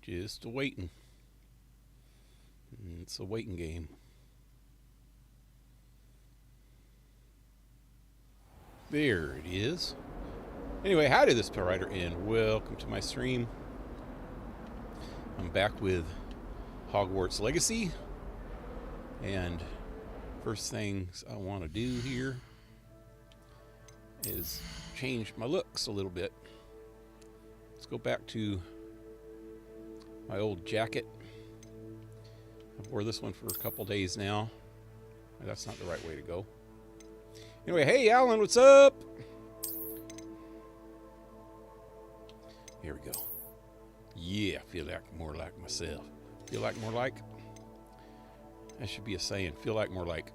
Just waiting. It's a waiting game. There it is. Anyway, howdy this Pale Rider, and welcome to my stream. I'm back with Hogwarts Legacy, and first things I want to do here is change my looks a little bit. Let's go back to my old jacket. I wore this one for a couple days now. That's not the right way to go. Anyway, hey Alan, what's up? Here we go. Yeah, feel like more like myself. Feel like more like? That should be a saying. Feel like more like.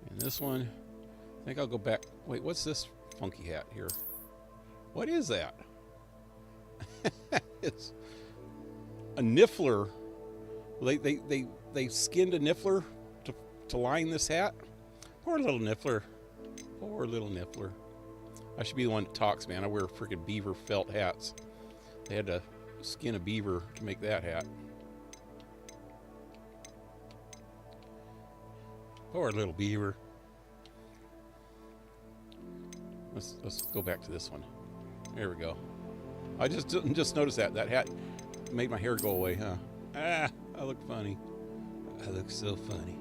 And this one, I think I'll go back. Wait, what's this funky hat here? What is that? It's a niffler. They skinned a niffler to line this hat. Poor little niffler. Poor little niffler. I should be the one that talks, man. I wear freaking beaver felt hats. They had to skin a beaver to make that hat. Poor little beaver. Let's go back to this one. There we go. I just noticed that hat made my hair go away, huh? Ah, I look funny. I look so funny.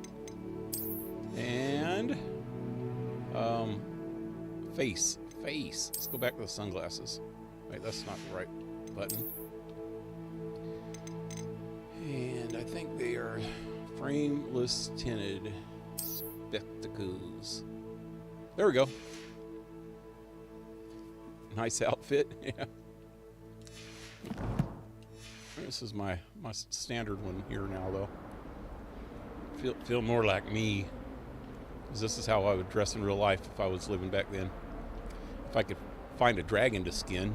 And face. Let's go back to the sunglasses. Wait, that's not the right button. And I think they are frameless tinted spectacles. There we go. Nice outfit. Yeah. This is my standard one here now, though. Feel more like me, because this is how I would dress in real life if I was living back then. If I could find a dragon to skin.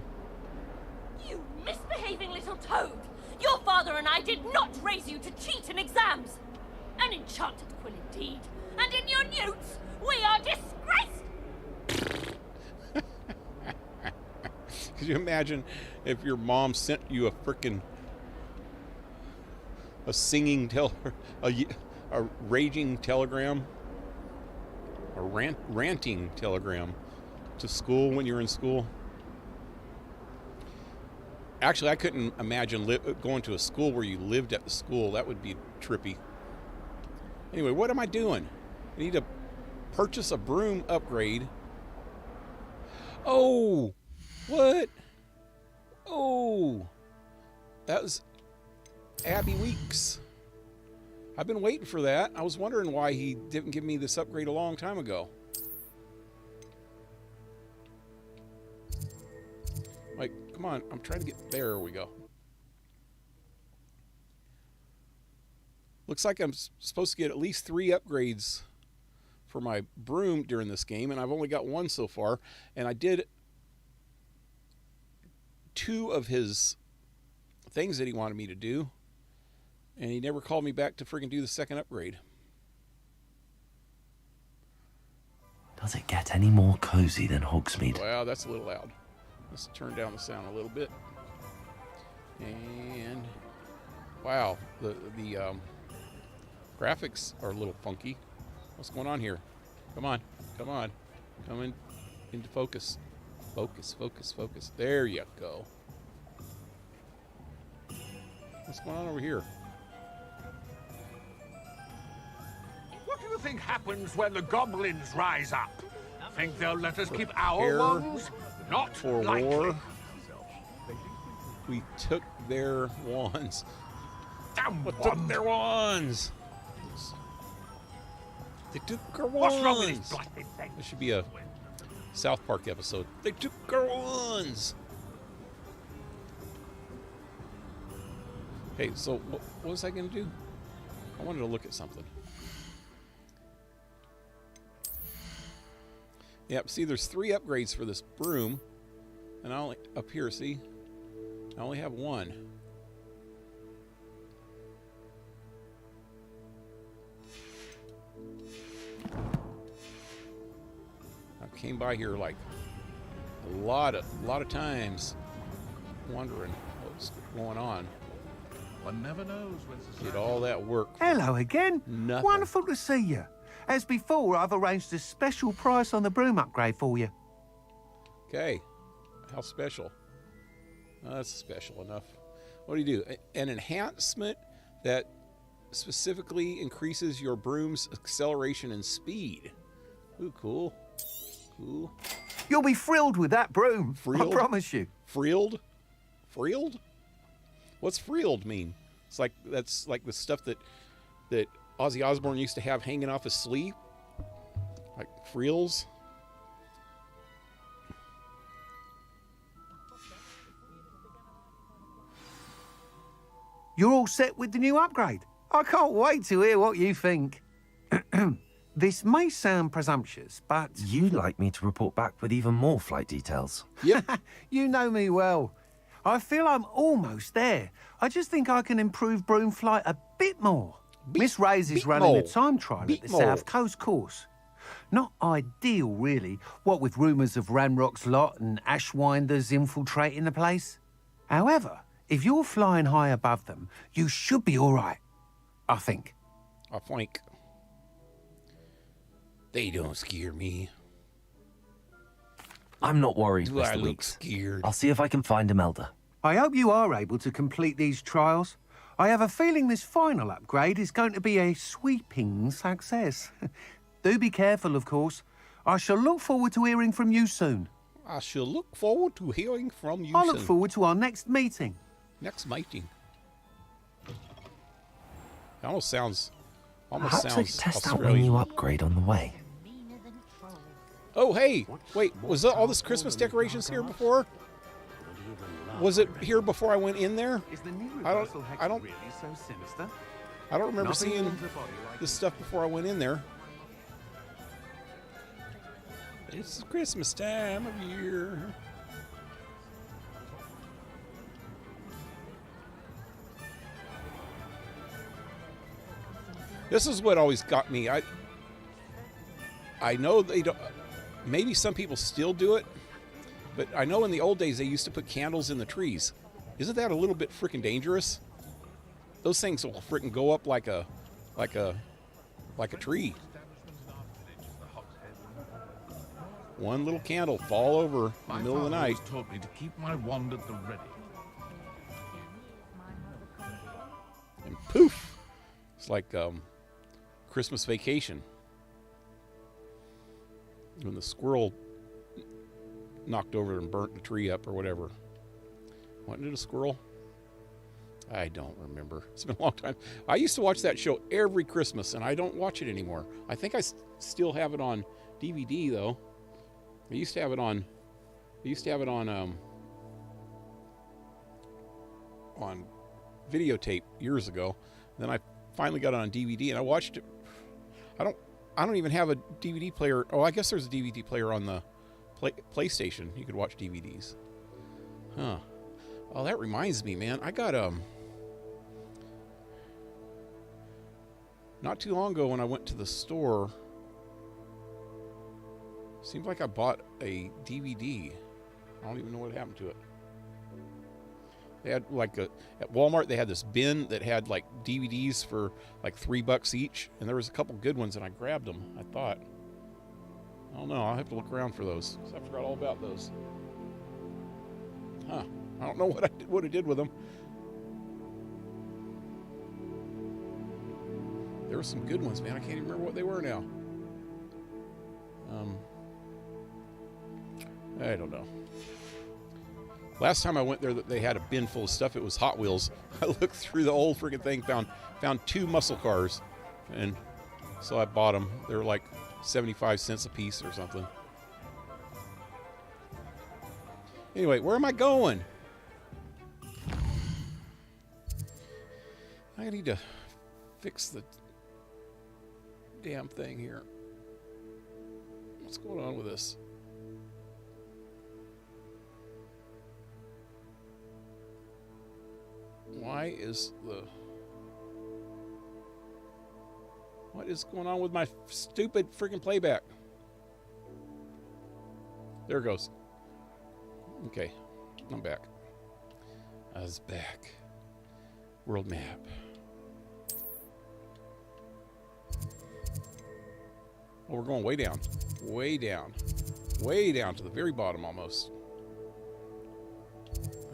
You misbehaving little toad! Your father and I did not raise you to cheat in exams! An enchanted quill indeed! And in your newts, we are disgraced! Could you imagine if your mom sent you a singing a raging telegram, a ranting telegram to school when you were in school? Actually, I couldn't imagine going to a school where you lived at the school. That would be trippy. Anyway, what am I doing? I need to purchase a broom upgrade. Oh, what? Oh, that was Abby Weeks. I've been waiting for that. I was wondering why he didn't give me this upgrade a long time ago. Like, come on, I'm trying to get, there we go. Looks like I'm supposed to get at least 3 upgrades for my broom during this game, and I've only got 1 so far. And I did 2 of his things that he wanted me to do, and he never called me back to freaking do the second upgrade. Does it get any more cozy than Hogsmeade? Wow, that's a little loud. Let's turn down the sound a little bit. And wow, the graphics are a little funky. What's going on here? Come on. Come into focus. Focus. There you go. What's going on over here? What do you think happens when the goblins rise up? Think they'll let us keep our wands? Not for likely. war. We took their wands. Damn What wand. took their wands? They took our wands. What's wrong with these blighted things? This should be a South Park episode. They took our wands. Okay, so what was I going to do? I wanted to look at something. Yep, see, there's 3 upgrades for this broom. And I only, up here, see? I only have 1. I came by here like a lot of times wondering what's going on. One never knows when society... Did all that work. Hello again. Nothing. Wonderful to see you. As before, I've arranged a special price on the broom upgrade for you. Okay. How special? That's special enough. What do you do? An enhancement that specifically increases your broom's acceleration and speed. Ooh, cool. Cool. You'll be thrilled with that broom. Thrilled? I promise you. Freeled? Freeled? What's freeled mean? It's like, that's like the stuff that Ozzy Osbourne used to have hanging off his sleeve. Like frills. You're all set with the new upgrade. I can't wait to hear what you think. This may sound presumptuous, but... You'd like me to report back with even more flight details. Yep. You know me well. I feel I'm almost there. I just think I can improve broom flight a bit more. Miss Ray's is running a time trial at the South Coast course. Not ideal, really, what with rumours of Ranrock's lot and Ashwinders infiltrating the place. However, if you're flying high above them, you should be all right, I think. I think. They don't scare me. I'm not worried, Do I Mr. look Weeks. scared? I'll see if I can find Imelda. I hope you are able to complete these trials. I have a feeling this final upgrade is going to be a sweeping success. Do be careful, of course. I shall look forward to hearing from you soon. I shall look forward to hearing from you I soon. look forward to our next meeting. Next meeting. It almost sounds Perhaps I could test out my Australian. new upgrade on the way. Oh, hey! Wait, was all this Christmas decorations here before? Was it here before I went in there? Is the new I don't- reversal hex I don't- really so sinister? I don't remember Nothing seeing owns a body like this stuff before I went in there. It's Christmas time of year. This is what always got me. I know they don't. Maybe some people still do it, but I know in the old days they used to put candles in the trees. Isn't that a little bit freaking dangerous? Those things will freaking go up like a tree. One little candle fall over in the My middle of the father night. always taught me to keep my wand at the ready. And poof, it's like Christmas Vacation when the squirrel knocked over and burnt the tree up or whatever. Wasn't it a squirrel? I don't remember. It's been a long time. I used to watch that show every Christmas, and I don't watch it anymore. I think I still have it on DVD though. I used to have it on videotape years ago. Then I finally got it on DVD, and I watched it. I don't even have a DVD player. Oh, I guess there's a DVD player on the PlayStation. You could watch DVDs. Huh. Oh, that reminds me, man. I got not too long ago when I went to the store. Seems like I bought a DVD. I don't even know what happened to it. They had at Walmart they had this bin that had like DVDs for like $3 each, and there was a couple good ones, and I grabbed them. I thought, I don't know. I'll have to look around for those. 'Cause I forgot all about those. Huh? I don't know what I did with them. There were some good ones, man. I can't even remember what they were now. I don't know. Last time I went there, they had a bin full of stuff. It was Hot Wheels. I looked through the old freaking thing, found 2 muscle cars, and so I bought them. They were like 75 cents a piece or something. Anyway, where am I going? I need to fix the damn thing here. What's going on with this? What is going on with my stupid freaking playback? There it goes. Okay, I'm back. I was back. World map. Oh, we're going way down. Way down. Way down to the very bottom almost.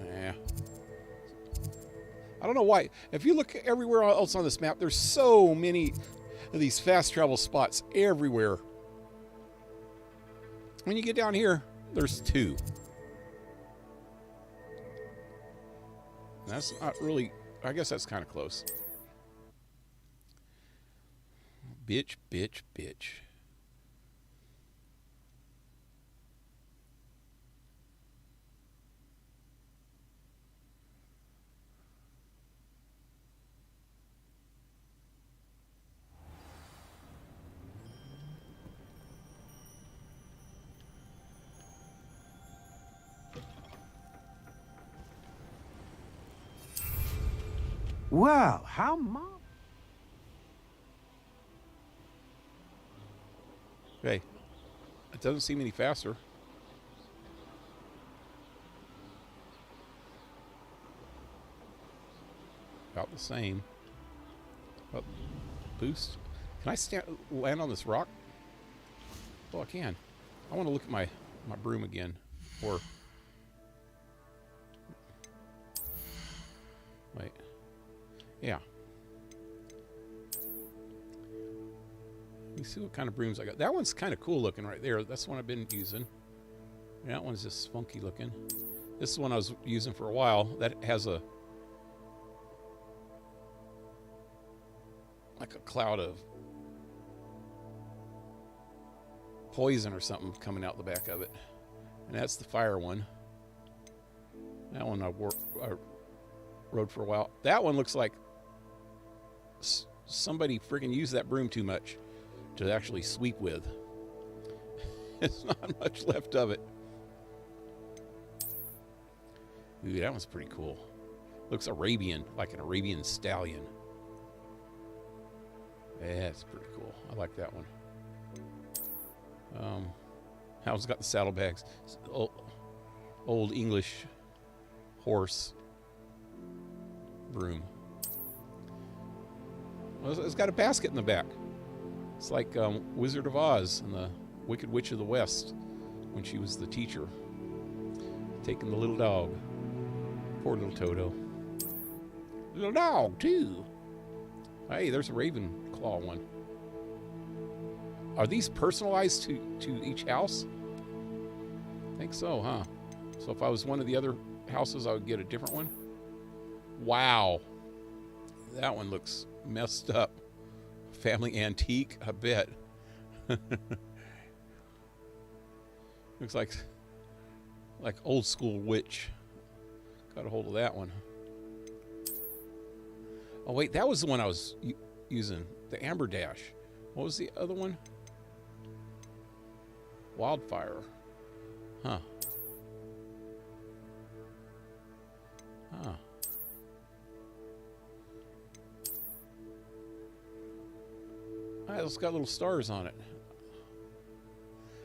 Yeah. I don't know why. If you look everywhere else on this map, there's so many of these fast travel spots everywhere. When you get down here, there's 2. That's not really... I guess that's kind of close. Bitch, bitch, bitch. Wow, how much? Hey, it doesn't seem any faster. About the same. Oh, boost. Can I land on this rock? Oh, I can. I want to look at my broom again. Or... Wait. Yeah. Let me see what kind of brooms I got. That one's kind of cool looking right there. That's the one I've been using. That one's just funky looking. This is one I was using for a while. That has a... like a cloud of poison or something coming out the back of it. And that's the fire one. That one I rode for a while. That one looks like somebody freaking used that broom too much to actually sweep with. It's not much left of it. Ooh, that one's pretty cool. Looks Arabian, like an Arabian stallion. Yeah, that's pretty cool. I like that one. Hal's got the saddlebags. Old English horse broom. Well, it's got a basket in the back. It's like Wizard of Oz and the Wicked Witch of the West when she was the teacher. Taking the little dog. Poor little Toto. Little dog, too. Hey, there's a Ravenclaw one. Are these personalized to each house? I think so, huh? So if I was one of the other houses, I would get a different one? Wow. That one looks messed up. Family antique, I bet. Looks like old school witch. Got a hold of that one. Oh wait, that was the one I was using. The Amber Dash. What was the other one? Wildfire. Huh. Huh. It's got little stars on it.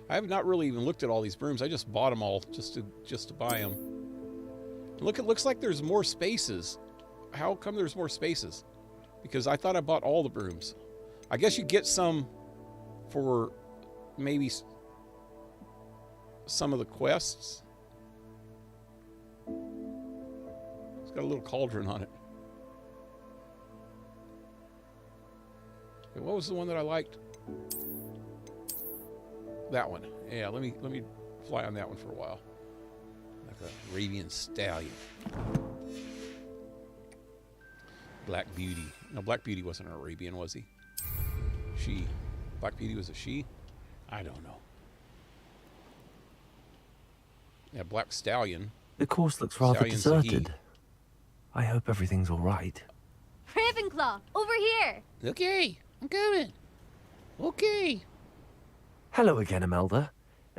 I have not really even looked at all these brooms. I just bought them all just to buy them. Look, it looks like there's more spaces. How come there's more spaces? Because I thought I bought all the brooms. I guess you get some for maybe some of the quests. It's got a little cauldron on it. Okay, what was the one that I liked? That one. Yeah, let me fly on that one for a while. Like a Arabian stallion. Black Beauty. No, Black Beauty wasn't an Arabian, was he? She. Black Beauty was a she? I don't know. Yeah, Black Stallion. The course looks rather Stallion's a he. deserted. I hope everything's all right. Ravenclaw, over here! Okay, I'm coming. Okay. Hello again, Imelda.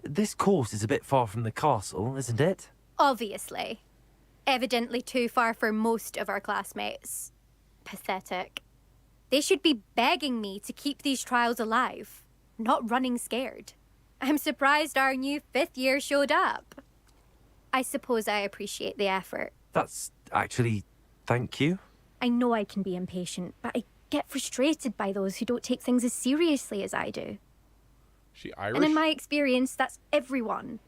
This course is a bit far from the castle, isn't it? Obviously. Evidently too far for most of our classmates. Pathetic. They should be begging me to keep these trials alive, not running scared. I'm surprised our new 5th year showed up. I suppose I appreciate the effort. That's actually thank you. I know I can be impatient, but I get frustrated by those who don't take things as seriously as I do. She Irish? And in my experience, that's everyone.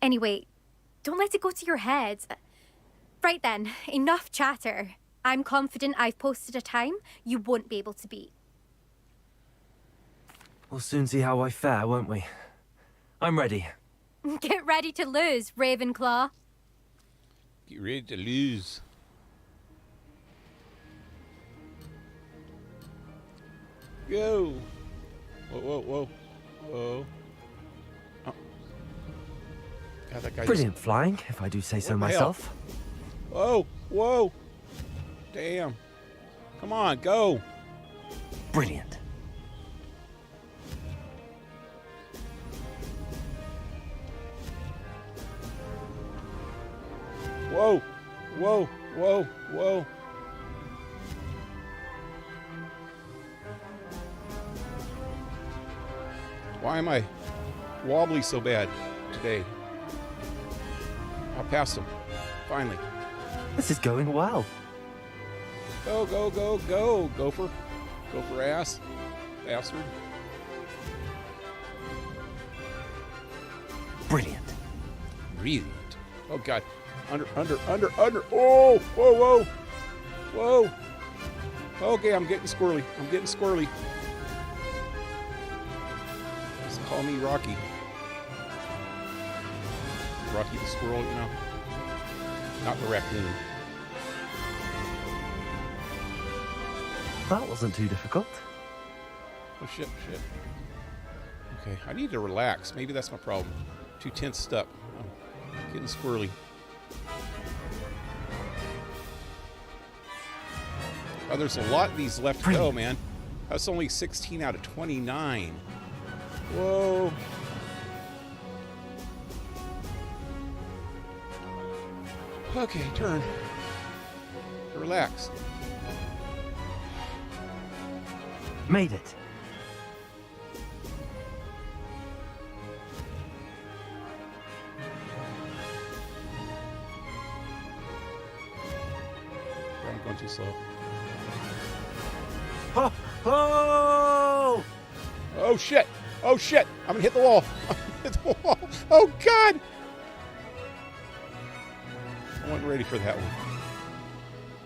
Anyway, don't let it go to your head. Right then, enough chatter. I'm confident I've posted a time you won't be able to beat. We'll soon see how I fare, won't we? I'm ready. Get ready to lose, Ravenclaw. Get ready to lose. Go. Whoa, whoa, whoa. Whoa. Oh. God, that guy Brilliant flying, if I do say so What the hell? myself. Whoa, whoa. Damn. Come on, go. Brilliant. Whoa, whoa, whoa, whoa. Why am I wobbly so bad today? I passed him. Finally. This is going well. Go, go, go, go, gopher. Gopher ass. Bastard. Brilliant. Brilliant. Oh, God. Under. Oh, whoa, whoa. Whoa. Okay, I'm getting squirrely. Just call me Rocky. Rocky the squirrel, you know. Not the raccoon. That wasn't too difficult. Oh, shit. Okay, I need to relax. Maybe that's my problem. Too tensed up. I'm getting squirrely. Oh, there's a lot of these left to go, man. That's only 16 out of 29. Whoa. Okay, turn. Relax. Made it. I'm going too slow. Oh! Oh! Oh shit! Oh shit! I'm gonna hit the wall. I'm gonna hit the wall. Oh God! I wasn't ready for that one.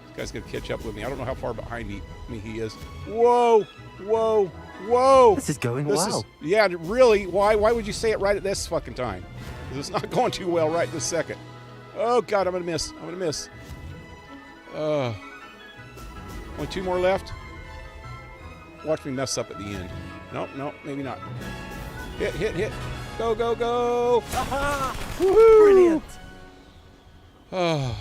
This guy's gonna catch up with me. I don't know how far behind me he is. Whoa! Whoa! Whoa! This is going well. Yeah, really? Why would you say it right at this fucking time? Because it's not going too well right this second. Oh God! I'm gonna miss. Only 2 more left. Watch me mess up at the end. Nope, maybe not. Hit. Go, go, go. Aha! Woohoo! Brilliant. Oh.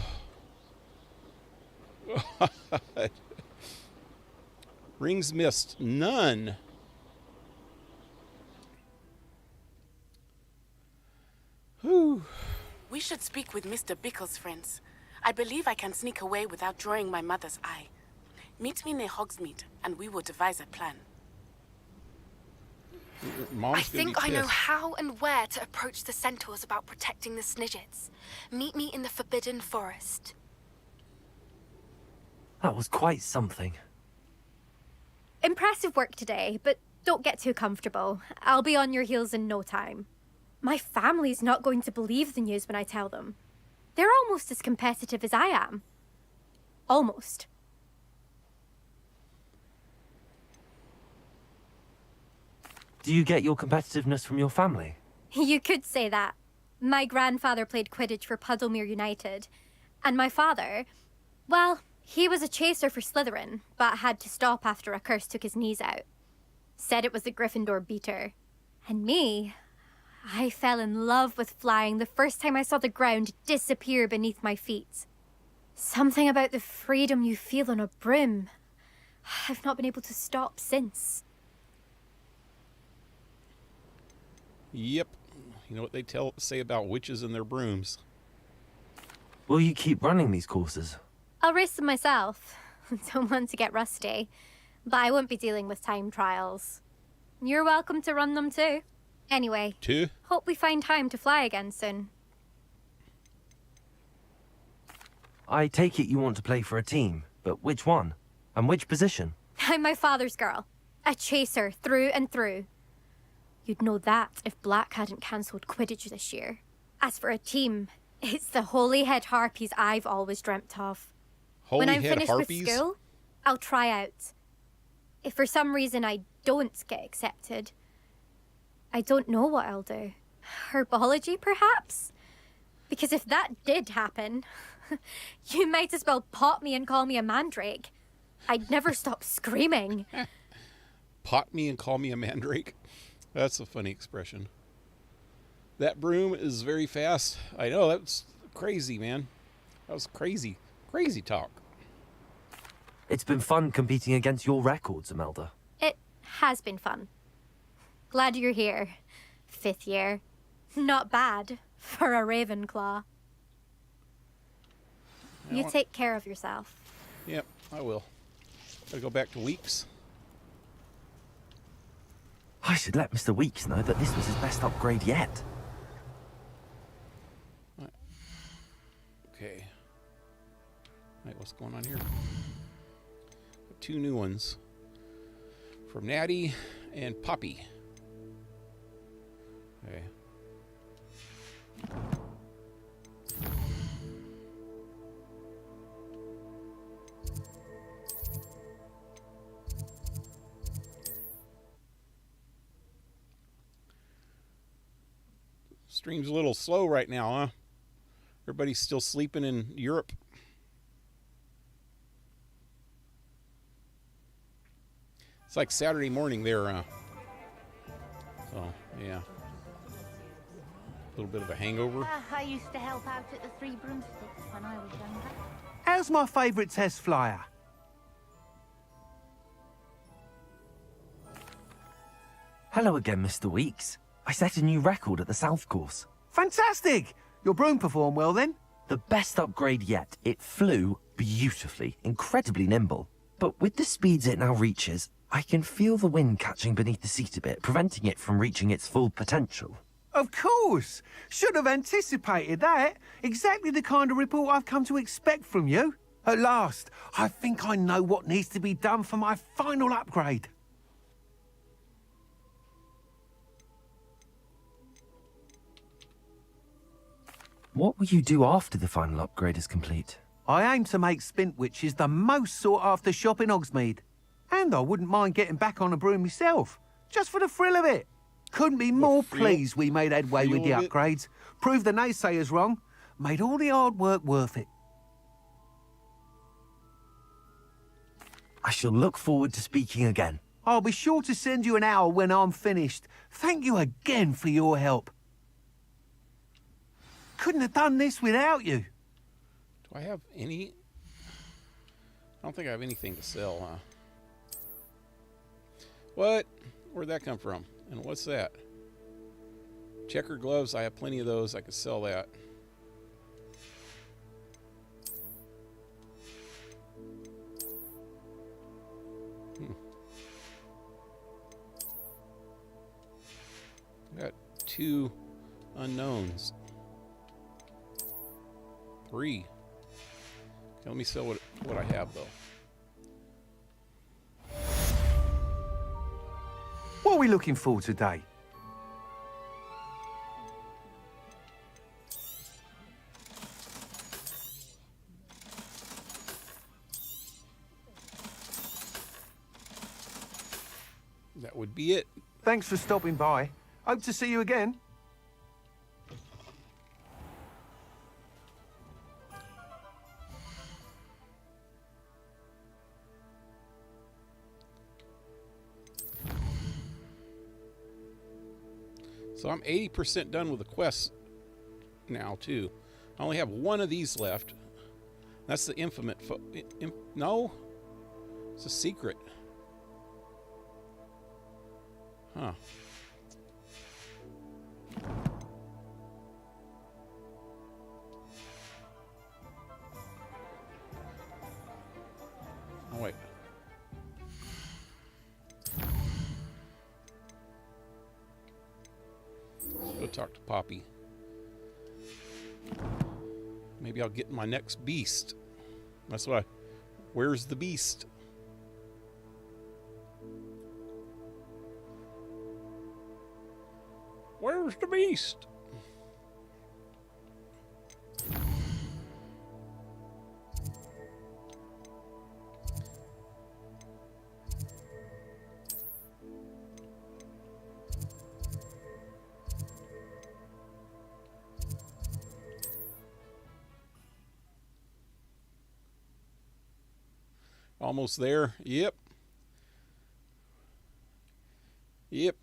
Rings missed. None. Whew. We should speak with Mr. Bickle's friends. I believe I can sneak away without drawing my mother's eye. Meet me near Hogsmeade, and we will devise a plan. I think I know how and where to approach the centaurs about protecting the Snidgets. Meet me in the Forbidden Forest. That was quite something. Impressive work today, but don't get too comfortable. I'll be on your heels in no time. My family's not going to believe the news when I tell them. They're almost as competitive as I am. Almost. Do you get your competitiveness from your family? You could say that. My grandfather played Quidditch for Puddlemere United. And my father, well, he was a chaser for Slytherin, but had to stop after a curse took his knees out. Said it was the Gryffindor beater. And me, I fell in love with flying the first time I saw the ground disappear beneath my feet. Something about the freedom you feel on a broom. I've not been able to stop since. Yep. You know what they say about witches and their brooms. Will you keep running these courses? I'll race them myself. Don't want to get rusty. But I won't be dealing with time trials. You're welcome to run them too. Anyway, hope we find time to fly again soon. I take it you want to play for a team, but which one? And which position? I'm my father's girl. A chaser through and through. You'd know that if Black hadn't cancelled Quidditch this year. As for a team, it's the Holyhead Harpies I've always dreamt of. When I'm Holyhead finished Harpies? with school, I'll try out. If for some reason I don't get accepted, I don't know what I'll do. Herbology, perhaps? Because if that did happen, you might as well pot me and call me a mandrake. I'd never stop screaming. Pot me and call me a mandrake? That's a funny expression. That broom is very fast. I know, that's crazy, man. That was crazy. Crazy talk. It's been fun competing against your records, Imelda. It has been fun. Glad you're here. 5th year. Not bad for a Ravenclaw. You take care of yourself. Yep, I will. Gotta go back to Weeks. I should let Mr. Weeks know that this was his best upgrade yet. Okay. Right, what's going on here? 2 new ones. From Natty and Poppy. Okay. Stream's a little slow right now, huh? Everybody's still sleeping in Europe. It's like Saturday morning there, so, yeah. A little bit of a hangover. I used to help out at the Three Broomsticks when I was younger. How's my favourite test flyer? Hello again, Mr. Weeks. I set a new record at the South Course. Fantastic! Your broom performed well then? The best upgrade yet. It flew beautifully, incredibly nimble. But with the speeds it now reaches, I can feel the wind catching beneath the seat a bit, preventing it from reaching its full potential. Of course! Should have anticipated that. Exactly the kind of report I've come to expect from you. At last, I think I know what needs to be done for my final upgrade. What will you do after the final upgrade is complete? I aim to make Spintwitches the most sought-after shop in Hogsmeade. And I wouldn't mind getting back on a broom myself, just for the thrill of it. Couldn't be more pleased we made headway with the upgrades. Proved the naysayers wrong. Made all the hard work worth it. I shall look forward to speaking again. I'll be sure to send you an hour when I'm finished. Thank you again for your help. Couldn't have done this without you. Do I have any? I don't think I have anything to sell, huh? What? Where'd that come from? And what's that? Checker gloves. I have plenty of those. I could sell that. Got 2 unknowns. 3. Okay, let me sell what I have, though. What are we looking for today? That would be it. Thanks for stopping by. Hope to see you again. So I'm 80% done with the quest now, too. I only have 1 of these left. That's the infamous... no? It's a secret. Huh. Oh, wait. Go talk to Poppy. Maybe I'll get my next beast. That's why. Where's the beast? Where's the beast? Almost there. Yep. Yep.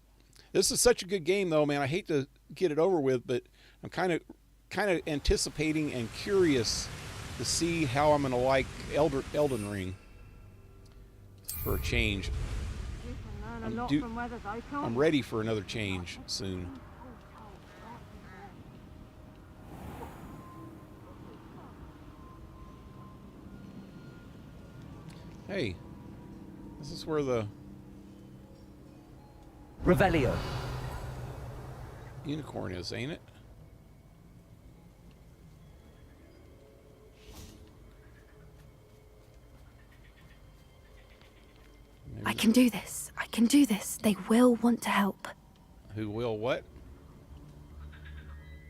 This is such a good game, though, man. I hate to get it over with, but I'm kind of anticipating and curious to see how I'm going to like Elden Ring for a change. I'm ready for another change soon. Hey, this is where the Revelio. unicorn is, ain't it? I can do this. I can do this. They will want to help. Who will what?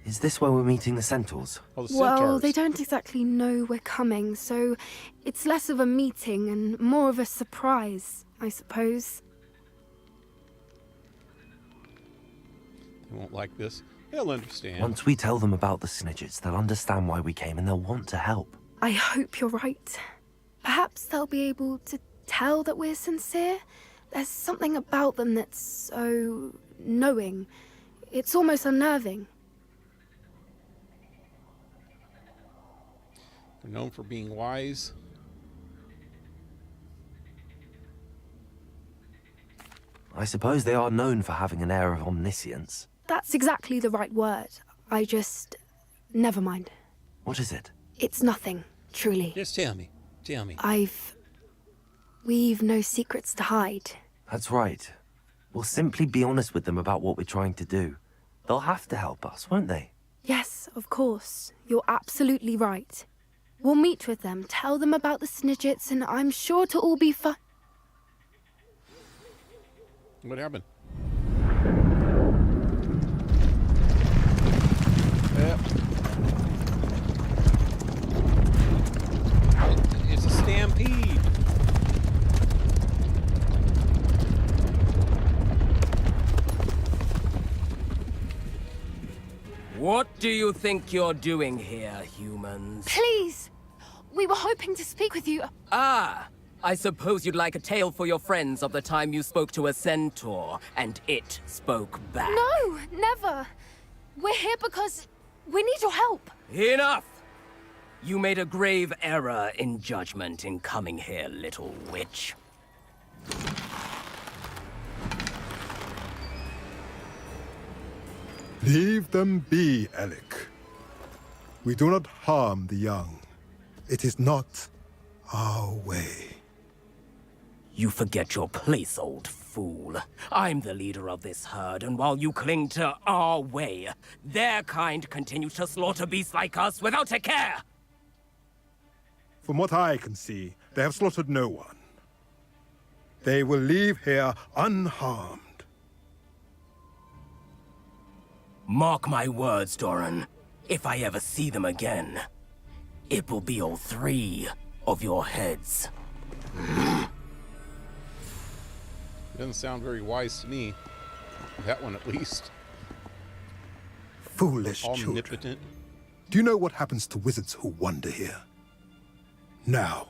Is this where we're meeting the centaurs? Oh, the Well, centaurs. they don't exactly know we're coming, so it's less of a meeting and more of a surprise, I suppose. They won't like this. They'll understand. Once we tell them about the Snidgets, they'll understand why we came and they'll want to help. I hope you're right. Perhaps they'll be able to tell that we're sincere. There's something about them that's so knowing. It's almost unnerving. They're known for being wise. I suppose they are known for having an air of omniscience. That's exactly the right word. I just... Never mind. What is it? It's nothing, truly. Just tell me. Tell me. We've no secrets to hide. That's right. We'll simply be honest with them about what we're trying to do. They'll have to help us, won't they? Yes, of course. You're absolutely right. We'll meet with them, tell them about the Snidgets, and I'm sure to all be fine. What happened? It's a stampede. What do you think you're doing here, humans? Please! We were hoping to speak with you. Ah! I suppose you'd like a tale for your friends of the time you spoke to a centaur, and it spoke back. No, never. We're here because we need your help. Enough! You made a grave error in judgment in coming here, little witch. Leave them be, Alec. We do not harm the young. It is not our way. You forget your place, old fool. I'm the leader of this herd, and while you cling to our way, their kind continue to slaughter beasts like us without a care! From what I can see, they have slaughtered no one. They will leave here unharmed. Mark my words, Doran. If I ever see them again, it will be all 3 of your heads. Doesn't sound very wise to me. That one, at least. Foolish children. Omnipotent. Do you know what happens to wizards who wander here? Now,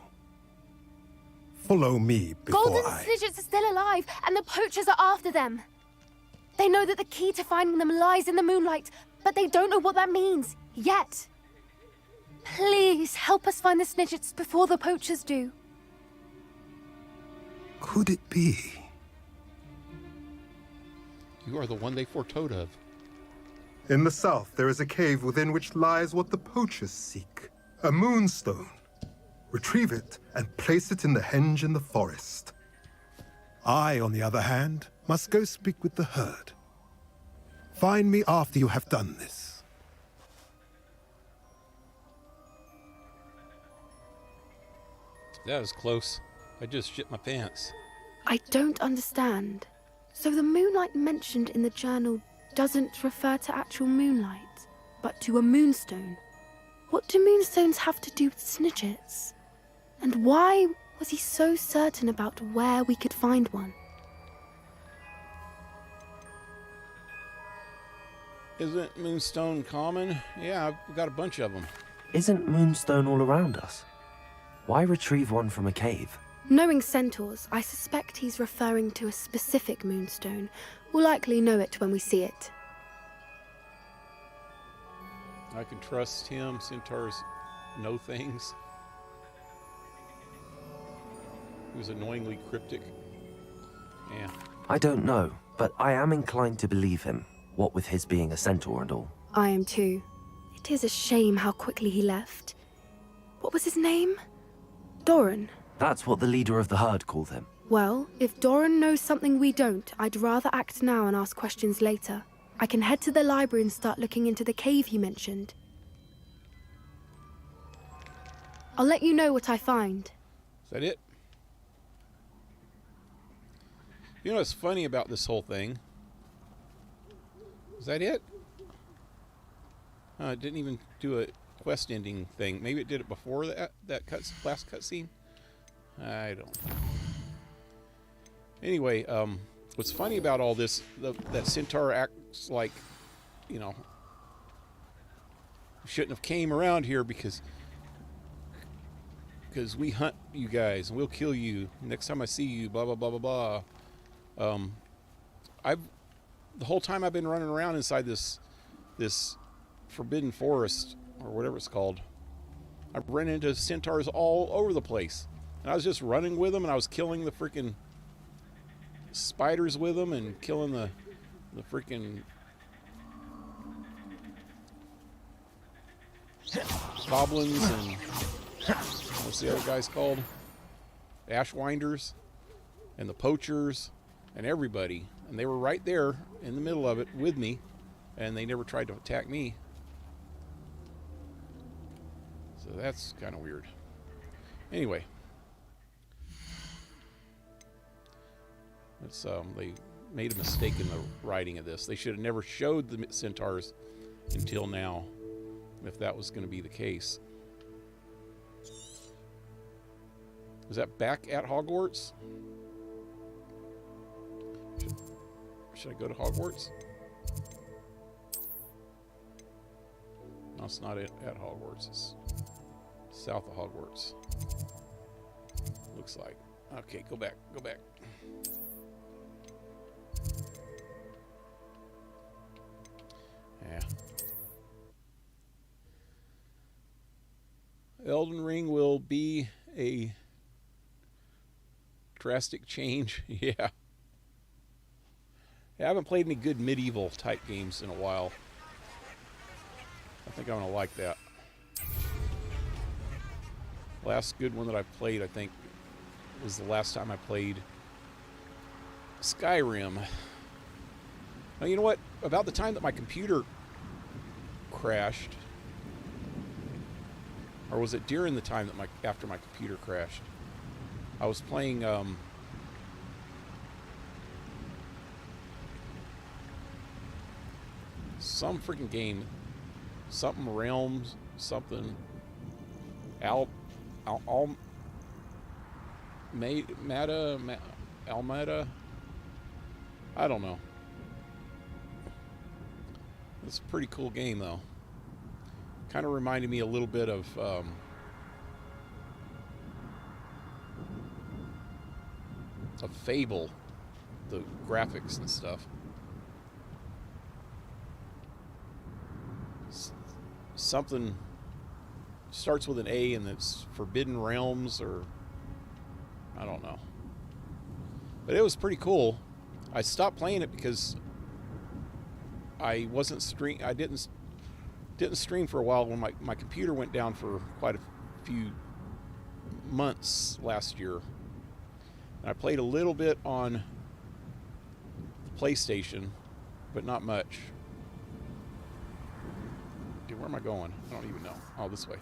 follow me before Golden Snidgets are still alive, and the poachers are after them. They know that the key to finding them lies in the moonlight, but they don't know what that means, yet. Please, help us find the Snidgets before the poachers do. Could it be? You are the one they foretold of. In the south, there is a cave within which lies what the poachers seek. A moonstone. Retrieve it and place it in the henge in the forest. I, on the other hand, must go speak with the herd. Find me after you have done this. That was close. I just shit my pants. I don't understand. So the moonlight mentioned in the journal doesn't refer to actual moonlight, but to a moonstone. What do moonstones have to do with snidgets? And why was he so certain about where we could find one? Isn't moonstone common? Yeah, I've got a bunch of them. Isn't moonstone all around us? Why retrieve one from a cave? Knowing centaurs, I suspect he's referring to a specific moonstone. We'll likely know it when we see it. I can trust him. Centaurs know things. He was annoyingly cryptic. Yeah. I don't know, but I am inclined to believe him, what with his being a centaur and all. I am too. It is a shame how quickly he left. What was his name? Doran. That's what the leader of the herd called him. Well, if Doran knows something we don't, I'd rather act now and ask questions later. I can head to the library and start looking into the cave he mentioned. I'll let you know what I find. Is that it? You know what's funny about this whole thing? Is that it? It didn't even do a quest ending thing. Maybe it did it before that last cutscene. I don't know. Anyway, what's funny about all this, that Centaur acts like, you know, shouldn't have came around here because we hunt you guys and we'll kill you next time I see you, blah, blah, blah, blah, blah. The whole time I've been running around inside this forbidden forest, or whatever it's called, I've run into centaurs all over the place. And I was just running with them, and I was killing the freaking spiders with them, and killing the freaking goblins, and what's the other guys called? Ashwinders, and the poachers, and everybody. And they were right there in the middle of it with me, and they never tried to attack me. So that's kind of weird. Anyway. They made a mistake in the writing of this. They should have never showed the centaurs until now, if that was going to be the case. Is that back at Hogwarts? Should I go to Hogwarts? No, it's not at Hogwarts. It's south of Hogwarts. Looks like. Okay, go back. Go back. Yeah. Elden Ring will be a drastic change. Yeah. I haven't played any good medieval type games in a while. I think I'm going to like that. Last good one that I played, I think, was the last time I played Skyrim. Now, you know what? About the time that my computer crashed, or was it during the time that after my computer crashed, I was playing some freaking game, something Realms, something Almeda. I don't know. It's a pretty cool game, though. Kind of reminded me a little bit of Fable, the graphics and stuff. Something starts with an A and it's Forbidden Realms, or I don't know. But it was pretty cool. I stopped playing it because I didn't stream for a while when my computer went down for quite a few months last year. And I played a little bit on the PlayStation, but not much. Dude, where am I going? I don't even know. Oh, this way.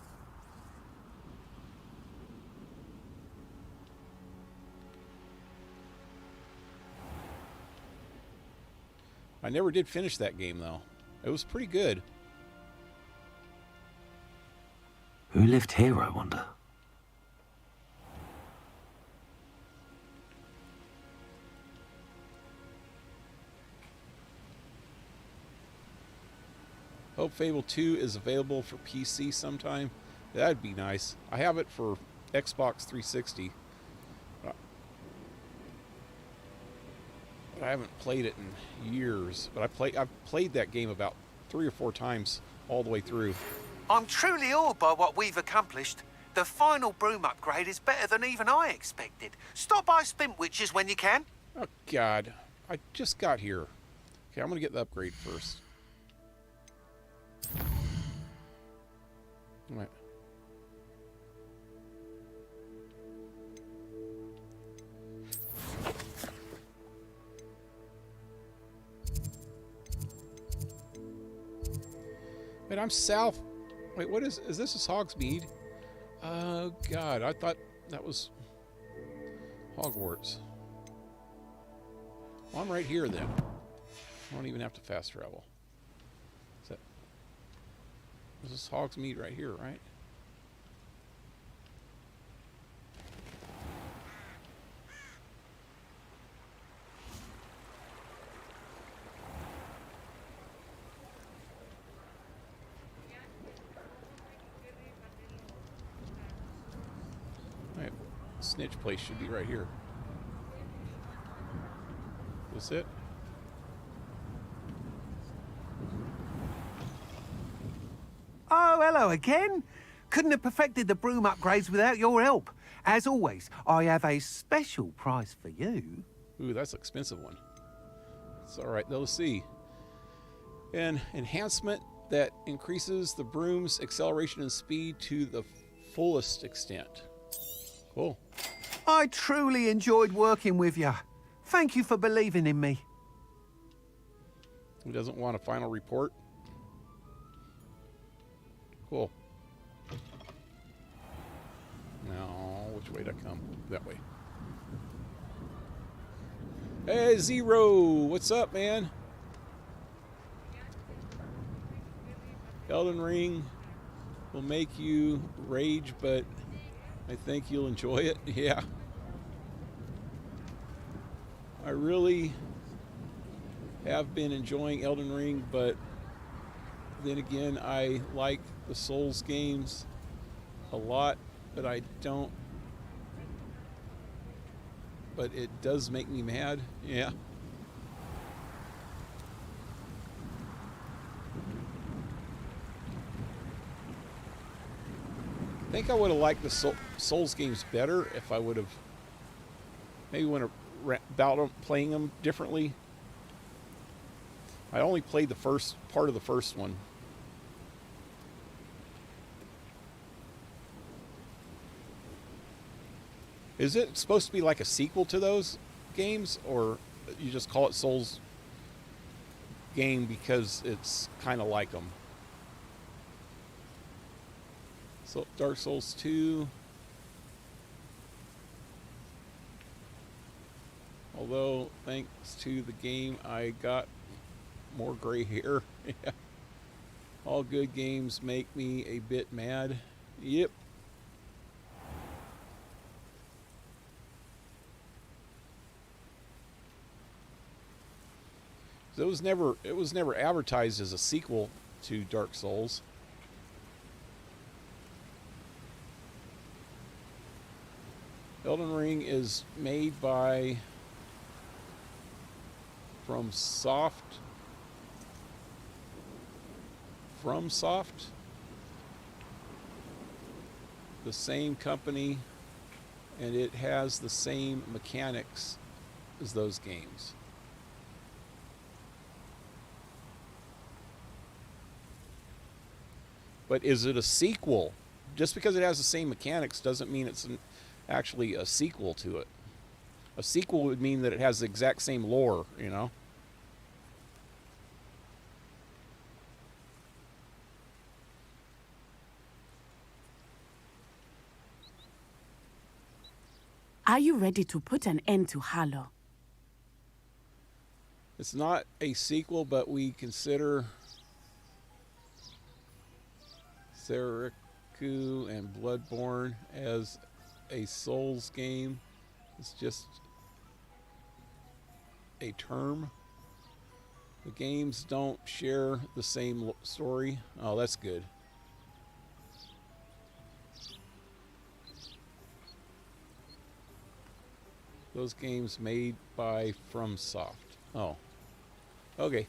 I never did finish that game, though. It was pretty good. Who lived here, I wonder? Hope Fable 2 is available for PC sometime. That'd be nice. I have it for Xbox 360. I haven't played it in years, but I've played that game about 3 or 4 times all the way through. I'm truly awed by what we've accomplished. The final broom upgrade is better than even I expected. Stop by Spintwitches when you can. Oh, God. I just got here. Okay, I'm going to get the upgrade first. All right. Wait, I'm south. Wait, what is this? Is Hogsmeade? Oh, God. I thought that was Hogwarts. Well, I'm right here then. I don't even have to fast travel. This is Hogsmeade right here, right? Alright, snitch place should be right here. Is this it? Oh, hello again. Couldn't have perfected the broom upgrades without your help. As always, I have a special prize for you. Ooh, that's an expensive one. It's alright, though, to see. An enhancement that increases the broom's acceleration and speed to the fullest extent. Cool. I truly enjoyed working with you. Thank you for believing in me. Who doesn't want a final report? Cool. Now, which way to come? That way. Hey, Zero! What's up, man? Elden Ring will make you rage, but I think you'll enjoy it. Yeah. I really have been enjoying Elden Ring, but then again, I like the Souls games a lot, but I don't. But it does make me mad. Yeah. I think I would have liked the Souls games better if I would have maybe went about playing them differently. I only played the first part of the first one. Is it supposed to be like a sequel to those games, or you just call it Souls game because it's kind of like them? So Dark Souls 2. Although, thanks to the game, I got more gray hair. Yeah. All good games make me a bit mad. Yep. It was never advertised as a sequel to Dark Souls. Elden Ring is made by FromSoft. The same company, and it has the same mechanics as those games. But is it a sequel? Just because it has the same mechanics doesn't mean it's actually a sequel to it. A sequel would mean that it has the exact same lore, you know? Are you ready to put an end to Harlow? It's not a sequel, but we consider Seriku and Bloodborne as a Souls game. It's just a term. The games don't share the same story. Oh, that's good. Those games made by FromSoft. Oh, okay.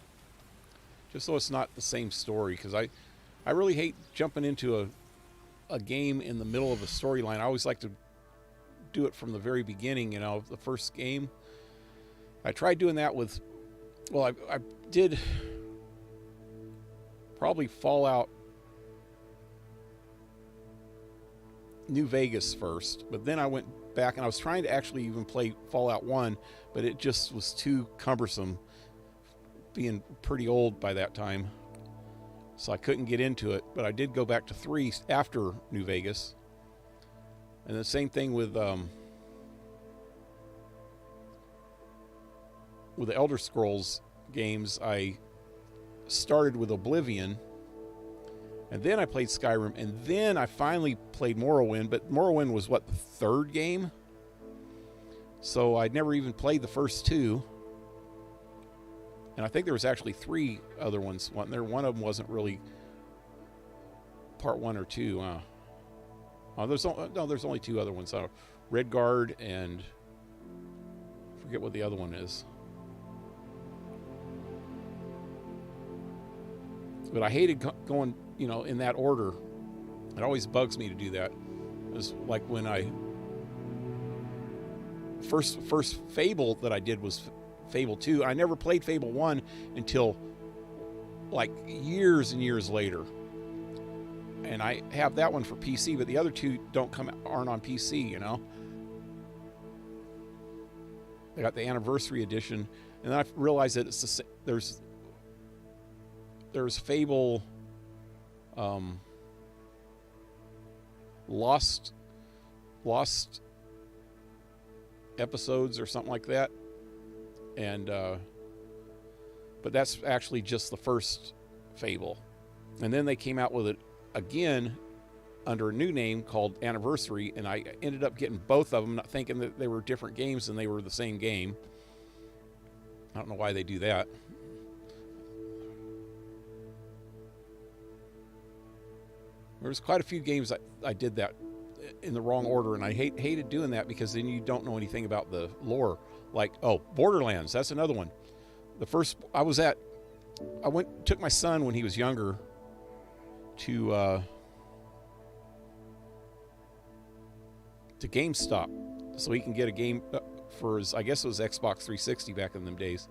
Just so it's not the same story, because I really hate jumping into a game in the middle of a storyline. I always like to do it from the very beginning, you know, the first game. I tried doing that with, well, I did probably Fallout New Vegas first, but then I went back and I was trying to actually even play Fallout 1, but it just was too cumbersome, being pretty old by that time. So I couldn't get into it, but I did go back to 3 after New Vegas. And the same thing with the Elder Scrolls games. I started with Oblivion, and then I played Skyrim, and then I finally played Morrowind, but Morrowind was, what, the 3rd game? So I'd never even played the first 2. And I think there was actually 3 other ones. One of them wasn't really part 1 or 2. There's only 2 other ones. Redguard and I forget what the other one is. But I hated going, you know, in that order. It always bugs me to do that. It's like when I first Fable that I did was Fable 2. I never played Fable 1 until like years and years later. And I have that one for PC, but the other 2 aren't on PC, you know. I got the Anniversary Edition, and then I realized that it's there's Fable Lost episodes or something like that. And but that's actually just the first Fable. And then they came out with it again under a new name called Anniversary, and I ended up getting both of them, not thinking that they were different games and they were the same game. I don't know why they do that. There was quite a few games I did that in the wrong order, and I hated doing that because then you don't know anything about the lore. Like, Borderlands, that's another one. The first took my son when he was younger to GameStop so he can get a game for his, I guess it was Xbox 360 back in them days.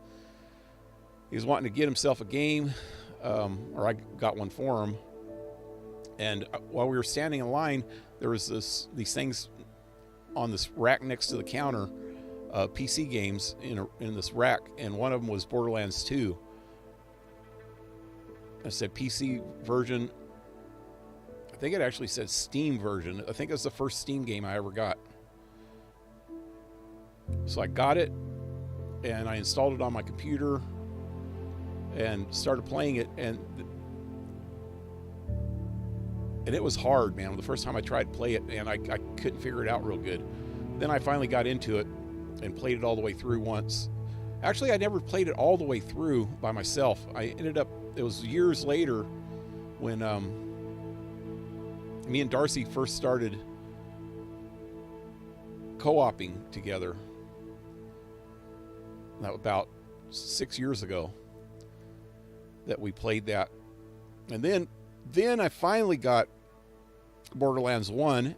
He was wanting to get himself a game, or I got one for him. And while we were standing in line, there was these things on this rack next to the counter, PC games in this rack, and one of them was Borderlands 2. It said PC version. I think it actually said Steam version. I think it was the first Steam game I ever got. So I got it, and I installed it on my computer and started playing it, and it was hard, man. The first time I tried to play it, and I couldn't figure it out real good. Then I finally got into it and played it all the way through once. Actually, I never played it all the way through by myself. It was years later when me and Darcy first started co-oping together. About 6 years ago that we played that. And then I finally got Borderlands 1,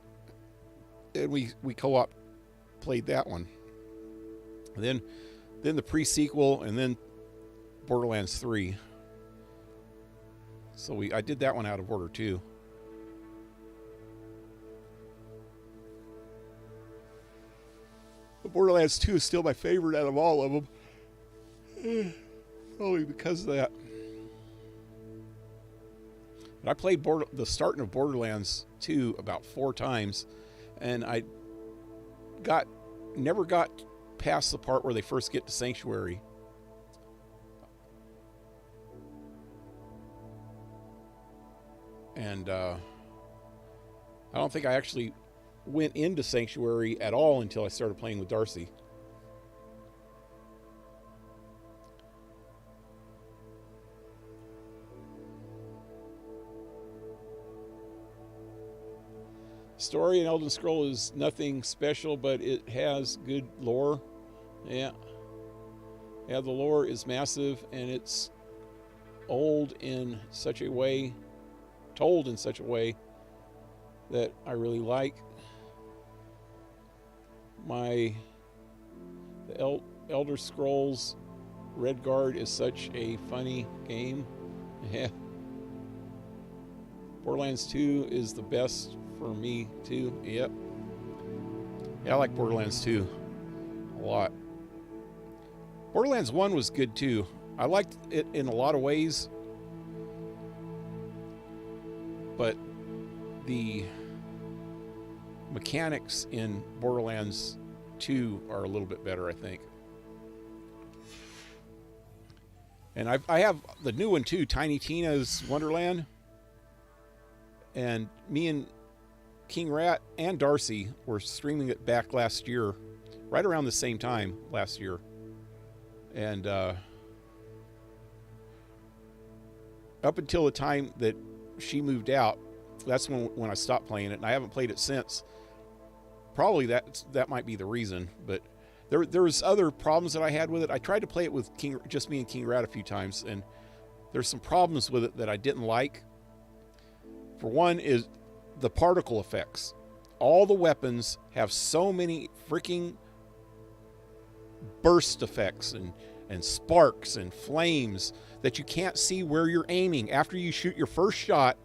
and we co-op played that one. And then the pre-sequel, and then Borderlands 3. So I did that one out of order too. But Borderlands 2 is still my favorite out of all of them. Probably because of that. But I played the starting of Borderlands 2 about 4 times, and I never got past the part where they first get to Sanctuary. And I don't think I actually went into Sanctuary at all until I started playing with Darcy. Story in Elden Scroll is nothing special, but it has good lore. Yeah. Yeah, the lore is massive, and it's old in such a way, told in such a way that I really like. The Elder Scrolls Redguard is such a funny game. Yeah. Borderlands 2 is the best for me too. Yep. Yeah, I like Borderlands 2 a lot. Borderlands 1 was good too. I liked it in a lot of ways, but the mechanics in Borderlands 2 are a little bit better, I think. And I have the new one too, Tiny Tina's Wonderland. And me and King Rat and Darcy were streaming it back last year, right around the same time last year. And up until the time that she moved out, that's when I stopped playing it, and I haven't played it since. Probably that might be the reason, but there was other problems that I had with it. I tried to play it with just me and King Rat a few times, and there's some problems with it that I didn't like. For one is the particle effects. All the weapons have so many freaking burst effects and sparks and flames that you can't see where you're aiming after you shoot your first shot,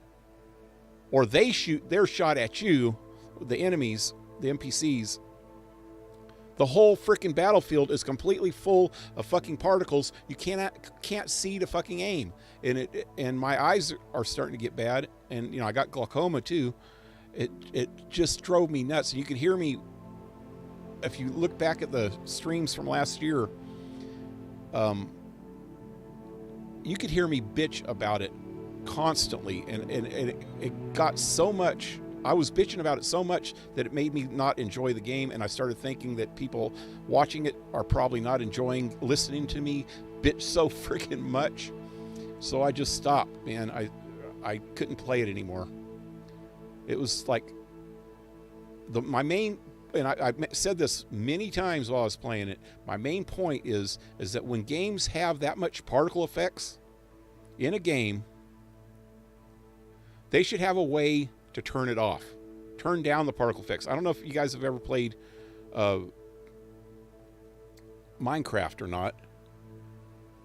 or they shoot their shot at you, the enemies, the NPCs. The whole freaking battlefield is completely full of fucking particles. You can't see to fucking aim, and my eyes are starting to get bad, and I got glaucoma too. It just drove me nuts. And you can hear me if you look back at the streams from last year. You could hear me bitch about it constantly, and it got so much. I was bitching about it so much that it made me not enjoy the game, and I started thinking that people watching it are probably not enjoying listening to me bitch so freaking much. So I just stopped, man. I couldn't play it anymore. It was like my main, and I said this many times while I was playing it, my main point is that when games have that much particle effects in a game, they should have a way to turn it off, turn down the particle effects. I don't know if you guys have ever played Minecraft or not,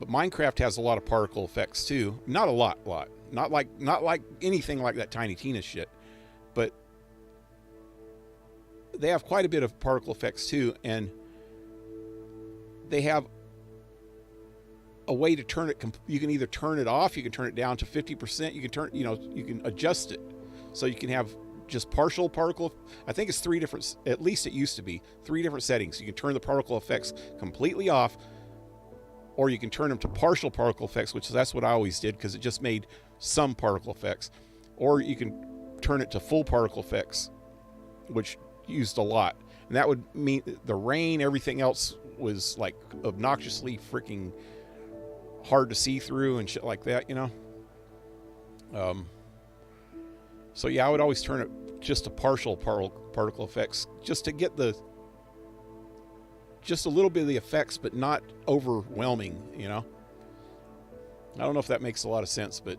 but Minecraft has a lot of particle effects too. Not a lot, not like anything like that Tiny Tina shit, but they have quite a bit of particle effects too, and they have a way to turn it. You can either turn it off, you can turn it down to 50%, you can turn, you can adjust it. So you can have just partial particle. I think it's 3 different, at least it used to be 3 different settings. You can turn the particle effects completely off, or you can turn them to partial particle effects, which that's what I always did because it just made some particle effects. Or you can turn it to full particle effects, which used a lot. And that would mean the rain, everything else was like obnoxiously freaking hard to see through and shit like that, So yeah, I would always turn it just to partial particle effects, just to get just a little bit of the effects, but not overwhelming, I don't know if that makes a lot of sense, but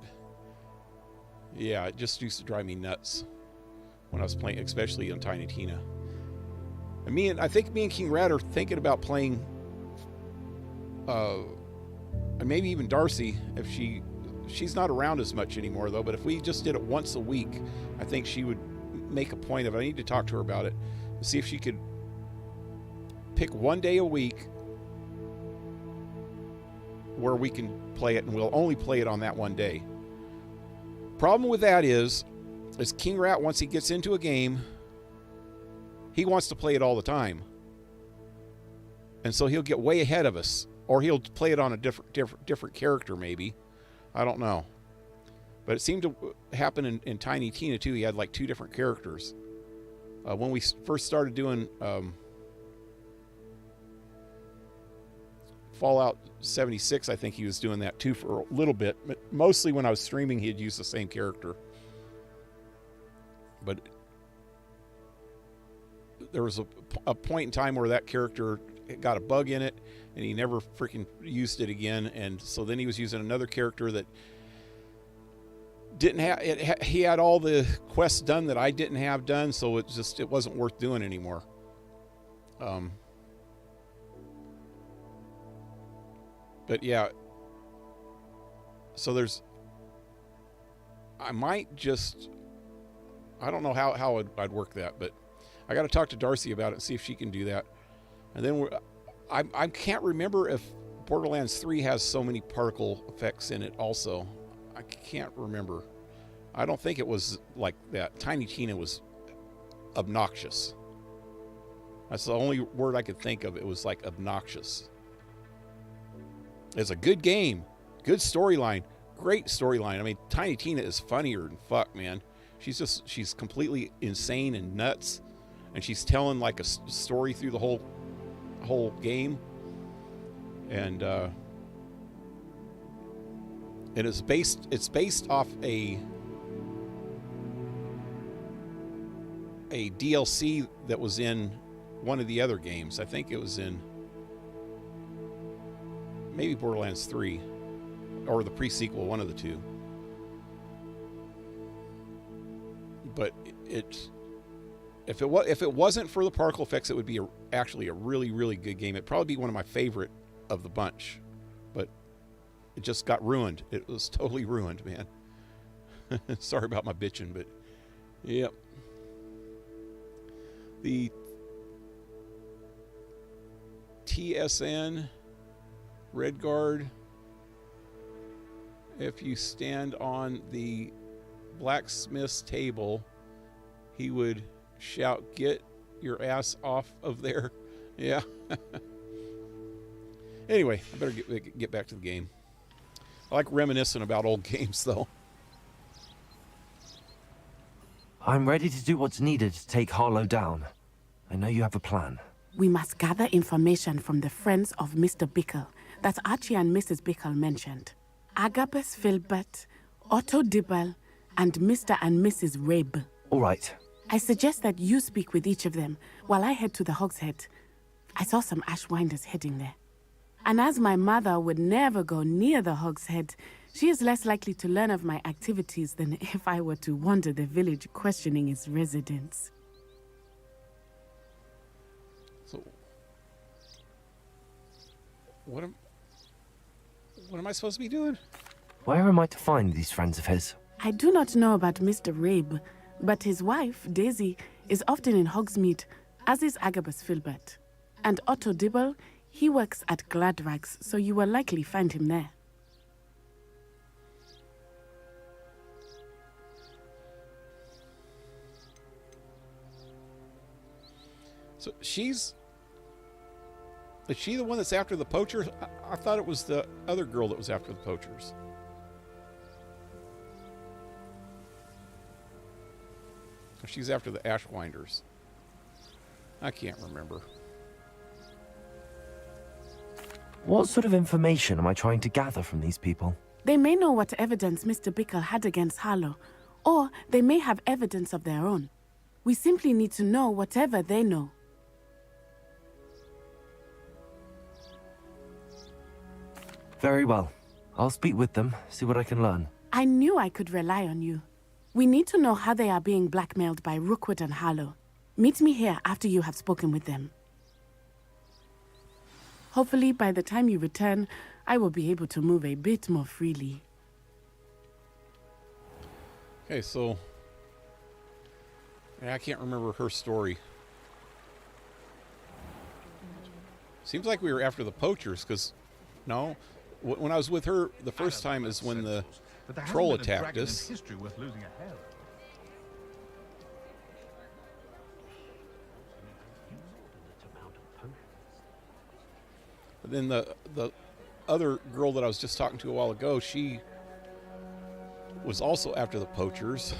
yeah, it just used to drive me nuts when I was playing, especially on Tiny Tina. And I think me and King Rat are thinking about playing, and maybe even Darcy, if she's not around as much anymore though, but if we just did it once a week, I think she would make a point of it. I need to talk to her about it, see if she could pick one day a week where we can play it, and we'll only play it on that one day. Problem with that is King Rat, once he gets into a game, he wants to play it all the time, and so he'll get way ahead of us, or he'll play it on a different character maybe. I don't know. But it seemed to happen in Tiny Tina too. He had like 2 different characters. When we first started doing Fallout 76, I think he was doing that too for a little bit. But mostly when I was streaming, he'd use the same character. But there was a point in time where that character got a bug in it, and he never freaking used it again. And so then he was using another character that didn't have it. He had all the quests done that I didn't have done, so it wasn't worth doing anymore. But yeah, so I don't know how I'd work that, but I got to talk to Darcy about it and see if she can do that. And then I can't remember if Borderlands 3 has so many particle effects in it also. I can't remember. I don't think it was like that. Tiny Tina was obnoxious. That's the only word I could think of. It was like obnoxious. It's a good game. Good storyline. Great storyline. I mean, Tiny Tina is funnier than fuck, man. She's completely insane and nuts. And she's telling like a story through the whole game. And it's based off a DLC that was in one of the other games. I think it was in maybe Borderlands 3 or the pre-sequel, one of the two. But if it wasn't for the particle effects, it would be actually a really, really good game. It'd probably be one of my favorite of the bunch, but it just got ruined. It was totally ruined, man. Sorry about my bitching, but yep. The TSN Red Guard, if you stand on the blacksmith's table, he would shout, "Get your ass off of there." Yeah. Anyway, I better get back to the game. I like reminiscing about old games, though. I'm ready to do what's needed to take Harlow down. I know you have a plan. We must gather information from the friends of Mr. Bickle that Archie and Mrs. Bickle mentioned. Agabus Filbert, Otto Dibble, and Mr. and Mrs. Rabe. All right. I suggest that you speak with each of them while I head to the Hogshead. I saw some Ashwinders heading there. And as my mother would never go near the Hogshead, she is less likely to learn of my activities than if I were to wander the village questioning its residents. So, what am I supposed to be doing? Where am I to find these friends of his? I do not know about Mr. Rabe, but his wife, Daisy, is often in Hogsmeade, as is Agabus Filbert. And Otto Dibble, he works at Gladrags, so you will likely find him there. So is she the one that's after the poachers? I thought it was the other girl that was after the poachers. She's after the Ashwinders. I can't remember. What sort of information am I trying to gather from these people? They may know what evidence Mr. Bickle had against Harlow, or they may have evidence of their own. We simply need to know whatever they know. Very well. I'll speak with them, see what I can learn. I knew I could rely on you. We need to know how they are being blackmailed by Rookwood and Harlow. Meet me here after you have spoken with them. Hopefully, by the time you return, I will be able to move a bit more freely. Okay, so I can't remember her story. Seems like we were after the poachers, because no, when I was with her the first time is when the troll attacked us. But then the other girl that I was just talking to a while ago, she was also after the poachers.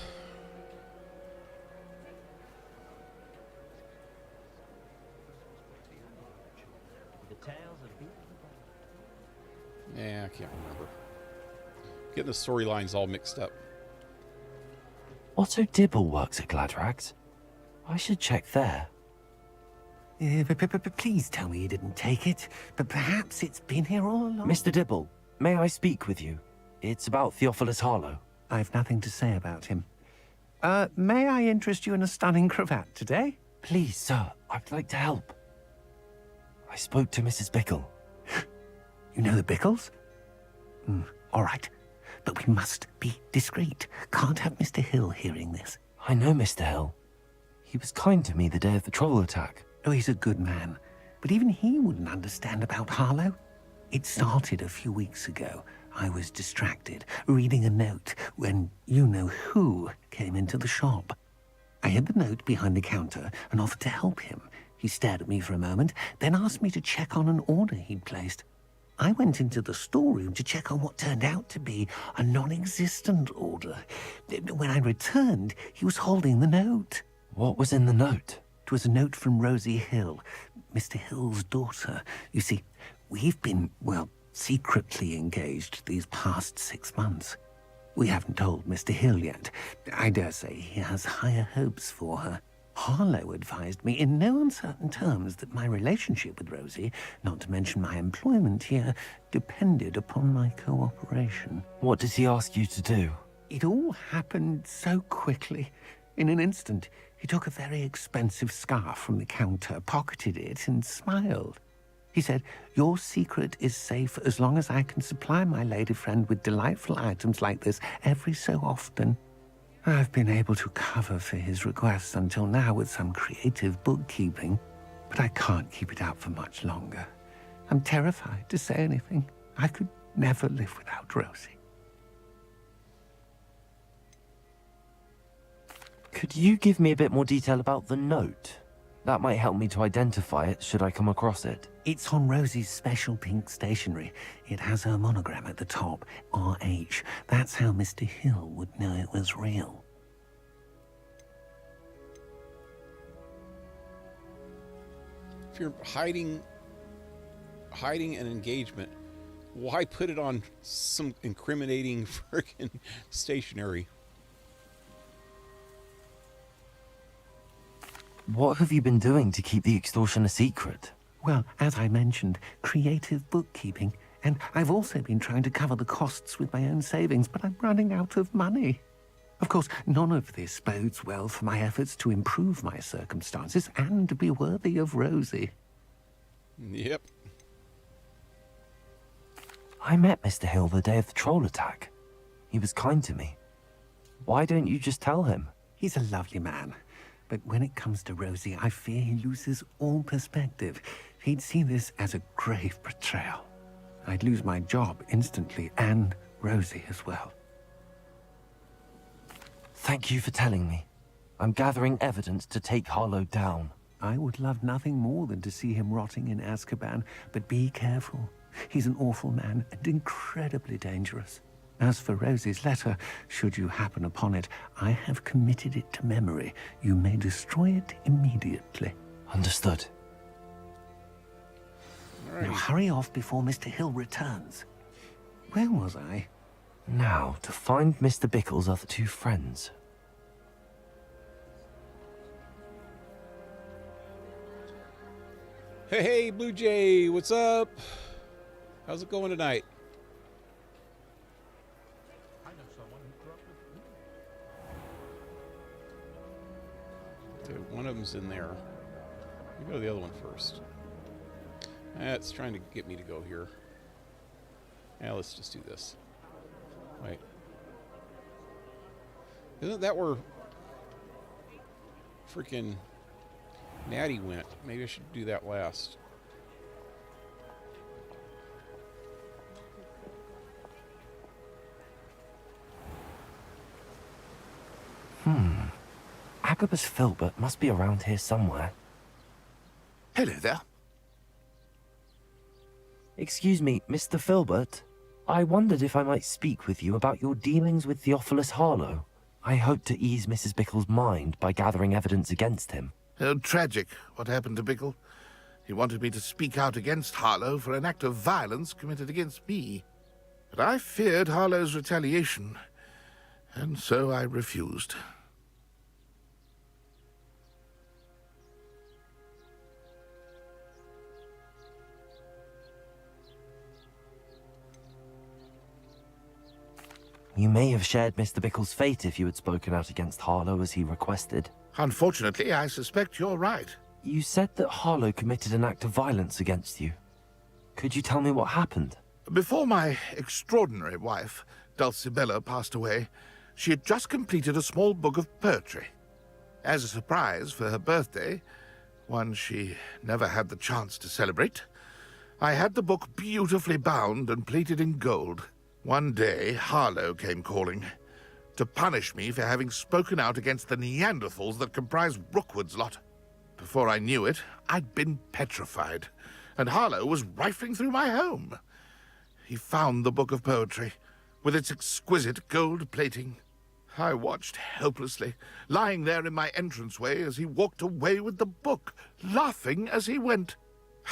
Yeah, I can't remember. Getting the storylines all mixed up. Otto Dibble works at Gladrags. I should check there. Please tell me you didn't take it. But perhaps it's been here all along. Mr. Dibble, may I speak with you? It's about Theophilus Harlow. I've nothing to say about him. May I interest you in a stunning cravat today? Please, sir, I'd like to help. I spoke to Mrs. Bickle. You know the Bickles? All right. But we must be discreet. Can't have Mr. Hill hearing this. I know Mr. Hill. He was kind to me the day of the troll attack. Oh, he's a good man. But even he wouldn't understand about Harlow. It started a few weeks ago. I was distracted, reading a note, when you-know-who came into the shop. I hid the note behind the counter and offered to help him. He stared at me for a moment, then asked me to check on an order he'd placed. I went into the storeroom to check on what turned out to be a non-existent order. When I returned, he was holding the note. What was in the note? It was a note from Rosie Hill, Mr. Hill's daughter. You see, we've been, well, secretly engaged these past 6 months. We haven't told Mr. Hill yet. I dare say he has higher hopes for her. Harlow advised me in no uncertain terms that my relationship with Rosie, not to mention my employment here, depended upon my cooperation. What did he ask you to do? It all happened so quickly. In an instant, he took a very expensive scarf from the counter, pocketed it, and smiled. He said, "Your secret is safe as long as I can supply my lady friend with delightful items like this every so often." I've been able to cover for his requests until now with some creative bookkeeping, but I can't keep it up for much longer. I'm terrified to say anything. I could never live without Rosie. Could you give me a bit more detail about the note? That might help me to identify it should I come across it. It's on Rosie's special pink stationery. It has her monogram at the top, RH. That's how Mr. Hill would know it was real. If you're hiding an engagement, why put it on some incriminating frickin' stationery? What have you been doing to keep the extortion a secret? Well, as I mentioned, creative bookkeeping. And I've also been trying to cover the costs with my own savings, but I'm running out of money. Of course, none of this bodes well for my efforts to improve my circumstances and to be worthy of Rosie. Yep. I met Mr. Hill the day of the troll attack. He was kind to me. Why don't you just tell him? He's a lovely man. But when it comes to Rosie, I fear he loses all perspective. He'd see this as a grave betrayal. I'd lose my job instantly, and Rosie as well. Thank you for telling me. I'm gathering evidence to take Harlow down. I would love nothing more than to see him rotting in Azkaban, but be careful. He's an awful man and incredibly dangerous. As for Rosie's letter, should you happen upon it, I have committed it to memory. You may destroy it immediately. Understood. Now hurry off before Mr. Hill returns. Where was I? Now, to find Mr. Bickle's other two friends. Hey, Blue Jay, what's up? How's it going tonight? Okay, one of them's in there. Let me go to the other one first. It's trying to get me to go here. Yeah, let's just do this. Wait. Isn't that where freaking Natty went? Maybe I should do that last. Agabus Filbert must be around here somewhere. Hello there. Excuse me, Mr. Filbert? I wondered if I might speak with you about your dealings with Theophilus Harlow. I hope to ease Mrs. Bickle's mind by gathering evidence against him. Oh, tragic, what happened to Bickle. He wanted me to speak out against Harlow for an act of violence committed against me. But I feared Harlow's retaliation, and so I refused. You may have shared Mr. Bickle's fate if you had spoken out against Harlow as he requested. Unfortunately, I suspect you're right. You said that Harlow committed an act of violence against you. Could you tell me what happened? Before my extraordinary wife, Dulcibella, passed away, she had just completed a small book of poetry. As a surprise for her birthday, one she never had the chance to celebrate, I had the book beautifully bound and plated in gold. One day, Harlow came calling to punish me for having spoken out against the Neanderthals that comprise Rookwood's lot. Before I knew it, I'd been petrified, and Harlow was rifling through my home. He found the book of poetry, with its exquisite gold plating. I watched helplessly, lying there in my entranceway as he walked away with the book, laughing as he went.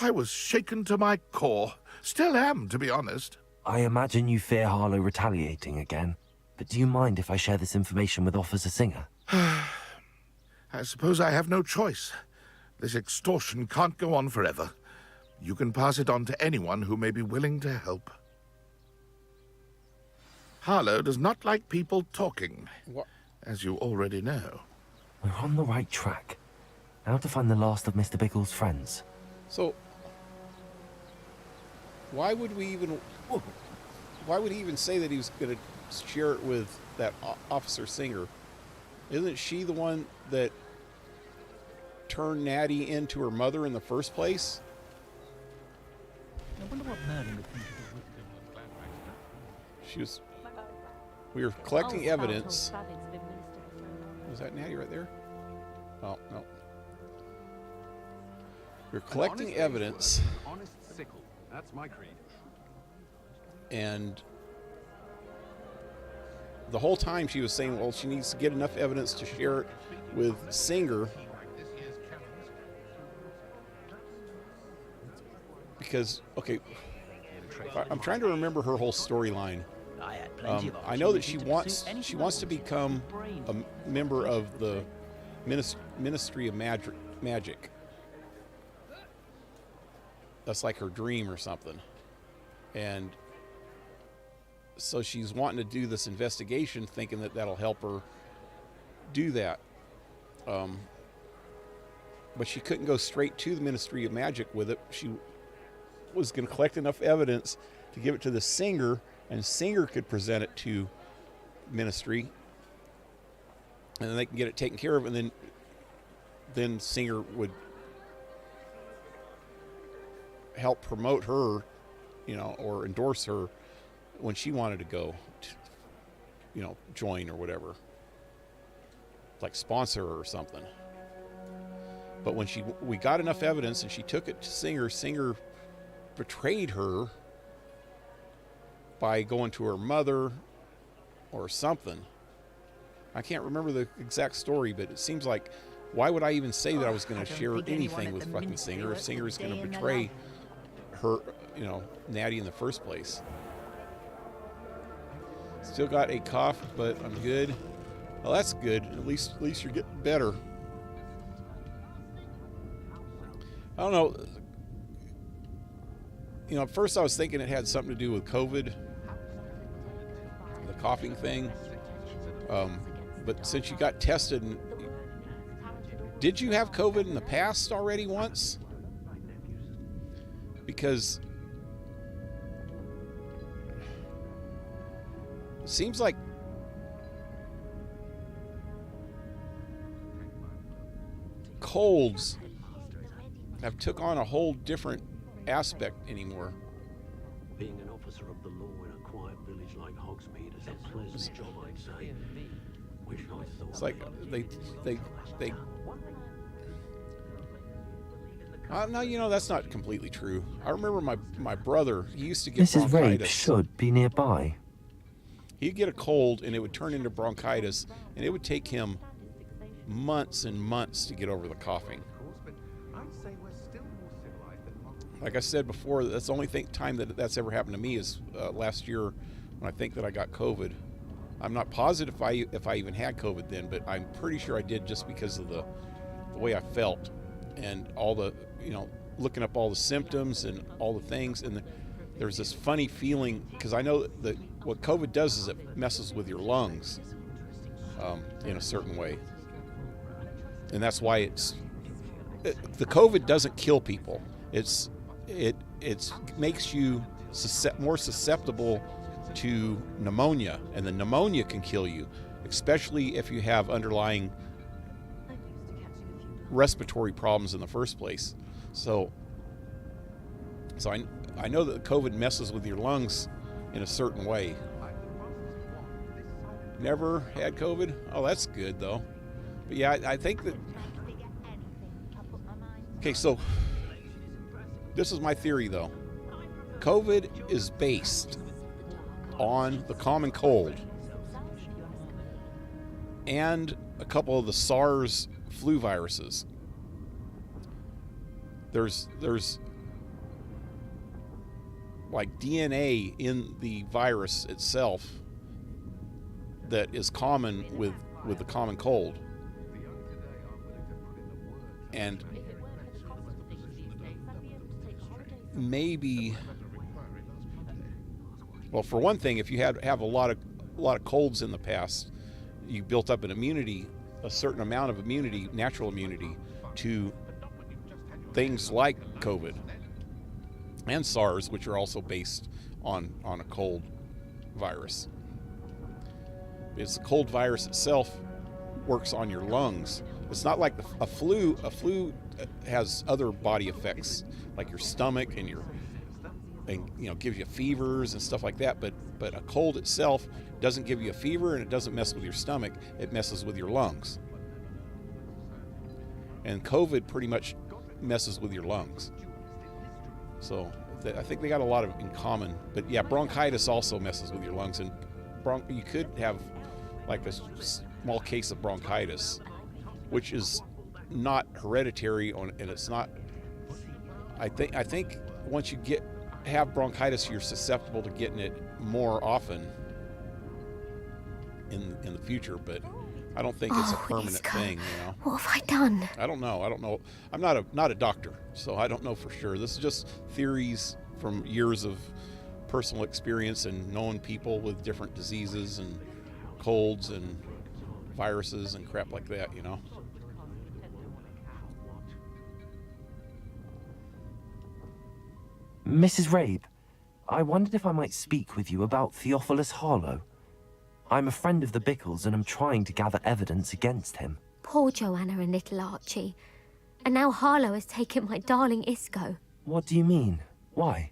I was shaken to my core. Still am, to be honest. I imagine you fear Harlow retaliating again, but do you mind if I share this information with Officer Singer? I suppose I have no choice. This extortion can't go on forever. You can pass it on to anyone who may be willing to help. Harlow does not like people talking, as you already know. We're on the right track. Now to find the last of Mr. Bickle's friends. So, why would he even say that he was going to share it with that Officer Singer? Isn't she the one that turned Natty into her mother in the first place? I wonder what Merlin would think of it. She was... We were collecting evidence. Was that Natty right there? Oh, no. We were collecting evidence. Honest sickle. That's my creed. And the whole time she was saying, well, she needs to get enough evidence to share it with Singer. Because, okay, I'm trying to remember her whole storyline. I know that she wants to become a member of the Ministry of Magic. That's like her dream or something. And so she's wanting to do this investigation, thinking that that'll help her do that. But she couldn't go straight to the Ministry of Magic with it. She was going to collect enough evidence to give it to the Singer, and Singer could present it to Ministry, and then they can get it taken care of, and then Singer would help promote her, or endorse her when she wanted to go, join or whatever, like sponsor her or something. But when we got enough evidence and she took it to Singer betrayed her by going to her mother or something. I can't remember the exact story, but it seems like, why would I even say that I was going to share anything with fucking Singer if Singer is going to betray her, Natty in the first place? Still got a cough, but I'm good. Well, that's good. At least you're getting better. I don't know. At first I was thinking it had something to do with COVID, the coughing thing. But since you got tested, did you have COVID in the past already once? Because it seems like colds have took on a whole different aspect anymore. Being an officer of the law in a quiet village like Hogsmeade is a pleasant job, I'd say. Wish I thought. It's like they No, you know, that's not completely true. I remember my brother, he used to get Mrs. Rabe bronchitis. should be nearby. He'd get a cold, and it would turn into bronchitis, and it would take him months and months to get over the coughing. Like I said before, that's the only time that that's ever happened to me is last year when I think that I got COVID. I'm not positive if I even had COVID then, but I'm pretty sure I did just because of the way I felt and all the, you know, looking up all the symptoms and all the things. And there's this funny feeling, because I know that what COVID does is it messes with your lungs in a certain way. And that's why the COVID doesn't kill people. It makes you more susceptible to pneumonia, and the pneumonia can kill you, especially if you have underlying respiratory problems in the first place. So I know that COVID messes with your lungs in a certain way. Never had COVID? Oh, that's good though. But yeah, I think that... Okay, so this is my theory though. COVID is based on the common cold and a couple of the SARS flu viruses. There's like DNA in the virus itself that is common with the common cold. And maybe, well, for one thing, if you have a lot of colds in the past, you built up an immunity, a certain amount of immunity, natural immunity, to things like COVID and SARS, which are also based on a cold virus. Because the cold virus itself works on your lungs. It's not like a flu. A flu has other body effects, like your stomach and gives you fevers and stuff like that. But a cold itself doesn't give you a fever, and it doesn't mess with your stomach. It messes with your lungs. And COVID pretty much messes with your lungs. So I think they got a lot in common. But yeah, bronchitis also messes with your lungs, and you could have like a small case of bronchitis, which is not hereditary, and it's not. I think once you have bronchitis, you're susceptible to getting it more often in the future. But I don't think it's a permanent thing. You know. What have I done? I don't know. I'm not a doctor, so I don't know for sure. This is just theories from years of personal experience and knowing people with different diseases and colds and viruses and crap like that, you know. Mrs. Rabe, I wondered if I might speak with you about Theophilus Harlow. I'm a friend of the Bickles, and I'm trying to gather evidence against him. Poor Joanna and little Archie. And now Harlow has taken my darling Isco. What do you mean? Why?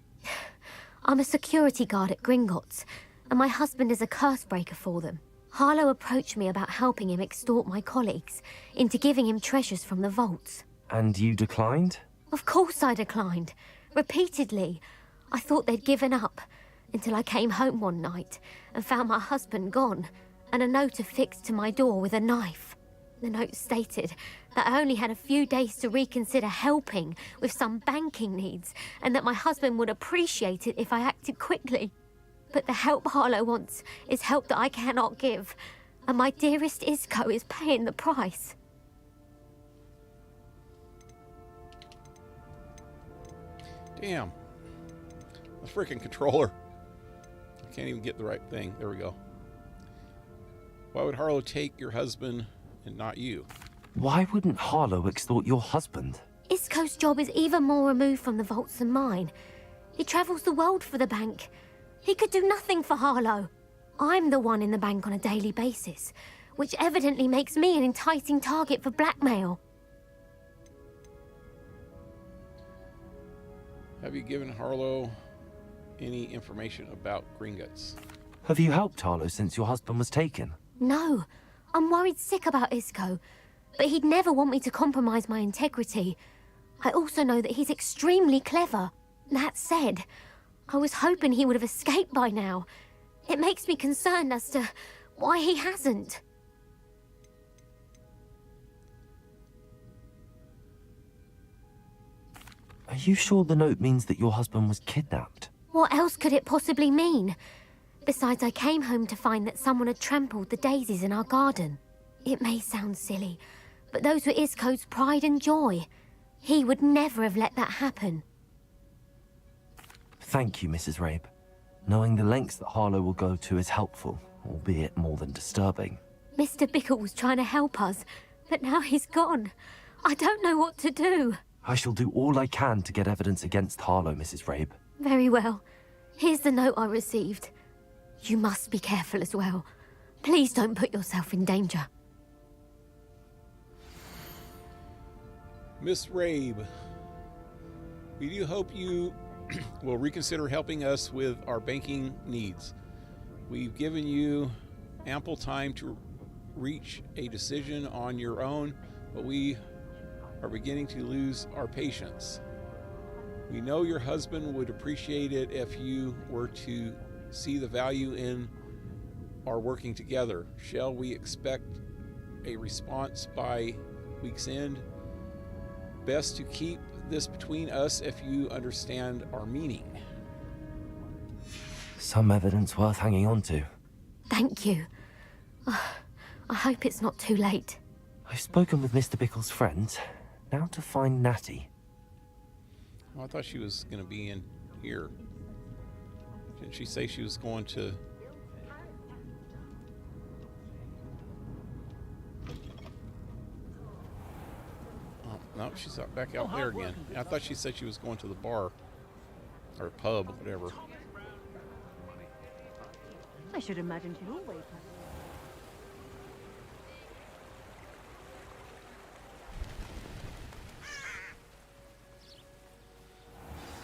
I'm a security guard at Gringotts, and my husband is a curse breaker for them. Harlow approached me about helping him extort my colleagues into giving him treasures from the vaults. And you declined? Of course I declined. Repeatedly. I thought they'd given up, until I came home one night and found my husband gone, and a note affixed to my door with a knife. The note stated that I only had a few days to reconsider helping with some banking needs, and that my husband would appreciate it if I acted quickly. But the help Harlow wants is help that I cannot give, and my dearest Isco is paying the price. Damn. The freaking controller. I can't even get the right thing. There we go. Why would Harlow take your husband and not you? Why wouldn't Harlow extort your husband? Isco's job is even more removed from the vaults than mine. He travels the world for the bank. He could do nothing for Harlow. I'm the one in the bank on a daily basis, which evidently makes me an enticing target for blackmail. Have you given Harlow any information about Gringotts? Have you helped Harlow since your husband was taken? No. I'm worried sick about Isco, but he'd never want me to compromise my integrity. I also know that he's extremely clever. That said, I was hoping he would have escaped by now. It makes me concerned as to why he hasn't. Are you sure the note means that your husband was kidnapped? What else could it possibly mean? Besides, I came home to find that someone had trampled the daisies in our garden. It may sound silly, but those were Isco's pride and joy. He would never have let that happen. Thank you, Mrs. Rabe. Knowing the lengths that Harlow will go to is helpful, albeit more than disturbing. Mr. Bickle was trying to help us, but now he's gone. I don't know what to do. I shall do all I can to get evidence against Harlow, Mrs. Rabe. Very well. Here's the note I received. You must be careful as well. Please don't put yourself in danger. Miss Rabe, we do hope you will reconsider helping us with our banking needs. We've given you ample time to reach a decision on your own, but we are beginning to lose our patience. We know your husband would appreciate it if you were to see the value in our working together. Shall we expect a response by week's end? Best to keep this between us if you understand our meaning. Some evidence worth hanging on to. Thank you. I hope it's not too late. I've spoken with Mr. Bickle's friends. Now to find Natty. Oh, I thought she was going to be in here. Didn't she say she was going to... Oh, no, she's back out there again. I thought she said she was going to the bar. Or pub, whatever. I should imagine she'd always have...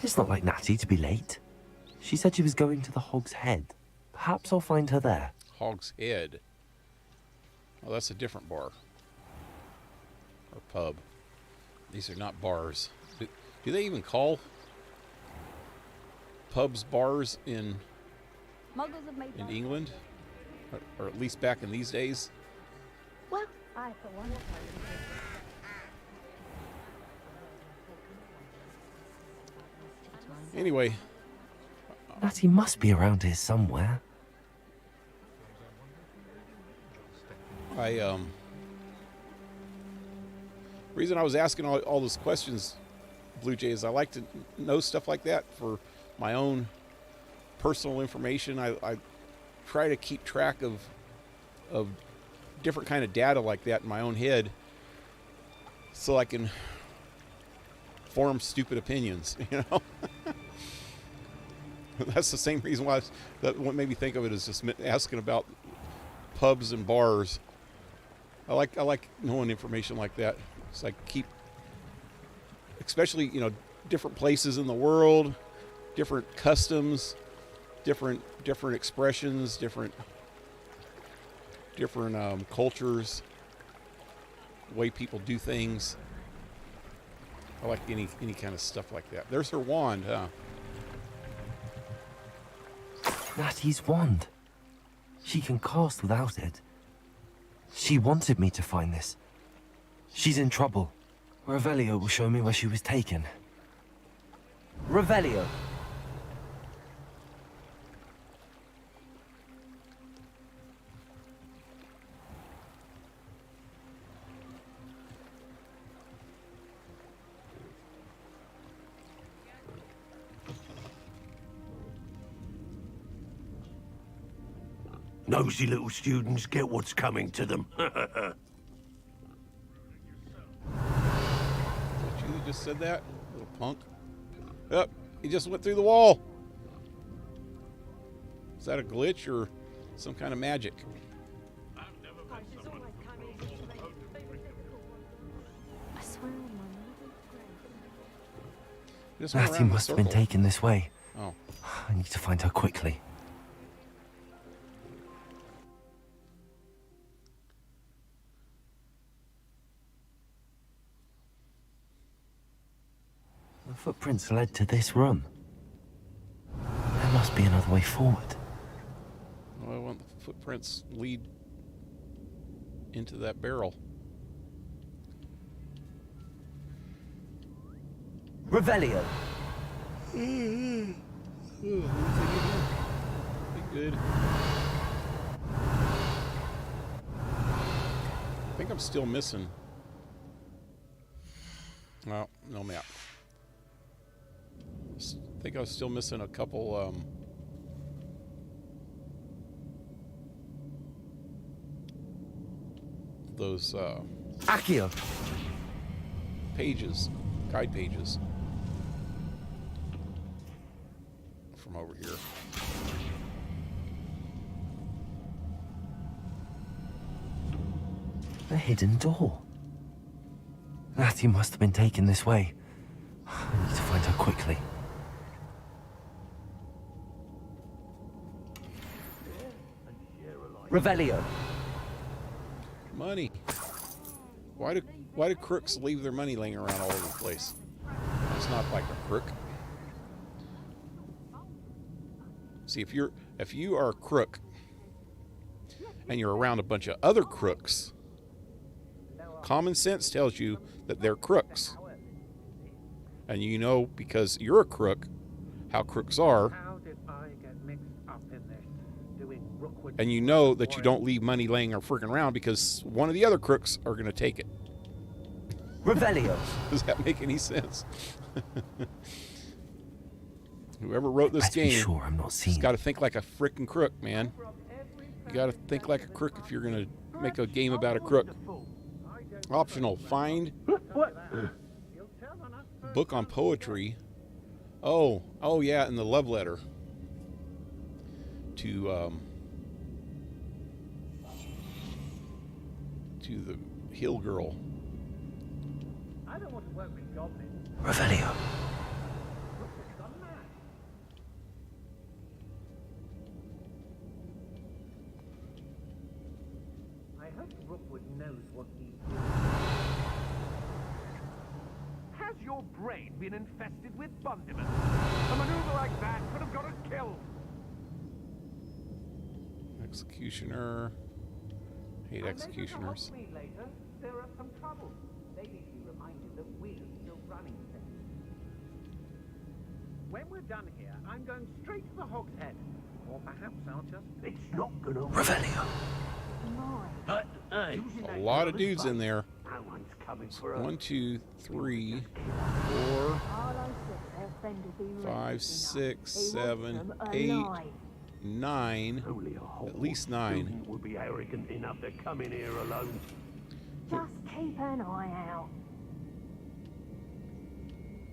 It's not like Natty to be late. She said she was going to the Hog's Head. Perhaps I'll find her there. Hog's Head. Oh, that's a different bar. Or pub. These are not bars. Do they even call pubs bars in England? Or at least back in these days? Well, I for one... Anyway. Natty must be around here somewhere. Reason I was asking all those questions, Blue Jay, is I like to know stuff like that for my own personal information. I try to keep track of different kind of data like that in my own head so I can form stupid opinions, you know? That's the same reason why what made me think of it is just asking about pubs and bars. I like knowing information like that. It's like keep, especially, you know, different places in the world, different customs, different expressions, different cultures, the way people do things. I like any kind of stuff like that. There's her wand, huh? Natty's wand. She can cast without it. She wanted me to find this. She's in trouble. Revelio will show me where she was taken. Revelio. Nosy little students get what's coming to them. You just said that, little punk. Yep, he just went through the wall. Is that a glitch or some kind of magic? Natty must have been taken this way. Oh. I need to find her quickly. Footprints led to this room. There must be another way forward. Well, I want the footprints lead into that barrel. Revelio. Be good. I think I'm still missing. Well, no map. I think I was still missing a couple. Those Accio. pages, guide pages from over here. A hidden door. Natty must have been taken this way. I need to find her quickly. Revelio. Money. Why do crooks leave their money laying around all over the place? It's not like a crook. See, if you are a crook and you're around a bunch of other crooks, common sense tells you that they're crooks. And you know, because you're a crook, how crooks are. And you know that you don't leave money laying or freaking around because one of the other crooks are going to take it. Revelio. Does that make any sense? Whoever wrote this game, sure I'm not seen. Has got to think like a freaking crook, man. You got to think like a crook if you're going to make a game about a crook. Optional. Find book on poetry. Oh yeah, and the love letter to the hill girl. I don't want to work with goblins. Revelio. I hope Rookwood knows what he's doing. Has your brain been infested with bundiment? A maneuver like that could have got us killed. Executioner. Hate executioners. Later, there are some troubles. They need to be reminded that we're still running things. When we're done here, I'm going straight to the Hog's Head. Or perhaps I'll just... It's not gonna... Revelio. A lot of dudes in there. No one's coming for us. 1, 2, 3, 4, 5, 6, 7, 8, 9. At least 9. Would be arrogant enough to come in here alone. Just keep an eye out.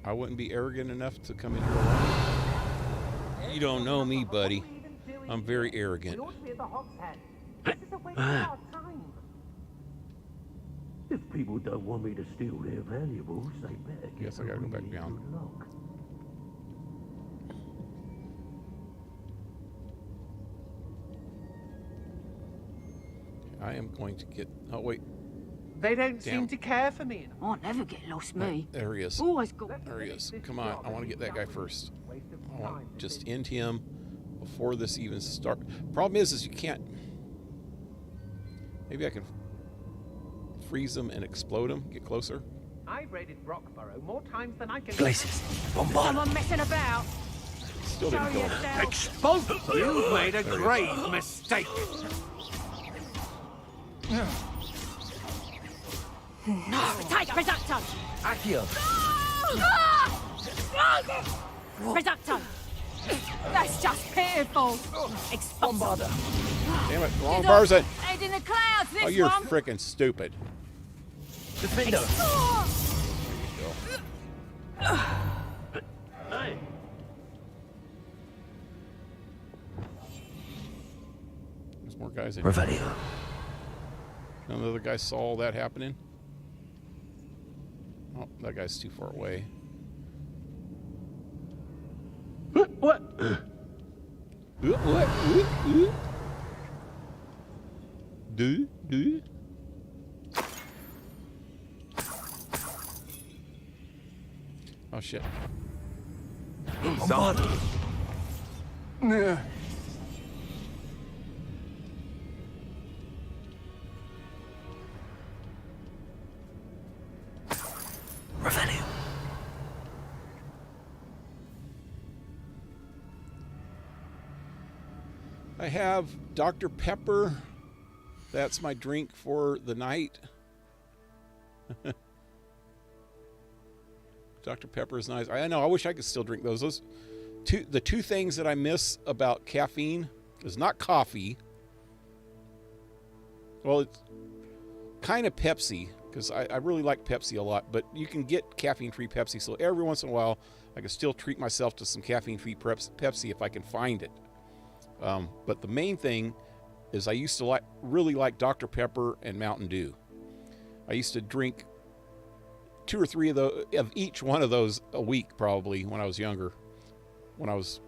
I wouldn't be arrogant enough to come in here alone. You don't know me, buddy. I'm very arrogant. If people don't want me to steal their valuables, they better get Guess I gotta go back down. good luck. I am going to get... Oh, wait. They don't Damn. seem to care for me. I'll never get lost, me. There he is. Always got... There he is. Come on. I want to get that guy first. I want to just end him before this even starts. Problem is you can't... Maybe I can freeze him and explode him. Get closer. I've raided Brockborough more times than I can... Glacius. Bombard. Someone messing about. Still didn't kill him. Expulse! You've made a grave mistake. No, take Reducto! Accio. Reducto! That's just pitiful! Bombarder. Damn it. Wrong person. Head in the clouds, this Oh, you're one! freaking stupid. Defender. Hey, There's more guys in here. Revelio. None of the other guys saw all that happening. Oh, that guy's too far away. what? What? Do? Oh shit. Son. Yeah. Revelio. I have Dr. Pepper. That's my drink for the night. Dr. Pepper is nice. I know, I wish I could still drink those. The two things that I miss about caffeine is not coffee. Well, it's kind of Pepsi, because I really like Pepsi a lot, but you can get caffeine-free Pepsi, so every once in a while, I can still treat myself to some caffeine-free Pepsi if I can find it. But the main thing is I used to really like Dr. Pepper and Mountain Dew. I used to drink 2 or 3 of each one of those a week, probably, when I was younger. When I was,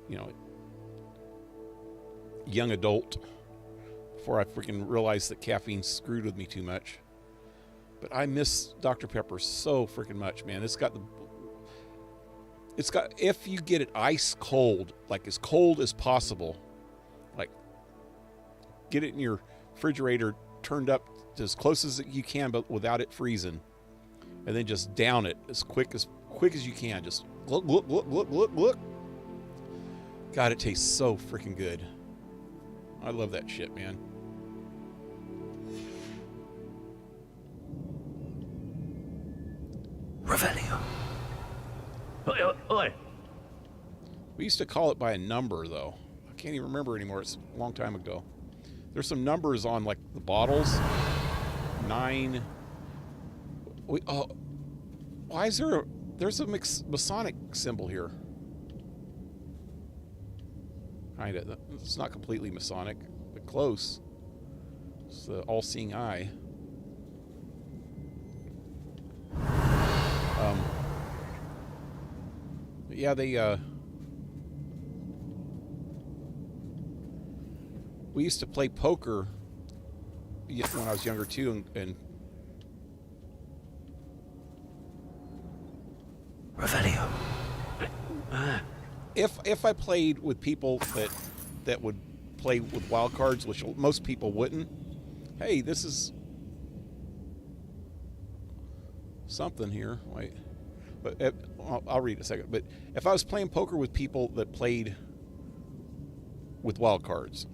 young adult, before I freaking realized that caffeine screwed with me too much. But I miss Dr. Pepper so freaking much, man. It's got, if you get it ice cold, like as cold as possible, like get it in your refrigerator turned up to as close as you can, but without it freezing, and then just down it as quick as you can. Just look. God, it tastes so freaking good. I love that shit, man. Revelio. Oi. We used to call it by a number, though. I can't even remember anymore. It's a long time ago. There's some numbers on, like, the bottles. 9. Why is there's a Masonic symbol here? Kinda. It's not completely Masonic, but close. It's the all-seeing eye. Yeah, we used to play poker when I was younger too, and Revelio. If I played with people that would play with wild cards, which most people wouldn't. Hey, this is something here. Wait. But I'll read it in a second. But if I was playing poker with people that played with wild cards,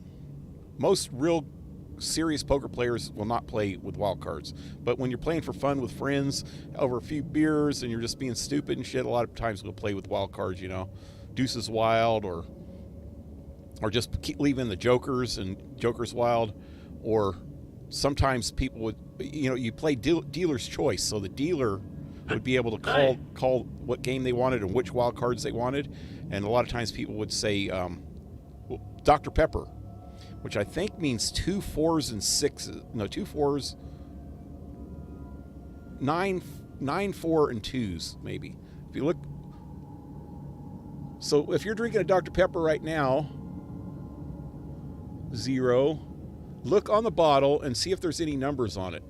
most real serious poker players will not play with wild cards. But when you're playing for fun with friends over a few beers and you're just being stupid and shit, a lot of times we'll play with wild cards, Deuces Wild, or just keep leaving the Jokers and Jokers Wild, or sometimes people would, you play dealer's choice, so the dealer would be able to call what game they wanted and which wild cards they wanted, and a lot of times people would say Dr. Pepper, which I think means 2 4s and 6s. No, 2 4s, 9, 4, and 2s, maybe. If you look. So if you're drinking a Dr. Pepper right now, 0, look on the bottle and see if there's any numbers on it.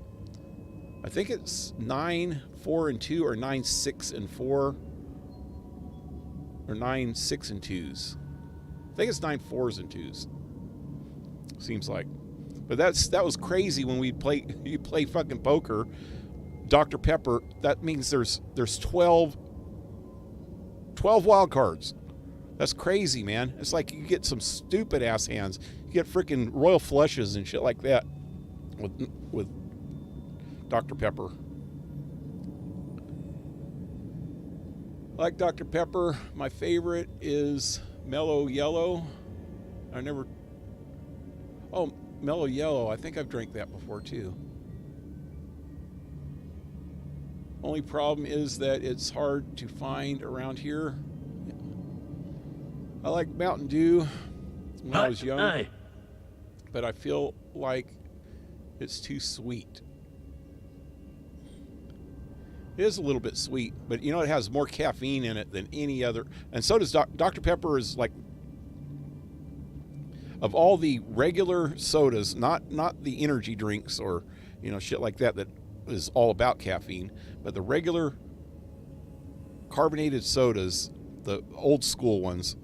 I think it's 9, 4, and 2, or 9, 6, and 4, or 9, 6, and 2s. I think it's 9 4s and 2s. Seems like. But that was crazy when you play fucking poker. Dr. Pepper, that means there's 12 wild cards. That's crazy, man. It's like you get some stupid ass hands. You get freaking royal flushes and shit like that with Dr. Pepper. I like Dr. Pepper. My favorite is Mellow Yellow. Mellow Yellow. I think I've drank that before too. Only problem is that it's hard to find around here. I like Mountain Dew when I was young, but I feel like it's too sweet. It is a little bit sweet, but it has more caffeine in it than any other. And so does Dr. Pepper. Is like, of all the regular sodas, not the energy drinks or shit like that is all about caffeine, but the regular carbonated sodas, the old school ones,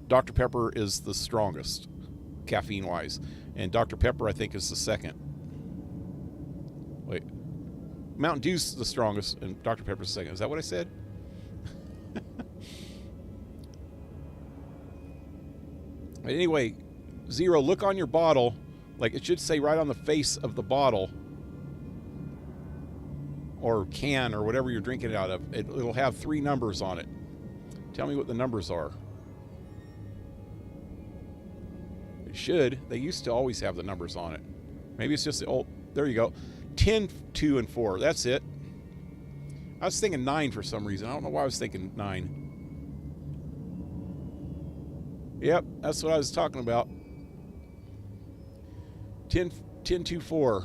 Dr. Pepper is the strongest, caffeine-wise. And Dr. Pepper, I think, is the second. Wait. Mountain Dew's the strongest, and Dr. Pepper's the second. Is that what I said? Anyway, Zero, look on your bottle. Like, it should say right on the face of the bottle or can or whatever you're drinking it out of. It'll have 3 numbers on it. Tell me what the numbers are. It should. They used to always have the numbers on it. Maybe it's just the old. There you go. 10, 2, and 4. That's it. I was thinking 9 for some reason. I don't know why I was thinking 9. Yep, that's what I was talking about. 10, 2, 4.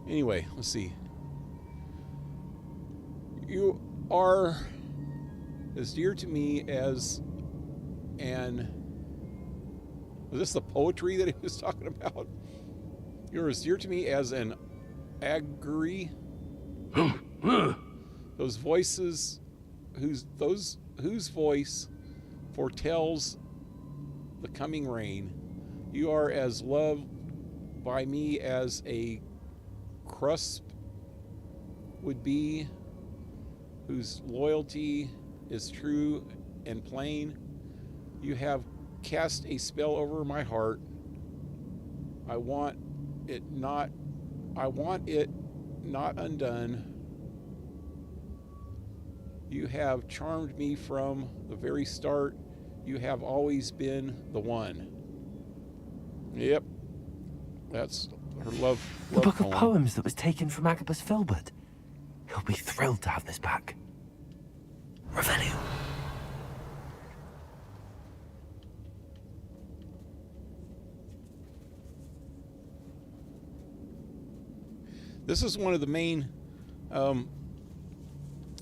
Anyway, let's see. You are as dear to me as an... Was this the poetry that he was talking about? You're as dear to me as an augury. Those voices, whose voice foretells the coming rain. You are as loved by me as a crusp would be, whose loyalty is true and plain. You have cast a spell over my heart. I want it not undone. You have charmed me from the very start. You have always been the one. Yep. That's her love The book poem. of poems that was taken from Agabus Filbert. He'll be thrilled to have this back. Revelio. This is one of the main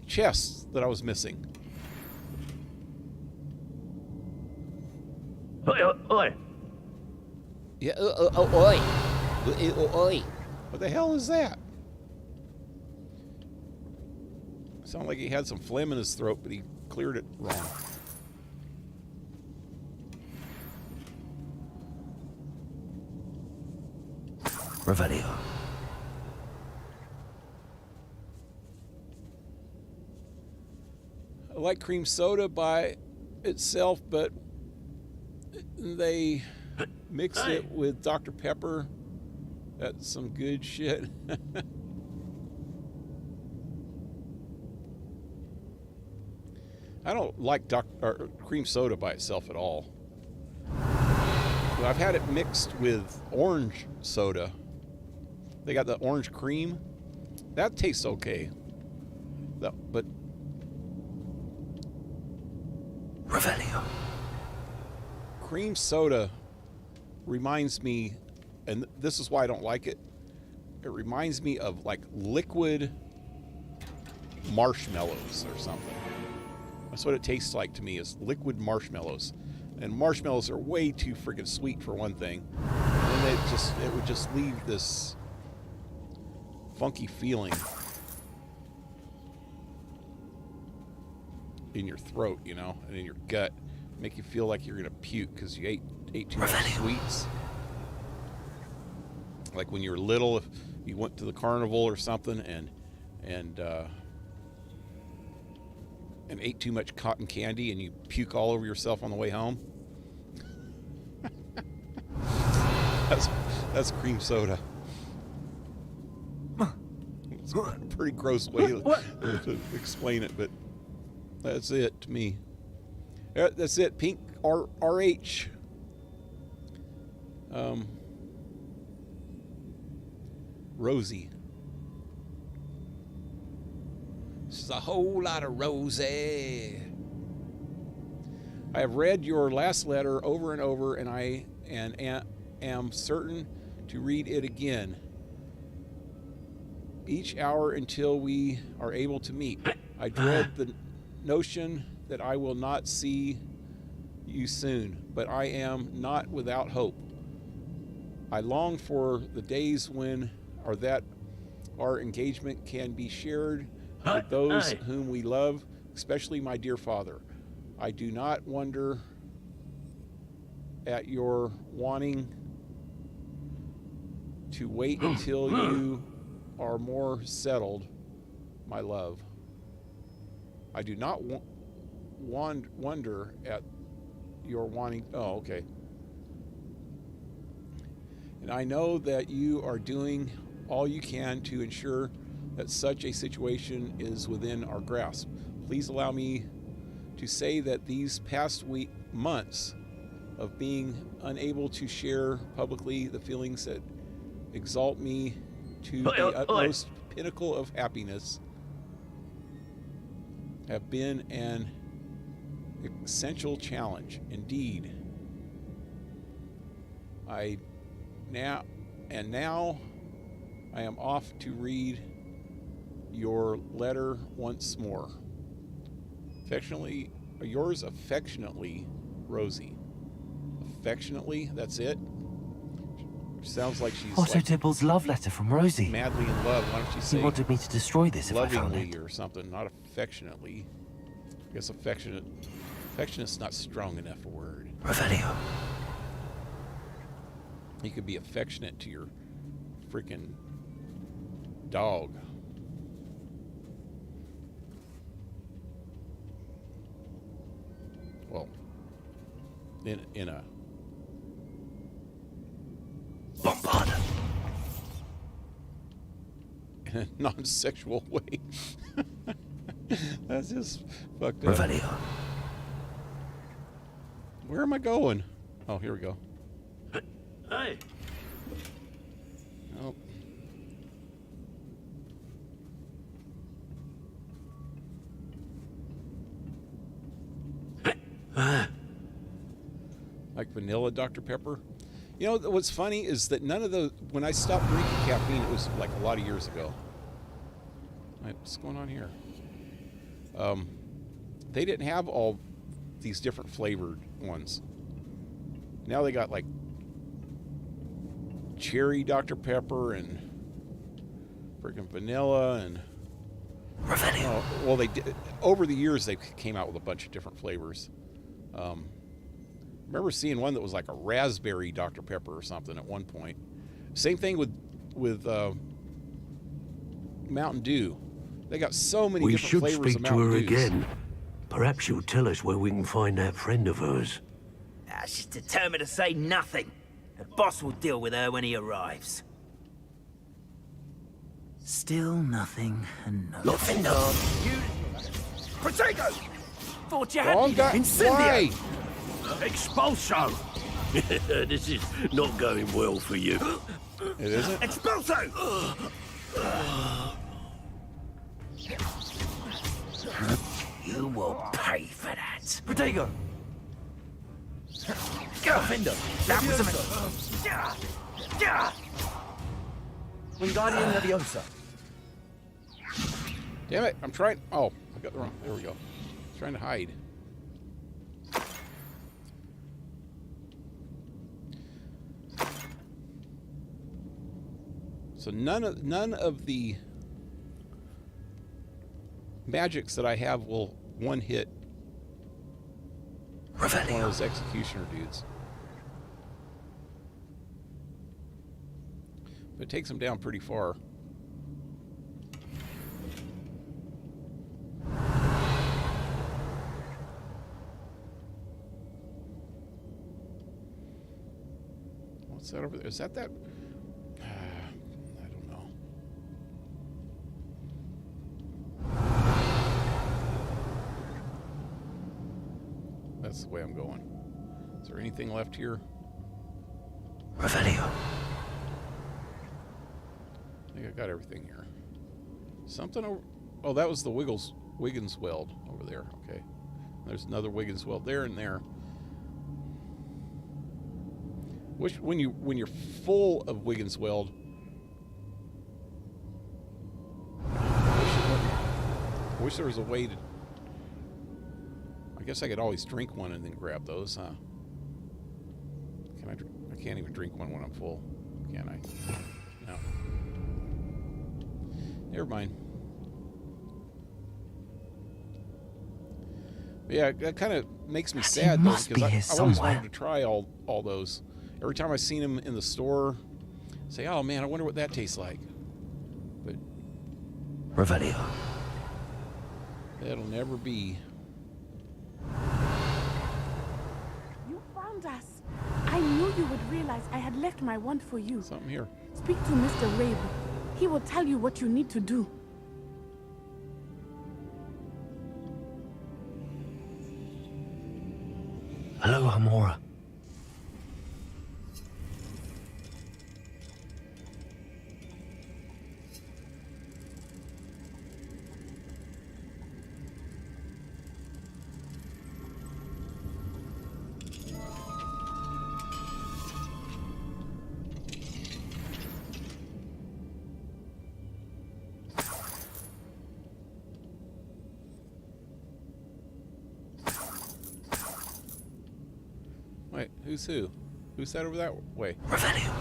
chests that I was missing. Oi. Yeah, oi. Oi. What the hell is that? Sounded like he had some phlegm in his throat, but he cleared it wrong. Revelio. I like cream soda by itself, but they mixed it with Dr. Pepper. That's some good shit. I don't like cream soda by itself at all. But I've had it mixed with orange soda. They got the orange cream. That tastes okay. But Revelio. Cream soda reminds me, and this is why I don't like it, it reminds me of like liquid marshmallows or something. That's what it tastes like to me, is liquid marshmallows. And marshmallows are way too freaking sweet for one thing. And it would just leave this funky feeling in your throat, you know, and in your gut. Make you feel like you're gonna puke because you ate too much sweets. Like when you were little, if you went to the carnival or something and ate too much cotton candy and you puke all over yourself on the way home. That's cream soda. It's a pretty gross way to explain it, but that's it to me. That's it. Pink RH. Rosie. This is a whole lot of Rosie. I have read your last letter over and over, and I am certain to read it again each hour until we are able to meet. I dread the notion that I will not see you soon, but I am not without hope. I long for the days when or that our engagement can be shared with those whom we love, especially my dear father. I do not wonder at your wanting to wait until you are more settled, my love. I do not wonder at your wanting... Oh, okay. And I know that you are doing all you can to ensure that such a situation is within our grasp. Please allow me to say that these past months of being unable to share publicly the feelings that exalt me to the utmost pinnacle of happiness have been an essential challenge. Indeed, now I am off to read your letter once more. Affectionately, yours affectionately, Rosie. Affectionately, that's it? Sounds like she's Otto like Dibble's love letter from Rosie. Madly in love. Why don't you say He wanted me to destroy this if I found lovingly it. or something, not affectionately. I guess affectionate's not strong enough a word. Revelio. You could be affectionate to your freaking dog. Well, in a bombard. In a non-sexual way. That's just fucked up. Revelio. Where am I going? Oh, here we go. Hey. Oh. Like vanilla Dr. Pepper. You know, what's funny is that none of those, when I stopped drinking caffeine, it was like a lot of years ago. What's going on here? They didn't have all these different flavored ones. Now they got like cherry Dr. Pepper and freaking vanilla and... Revelio. Well, they did, over the years they came out with a bunch of different flavors. Remember seeing one that was like a raspberry Dr. Pepper or something at one point. Same thing with Mountain Dew. They got so many different flavors of We should speak to Mountain her Dews. again. Perhaps she'll tell us where we can find that friend of hers. She's determined to say nothing. The boss will deal with her when he arrives. Still nothing and no... Protego! Thought you Wrong guy. Why? Expulso! This is not going well for you. It isn't? Expulso! You will pay for that. Protego! Offender! Wingardium Leviosa. Damn it, I'm trying... Oh, I got the wrong... There we go. Trying to hide. So none of the magics that I have will one hit one of those executioner dudes. But it takes them down pretty far. What's that over there? Is that? I don't know. That's the way I'm going. Is there anything left here? Revelio. I think I got everything here. Something over... Oh, that was the Wiggins Weld over there. Okay. There's another Wiggins Weld there and there. When you're full of Wiggins Weld, I wish there was a way to... I guess I could always drink one and then grab those, huh? Can I can't even drink one when I'm full, can I? No. Never mind. Yeah, that kind of makes me sad though, because I always wanted to try all those. Every time I seen them in the store, say, "Oh man, I wonder what that tastes like." But Revelio. That'll never be. You found us. I knew you would realize I had left my wand for you. Something here. Speak to Mr. Rabe. He will tell you what you need to do. Hello, Hamora. Wait, who's who? Who's that over that way? Revelio.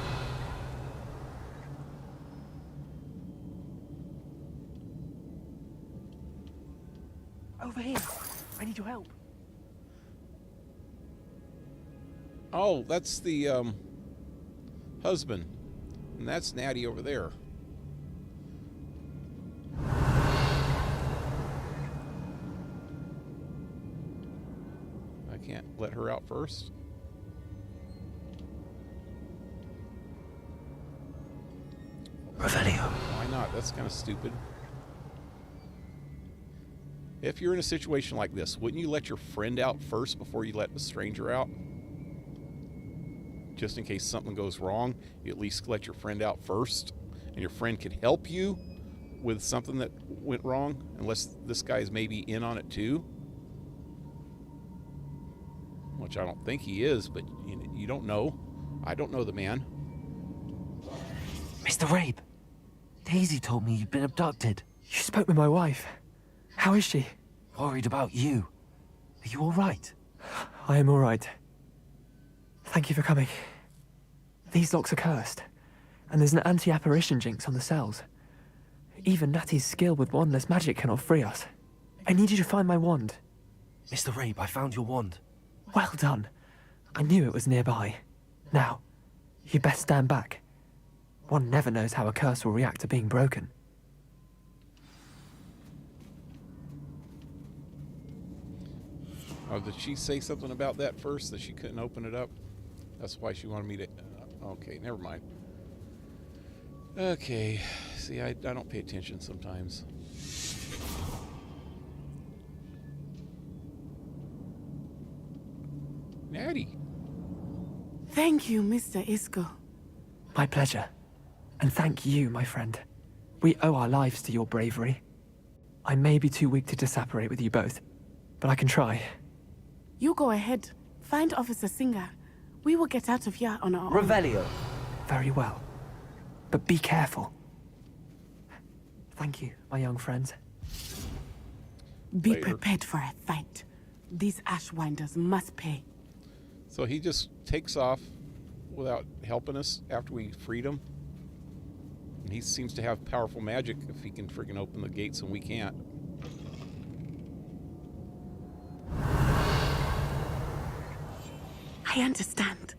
Over here. I need your help. Oh, that's the husband. And that's Natty over there. I can't let her out first. Revelio. Why not? That's kind of stupid. If you're in a situation like this, wouldn't you let your friend out first before you let the stranger out? Just in case something goes wrong, you at least let your friend out first, and your friend could help you with something that went wrong, unless this guy's maybe in on it too. Which I don't think he is, but you don't know. I don't know the man. Mr. Rabe, Daisy told me you'd been abducted. You spoke with my wife. How is she? Worried about you. Are you all right? I am all right. Thank you for coming. These locks are cursed, and there's an anti-apparition jinx on the cells. Even Natty's skill with wandless magic cannot free us. I need you to find my wand. Mr. Rabe, I found your wand. Well done. I knew it was nearby. Now, you best stand back. One never knows how a curse will react to being broken. Oh, did she say something about that first, that she couldn't open it up? That's why she wanted me to... okay, never mind. Okay. See, I don't pay attention sometimes. Natty. Thank you, Mr. Isco. My pleasure. And thank you, my friend. We owe our lives to your bravery. I may be too weak to disapparate with you both, but I can try. You go ahead. Find Officer Singer. We will get out of here on our own. Revelio. Very well. But be careful. Thank you, my young friends. Be prepared for a fight. These Ashwinders must pay. So he just takes off without helping us after we freed him? And he seems to have powerful magic if he can freaking open the gates and we can't. I understand.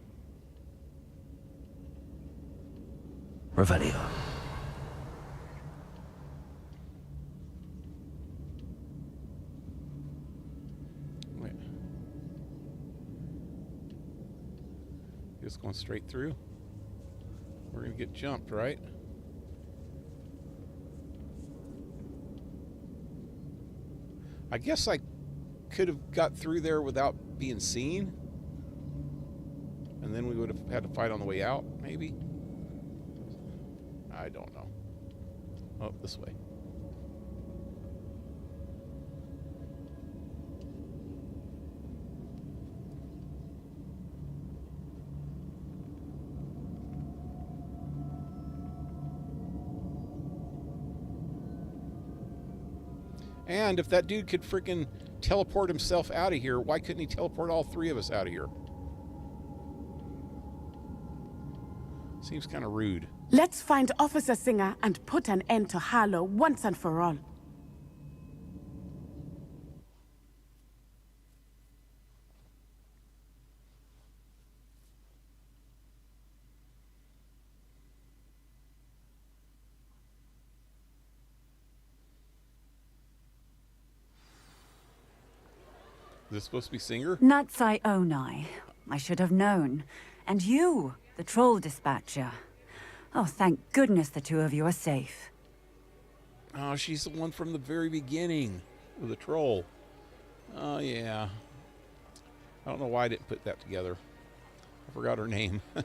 Revelio. Wait. Just going straight through? We're gonna get jumped, right? I guess I could have got through there without being seen. And then we would have had to fight on the way out, maybe? I don't know. Oh, this way. And if that dude could freaking teleport himself out of here, why couldn't he teleport all three of us out of here? Seems kind of rude. Let's find Officer Singer and put an end to Harlow once and for all. Is this supposed to be Singer? Natsai Onai. I should have known. And you, the troll dispatcher. Oh, thank goodness the two of you are safe. Oh, she's the one from the very beginning with the troll. Oh, yeah. I don't know why I didn't put that together. I forgot her name. I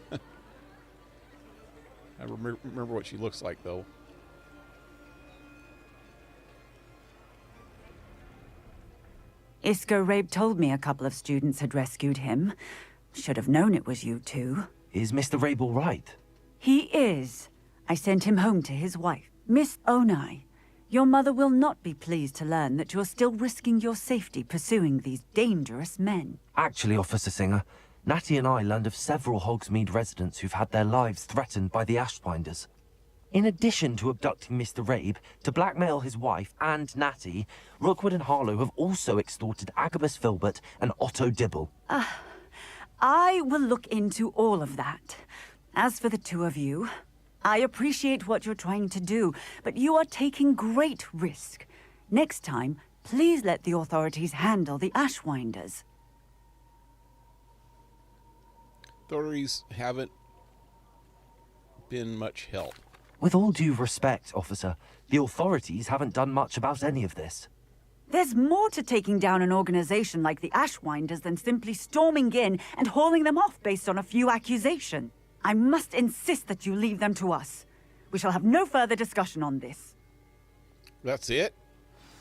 remember what she looks like, though. Isco Rabe told me a couple of students had rescued him. Should have known it was you two. Is Mr. Rabe all right? He is. I sent him home to his wife. Miss Onai, your mother will not be pleased to learn that you're still risking your safety pursuing these dangerous men. Actually, Officer Singer, Natty and I learned of several Hogsmeade residents who've had their lives threatened by the Ashwinders. In addition to abducting Mr. Rabe to blackmail his wife and Natty, Rookwood and Harlow have also extorted Agabus Filbert and Otto Dibble. I will look into all of that. As for the two of you, I appreciate what you're trying to do, but you are taking great risk. Next time, please let the authorities handle the Ashwinders. Authorities haven't been much help. With all due respect, officer, the authorities haven't done much about any of this. There's more to taking down an organization like the Ashwinders than simply storming in and hauling them off based on a few accusations. I must insist that you leave them to us. We shall have no further discussion on this. That's it?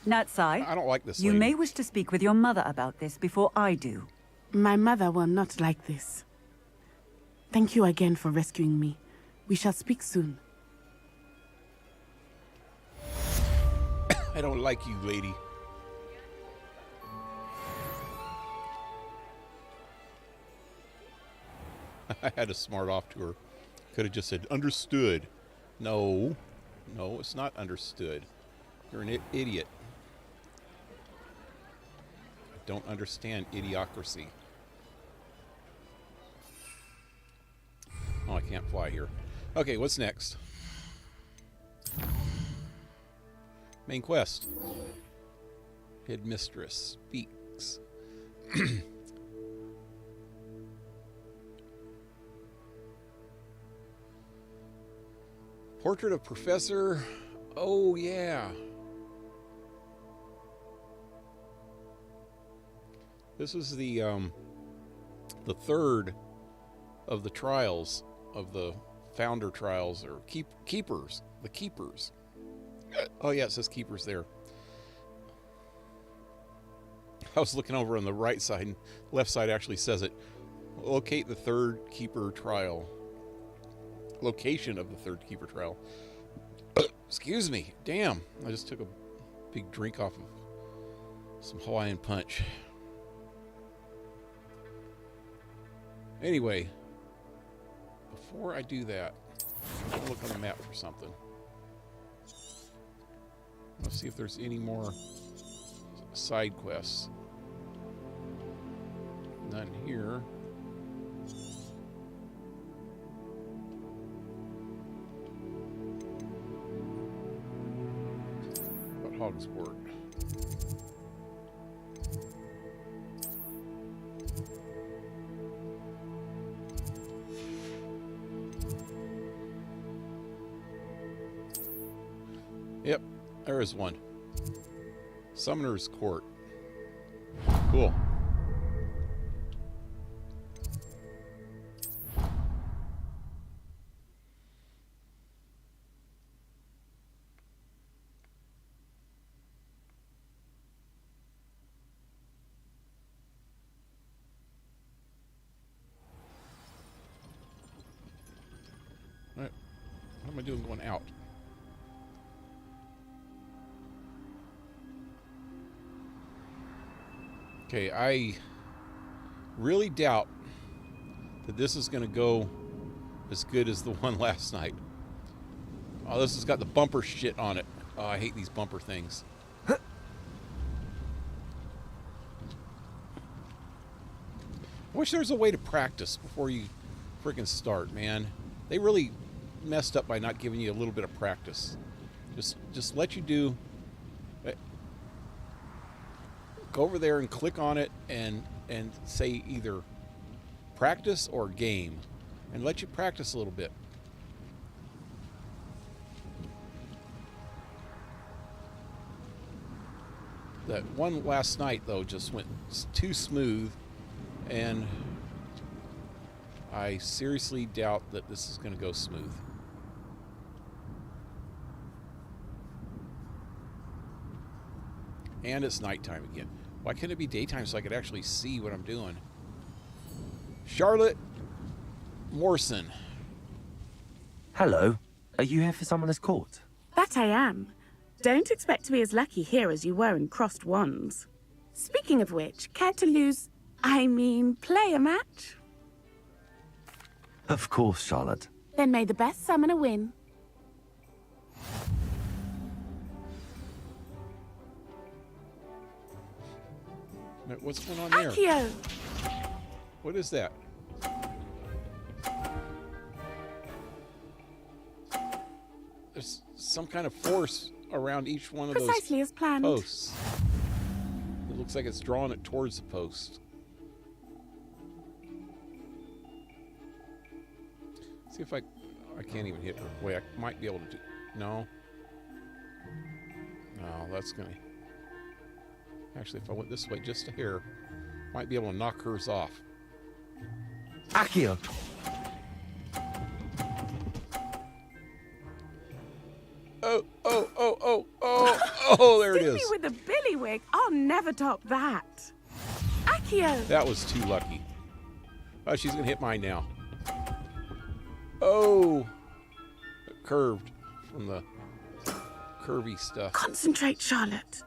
Natsai, I don't like this you lady. may wish to speak with your mother about this before I do. My mother will not like this. Thank you again for rescuing me. We shall speak soon. I don't like you, lady. I had to smart off to her. Could have just said, understood. No. No, it's not understood. You're an idiot. I don't understand idiocracy. Oh, I can't fly here. Okay, what's next? Main quest. Headmistress speaks. Portrait of Professor. Oh, yeah. This is the third of the trials of the founder trials, or keepers. The keepers. Oh yeah, it says keepers there. I was looking over on the right side, and left side actually says it. Locate the third keeper trial. Location of the third keeper trial. Excuse me. Damn. I just took a big drink off of some Hawaiian punch. Anyway, before I do that, I'll look on the map for something. Let's see if there's any more side quests. None here. What about Hogsport? Yep, there is one. Summoner's Court. Cool. What am I doing going out? Okay, I really doubt that this is going to go as good as the one last night. Oh, this has got the bumper shit on it. Oh, I hate these bumper things. I wish there was a way to practice before you freaking start, man. They really messed up by not giving you a little bit of practice. Just let you do. Go over there and click on it and say either practice or game, and let you practice a little bit. That one last night, though, just went too smooth, and I seriously doubt that this is going to go smooth. And it's nighttime again. Why can't it be daytime so I could actually see what I'm doing? Charlotte Morrison. Hello. Are you here for Summoner's Court? That I am. Don't expect to be as lucky here as you were in Crossed Wands. Speaking of which, care to play a match? Of course, Charlotte. Then may the best summoner win. What's going on there? Accio! What is that? There's some kind of force around each one of Precisely those as planned. posts. It looks like it's drawing it towards the post. See if I can't even hit her. Wait, I might be able to do. No. No, that's gonna. Actually, if I went this way just a hair, might be able to knock hers off. Accio! Oh, there it is. Me with a billywig. I'll never top that. Accio! That was too lucky. Oh, she's going to hit mine now. Oh! It curved from the curvy stuff. Concentrate, Charlotte.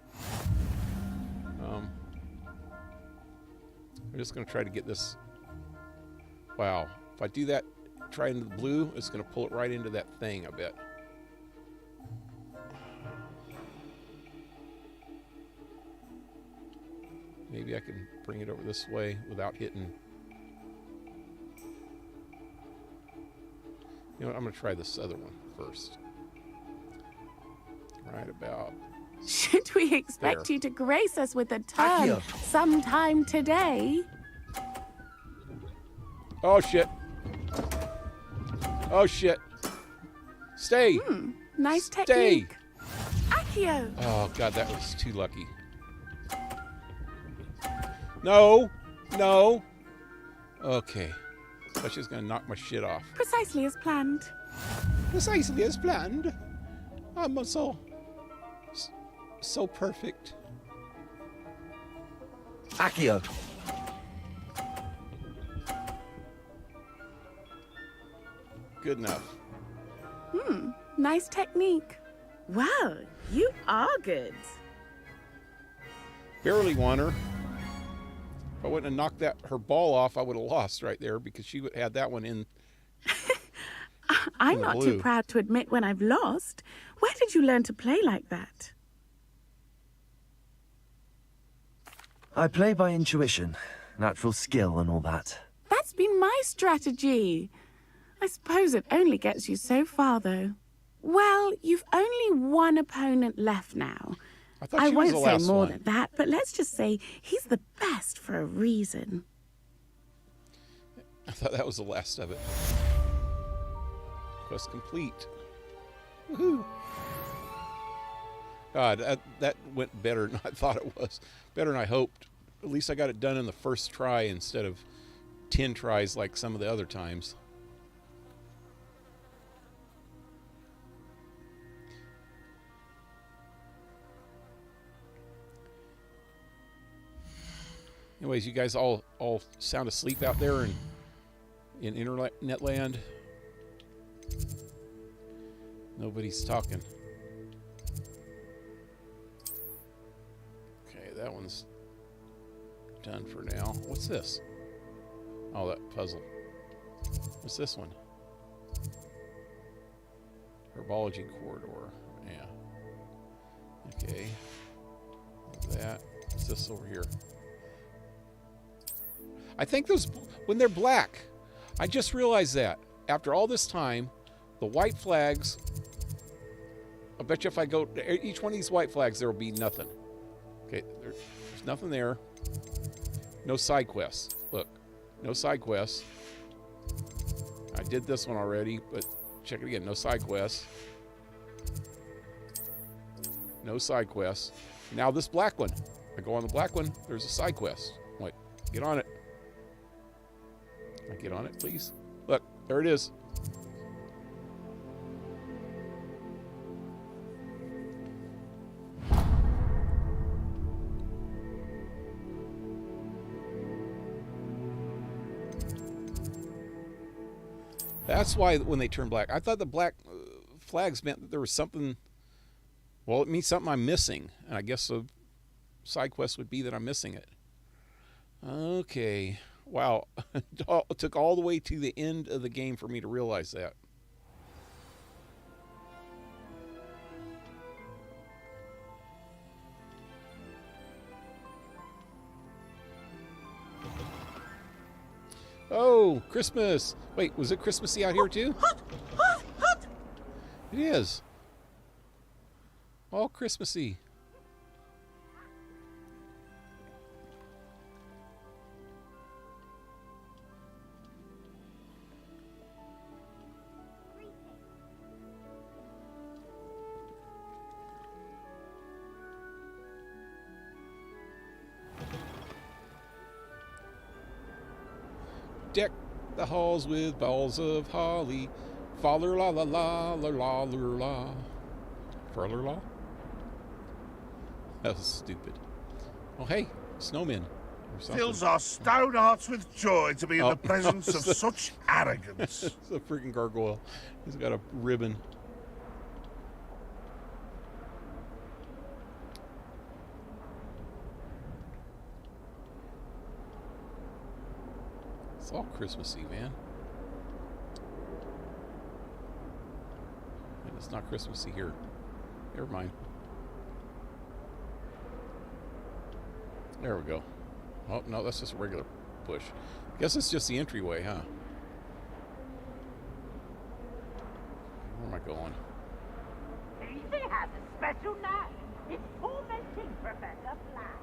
I'm just going to try to get this. Wow. If I do that, try into the blue, it's going to pull it right into that thing, I bet. Maybe I can bring it over this way without hitting. You know what? I'm going to try this other one first. Right about. Should we expect there. you to grace us with a turn sometime today? Oh, shit. Oh, shit. Stay. Nice Stay. technique. Accio! Oh, God, that was too lucky. No. No. Okay. But she's going to knock my shit off. Precisely as planned. Precisely as planned. I'm so perfect. Accio! Good enough. Nice technique. Well, you are good. Barely won her. If I wouldn't have knocked her ball off, I would have lost right there because she would had that one in. I'm not too proud to admit when I've lost. Where did you learn to play like that? I play by intuition, natural skill and all that. That's been my strategy. I suppose it only gets you so far, though. Well, you've only one opponent left now. I won't say more than that, but let's just say he's the best for a reason. I thought that was the last of it. Quest complete. Woohoo! God, that went better than I thought it was. Better than I hoped. At least I got it done in the first try instead of 10 tries like some of the other times. Anyways, you guys all sound asleep out there in internet land. Nobody's talking. Okay, that one's done for now. What's this? Oh, that puzzle. What's this one? Herbology corridor. Yeah. Okay. That. What's this over here? I think those, when they're black, I just realized that. After all this time, the white flags, I bet you if I go to each one of these white flags, there will be nothing. Okay, there's nothing there. No side quests. Look, no side quests. I did this one already, but check it again. No side quests. No side quests. Now this black one. I go on the black one, there's a side quest. Wait, get on it. Can I get on it, please? Look, there it is. That's why when they turn black, I thought the black flags meant that there was something. Well, it means something I'm missing, and I guess the side quest would be that I'm missing it. Okay, wow, it took all the way to the end of the game for me to realize that. Oh, Christmas! Wait, was it Christmassy out here too? It is. All Christmassy. Deck the halls with balls of holly. Faller la la la la la la la. Furler la? That was stupid. Oh hey, snowmen. Fills our stout hearts with joy to be in the presence of such arrogance. It's a freaking gargoyle. He's got a ribbon. It's all Christmassy, man. And it's not Christmassy here. Never mind. There we go. Oh, no, that's just a regular push. Guess it's just the entryway, huh? Where am I going? Easy has a special name. It's tormenting Professor Black.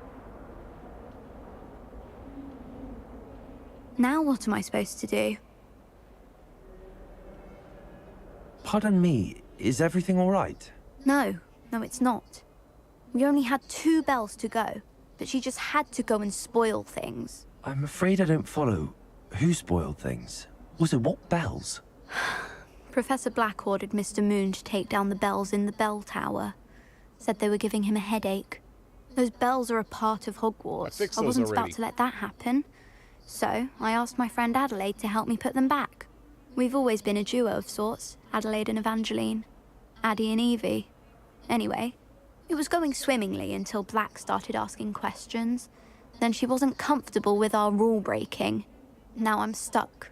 Now what am I supposed to do? Pardon me, is everything all right? No, it's not. We only had 2 bells to go, but she just had to go and spoil things. I'm afraid I don't follow. Who spoiled things? Also, what bells? Professor Black ordered Mr. Moon to take down the bells in the bell tower. Said they were giving him a headache. Those bells are a part of Hogwarts. I wasn't about to let that happen. So, I asked my friend Adelaide to help me put them back. We've always been a duo of sorts, Adelaide and Evangeline. Addie and Evie. Anyway, it was going swimmingly until Black started asking questions. Then she wasn't comfortable with our rule breaking. Now I'm stuck,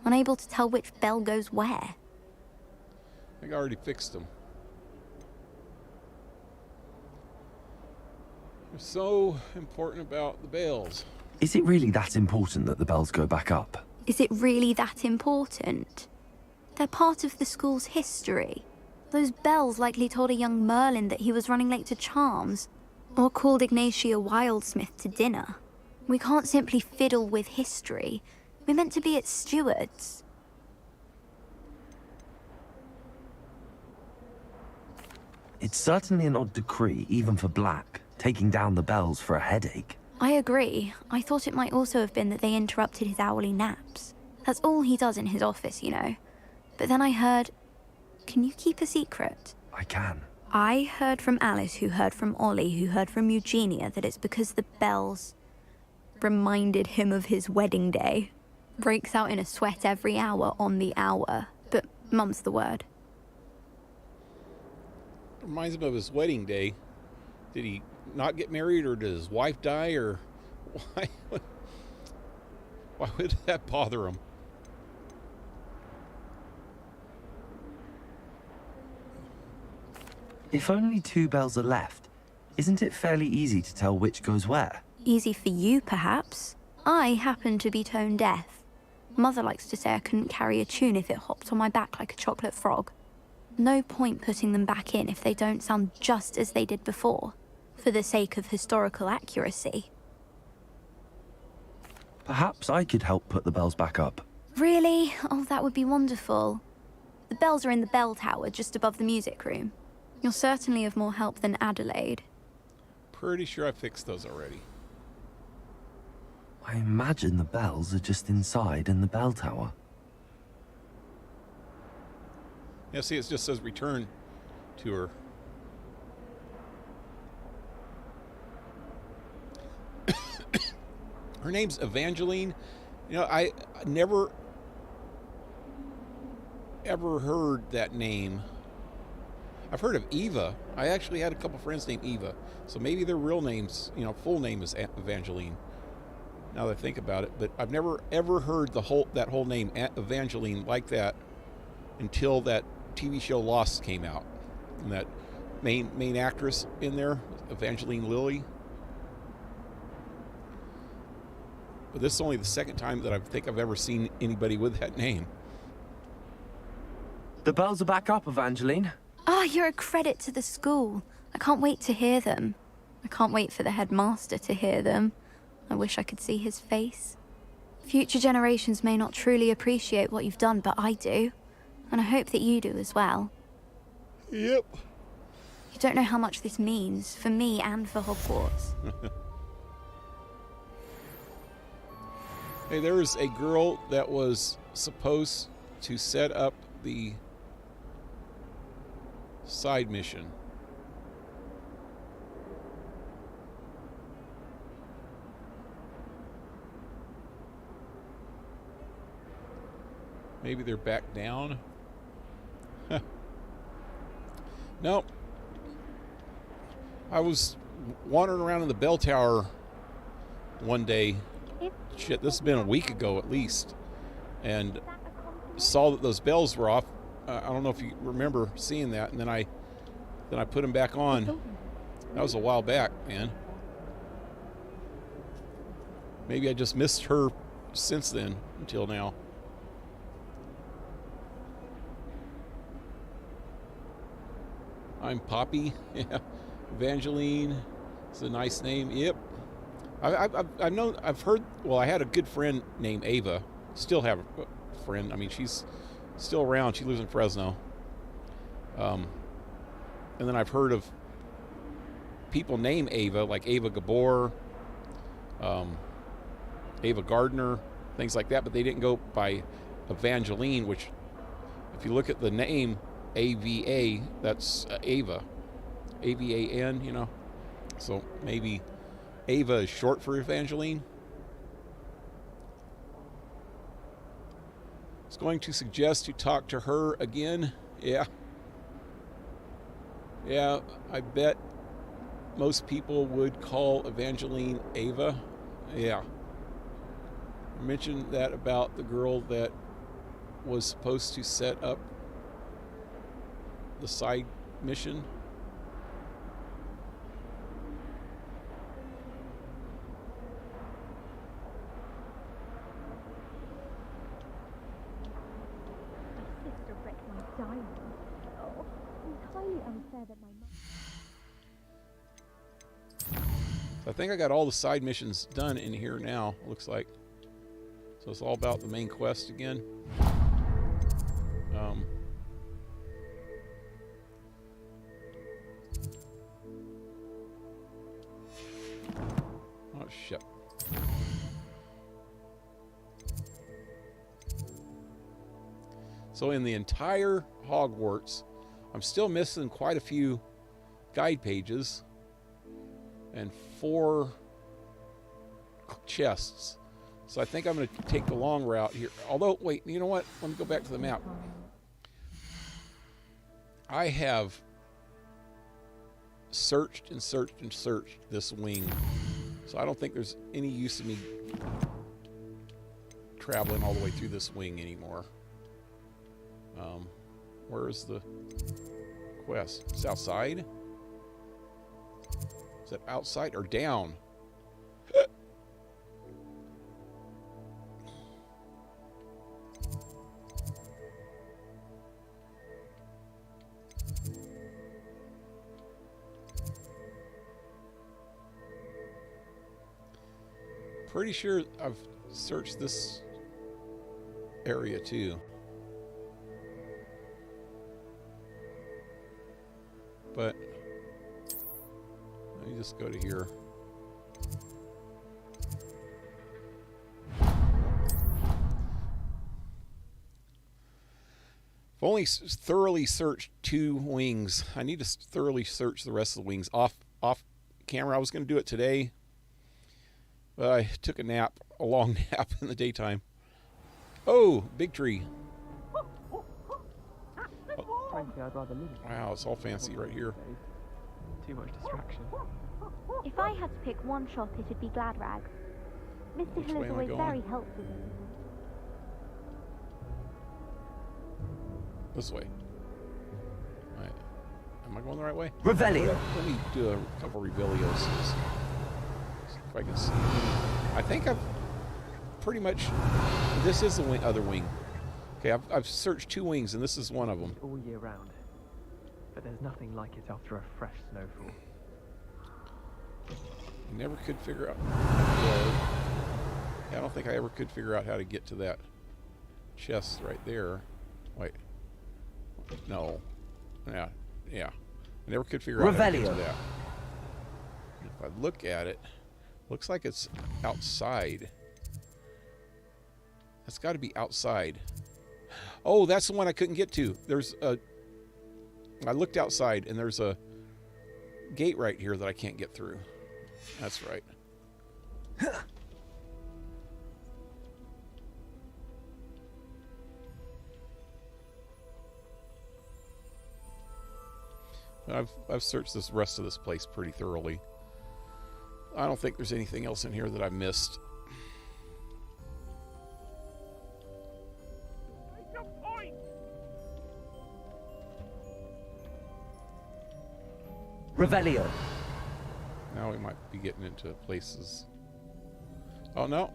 unable to tell which bell goes where. I think I already fixed them. They're so important about the bells. Is it really that important that the bells go back up? Is it really that important? They're part of the school's history. Those bells likely told a young Merlin that he was running late to Charms, or called Ignatia Wildsmith to dinner. We can't simply fiddle with history. We're meant to be its stewards. It's certainly an odd decree, even for Black, taking down the bells for a headache. I agree. I thought it might also have been that they interrupted his hourly naps. That's all he does in his office, you know. But then I heard... Can you keep a secret? I can. I heard from Alice, who heard from Ollie, who heard from Eugenia, that it's because the bells reminded him of his wedding day. Breaks out in a sweat every hour on the hour. But mum's the word. Reminds him of his wedding day. Did he not get married, or did his wife die, or why? Why would that bother him? If only 2 bells are left, isn't it fairly easy to tell which goes where? Easy for you, perhaps. I happen to be tone deaf. Mother likes to say I couldn't carry a tune if it hopped on my back like a chocolate frog. No point putting them back in if they don't sound just as they did before, for the sake of historical accuracy. Perhaps I could help put the bells back up. Really? Oh, that would be wonderful. The bells are in the bell tower just above the music room. You're certainly of more help than Adelaide. Pretty sure I fixed those already. I imagine the bells are just inside in the bell tower. Yeah, see, it just says return to her. Her name's Evangeline. You know, I never ever heard that name. I've heard of Eva. I actually had a couple friends named Eva. So maybe their real names, you know, full name is Evangeline. Now that I think about it, but I've never ever heard that whole name Evangeline like that until that TV show Lost came out, and that main actress in there, Evangeline Lilly. But this is only the second time that I think I've ever seen anybody with that name. The bells are back up, Evangeline. Ah, you're a credit to the school. I can't wait to hear them. I can't wait for the headmaster to hear them. I wish I could see his face. Future generations may not truly appreciate what you've done, but I do. And I hope that you do as well. Yep. You don't know how much this means, for me and for Hogwarts. Hey, there was a girl that was supposed to set up the side mission. Maybe they're back down. Nope. I was wandering around in the bell tower one day. Shit, this has been a week ago at least. And saw that those bells were off. I don't know if you remember seeing that. And then I put them back on. That was a while back, man. Maybe I just missed her since then until now. I'm Poppy. Yeah. Evangeline. It's a nice name. Yep. I've heard, well, I had a good friend named Ava. Still have a friend. I mean, she's still around. She lives in Fresno. And then I've heard of people named Ava, like Ava Gabor, Ava Gardner, things like that, but they didn't go by Evangeline, which, if you look at the name, AVA, that's Ava. AVAN, you know. So maybe Ava is short for Evangeline. I was going to suggest you talk to her again. Yeah. Yeah, I bet most people would call Evangeline Ava. Yeah. I mentioned that about the girl that was supposed to set up the side mission. I think I got all the side missions done in here now, looks like. So it's all about the main quest again. Oh, shit. So in the entire Hogwarts, I'm still missing quite a few guide pages and 4 chests. So I think I'm going to take the long route here. Although, wait, you know what? Let me go back to the map. I have searched and searched and searched this wing. So I don't think there's any use of me traveling all the way through this wing anymore. Where is the Southwest. South side? Is that outside or down? Pretty sure I've searched this area too. But let me just go to here. I've only thoroughly searched 2 wings. I need to thoroughly search the rest of the wings off camera. I was going to do it today, but I took a nap, a long nap in the daytime. Oh, big tree. Frankly, I'd rather live. Wow, it's all fancy right here. Too much distraction. If I had to pick one shop, it'd be Glad Rags. Mr. Which Hill way is am I always going? very helpful. This way. Right. Am I going the right way? Revelio. Let me do a couple Revelios. See if I can see. I think I've pretty much. This is the other wing. Okay, I've searched 2 wings, and this is one of them. All year round, but there's nothing like it after a fresh snowfall. I never could figure out. I don't think I ever could figure out how to get to that chest right there. Wait. No. Yeah. I never could figure out how to get to that. If I look at it, looks like it's outside. That's got to be outside. Oh, that's the one I couldn't get to. I looked outside, and there's a gate right here that I can't get through. That's right. I've searched this rest of this place pretty thoroughly. I don't think there's anything else in here that I missed. Revelio. Now we might be getting into places. Oh no,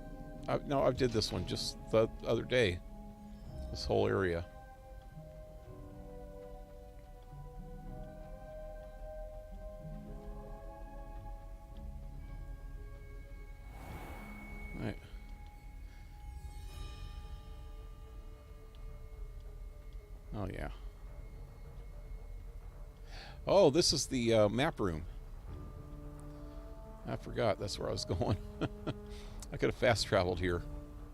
I did this one just the other day. This whole area. Right. Oh yeah. Oh, this is the map room. I forgot that's where I was going. I could have fast traveled here.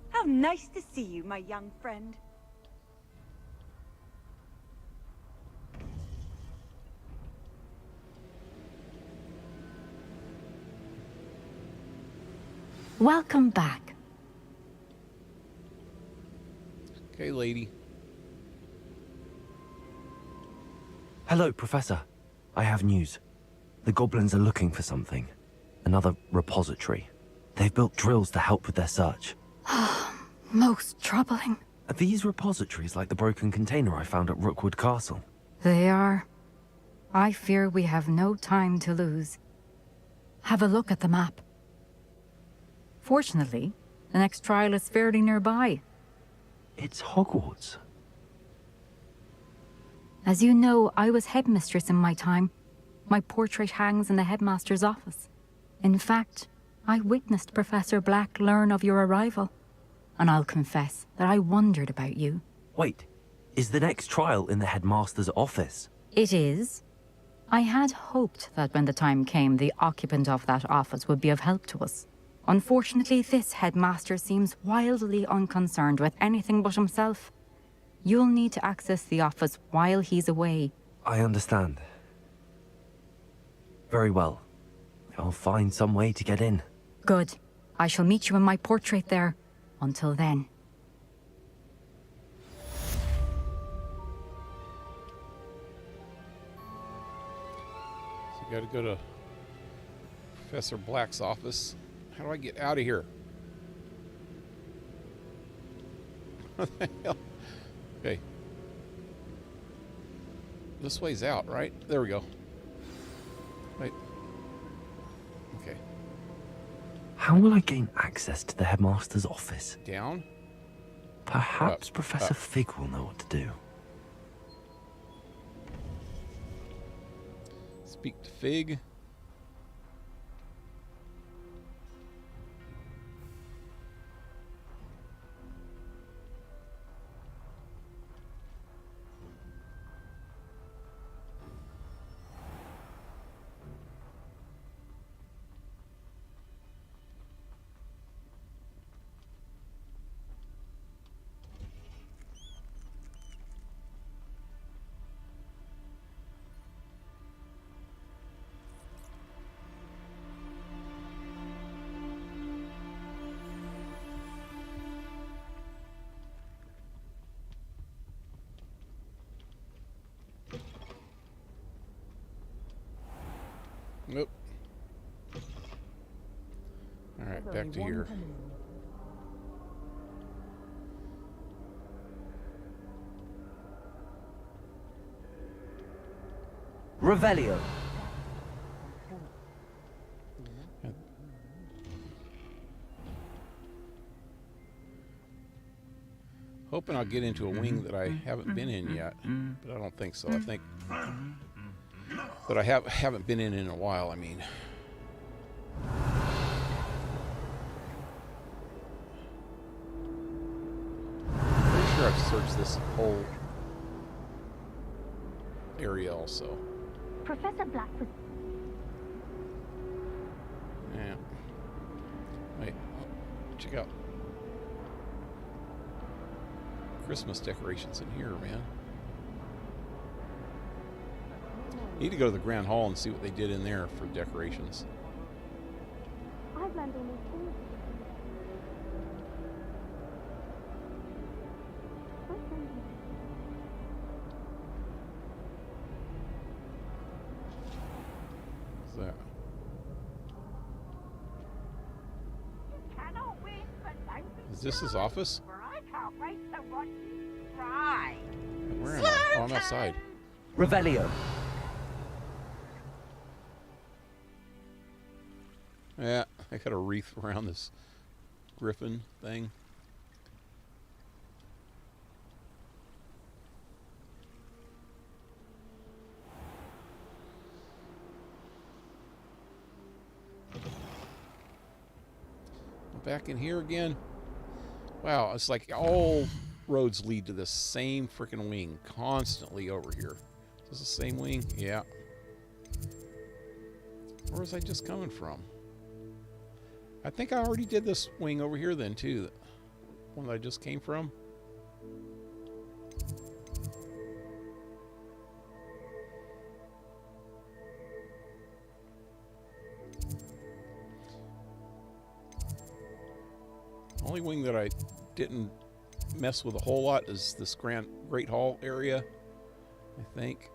How nice to see you, my young friend. Welcome back. Okay, lady. Hello, Professor. I have news. The goblins are looking for something. Another repository. They've built drills to help with their search. Most troubling. Are these repositories like the broken container I found at Rookwood Castle? They are. I fear we have no time to lose. Have a look at the map. Fortunately, the next trial is fairly nearby. It's Hogwarts. As you know, I was headmistress in my time. My portrait hangs in the headmaster's office. In fact, I witnessed Professor Black learn of your arrival. And I'll confess that I wondered about you. Wait, is the next trial in the headmaster's office? It is. I had hoped that when the time came, the occupant of that office would be of help to us. Unfortunately, this headmaster seems wildly unconcerned with anything but himself. You'll need to access the office while he's away. I understand. Very well. I'll find some way to get in. Good. I shall meet you in my portrait there. Until then. So you gotta go to Professor Black's office. How do I get out of here? What the hell? Okay. This way's out, right? There we go. Wait. Okay. How will I gain access to the headmaster's office? Down? Perhaps Up, Professor up. Fig will know what to do. Speak to Fig. Nope. All right, back to here. Revelio. Hoping I'll get into a wing that I haven't been in yet, but I don't think so. I think that I haven't been in a while. I mean, pretty sure I've searched this whole area also. Professor Blackwood. Yeah. Wait. Check out Christmas decorations in here, man. Need to go to the Grand Hall and see what they did in there for decorations. I've learned all these things. What's that? Cannot win, but don't be Is this his office? for I can't wait to watch you try. Where am I? Oh, I'm outside. Revelio. Yeah, I got a wreath around this griffin thing. Back in here again. Wow, it's like all roads lead to the same freaking wing constantly over here. Is this the same wing? Yeah. Where was I just coming from? I think I already did this wing over here then too. The one that I just came from. Only wing that I didn't mess with a whole lot is this Great Hall area, I think.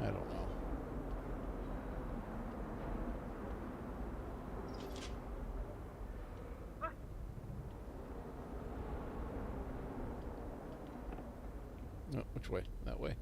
I don't know. No, which way? That way.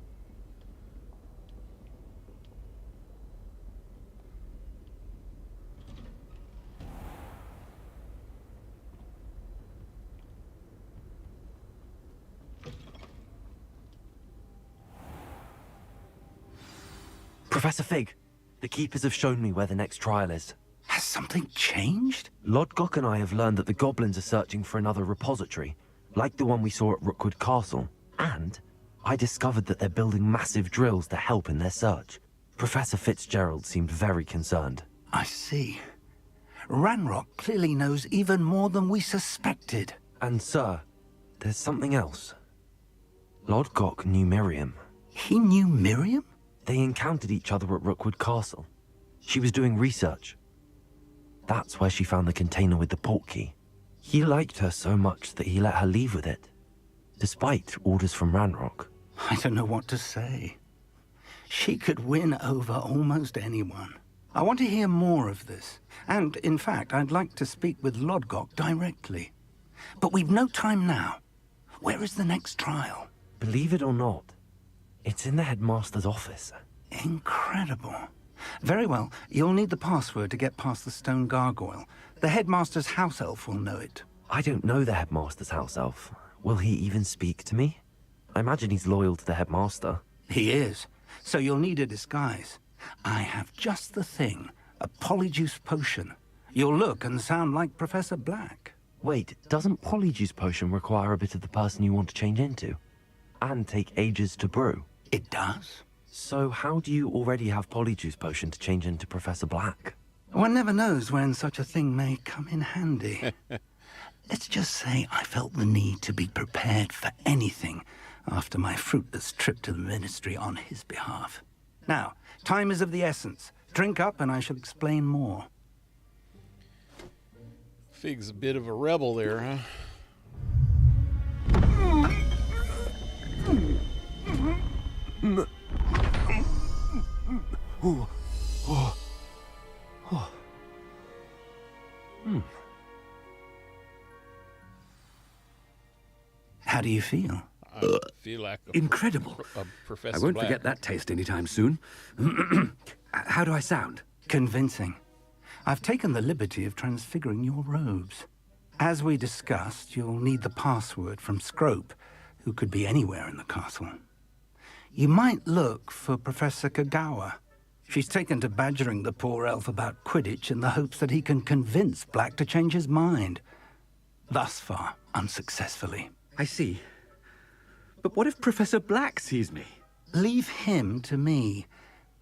Professor Fig, the Keepers have shown me where the next trial is. Has something changed? Lodgok and I have learned that the goblins are searching for another repository, like the one we saw at Rookwood Castle. And I discovered that they're building massive drills to help in their search. Professor Fitzgerald seemed very concerned. I see. Ranrock clearly knows even more than we suspected. And sir, there's something else. Lodgok knew Miriam. He knew Miriam? They encountered each other at Rookwood Castle. She was doing research. That's where she found the container with the portkey. He liked her so much that he let her leave with it, despite orders from Ranrock. I don't know what to say. She could win over almost anyone. I want to hear more of this. And, in fact, I'd like to speak with Lodgok directly. But we've no time now. Where is the next trial? Believe it or not, it's in the headmaster's office. Incredible. Very well. You'll need the password to get past the stone gargoyle. The headmaster's house elf will know it. I don't know the headmaster's house elf. Will he even speak to me? I imagine he's loyal to the headmaster. He is. So you'll need a disguise. I have just the thing. A polyjuice potion. You'll look and sound like Professor Black. Wait, doesn't polyjuice potion require a bit of the person you want to change into? And take ages to brew? It does. So how do you already have polyjuice potion to change into Professor Black? One never knows when such a thing may come in handy. Let's just say I felt the need to be prepared for anything after my fruitless trip to the Ministry on his behalf. Now, time is of the essence. Drink up and I shall explain more. Fig's a bit of a rebel there, huh? How do you feel? I feel like incredible. Professor I won't Black. forget that taste anytime soon. How do I sound? Convincing. I've taken the liberty of transfiguring your robes. As we discussed, you'll need the password from Scrope, who could be anywhere in the castle. You might look for Professor Kagawa. She's taken to badgering the poor elf about Quidditch in the hopes that he can convince Black to change his mind. Thus far, unsuccessfully. I see. But what if Professor Black sees me? Leave him to me.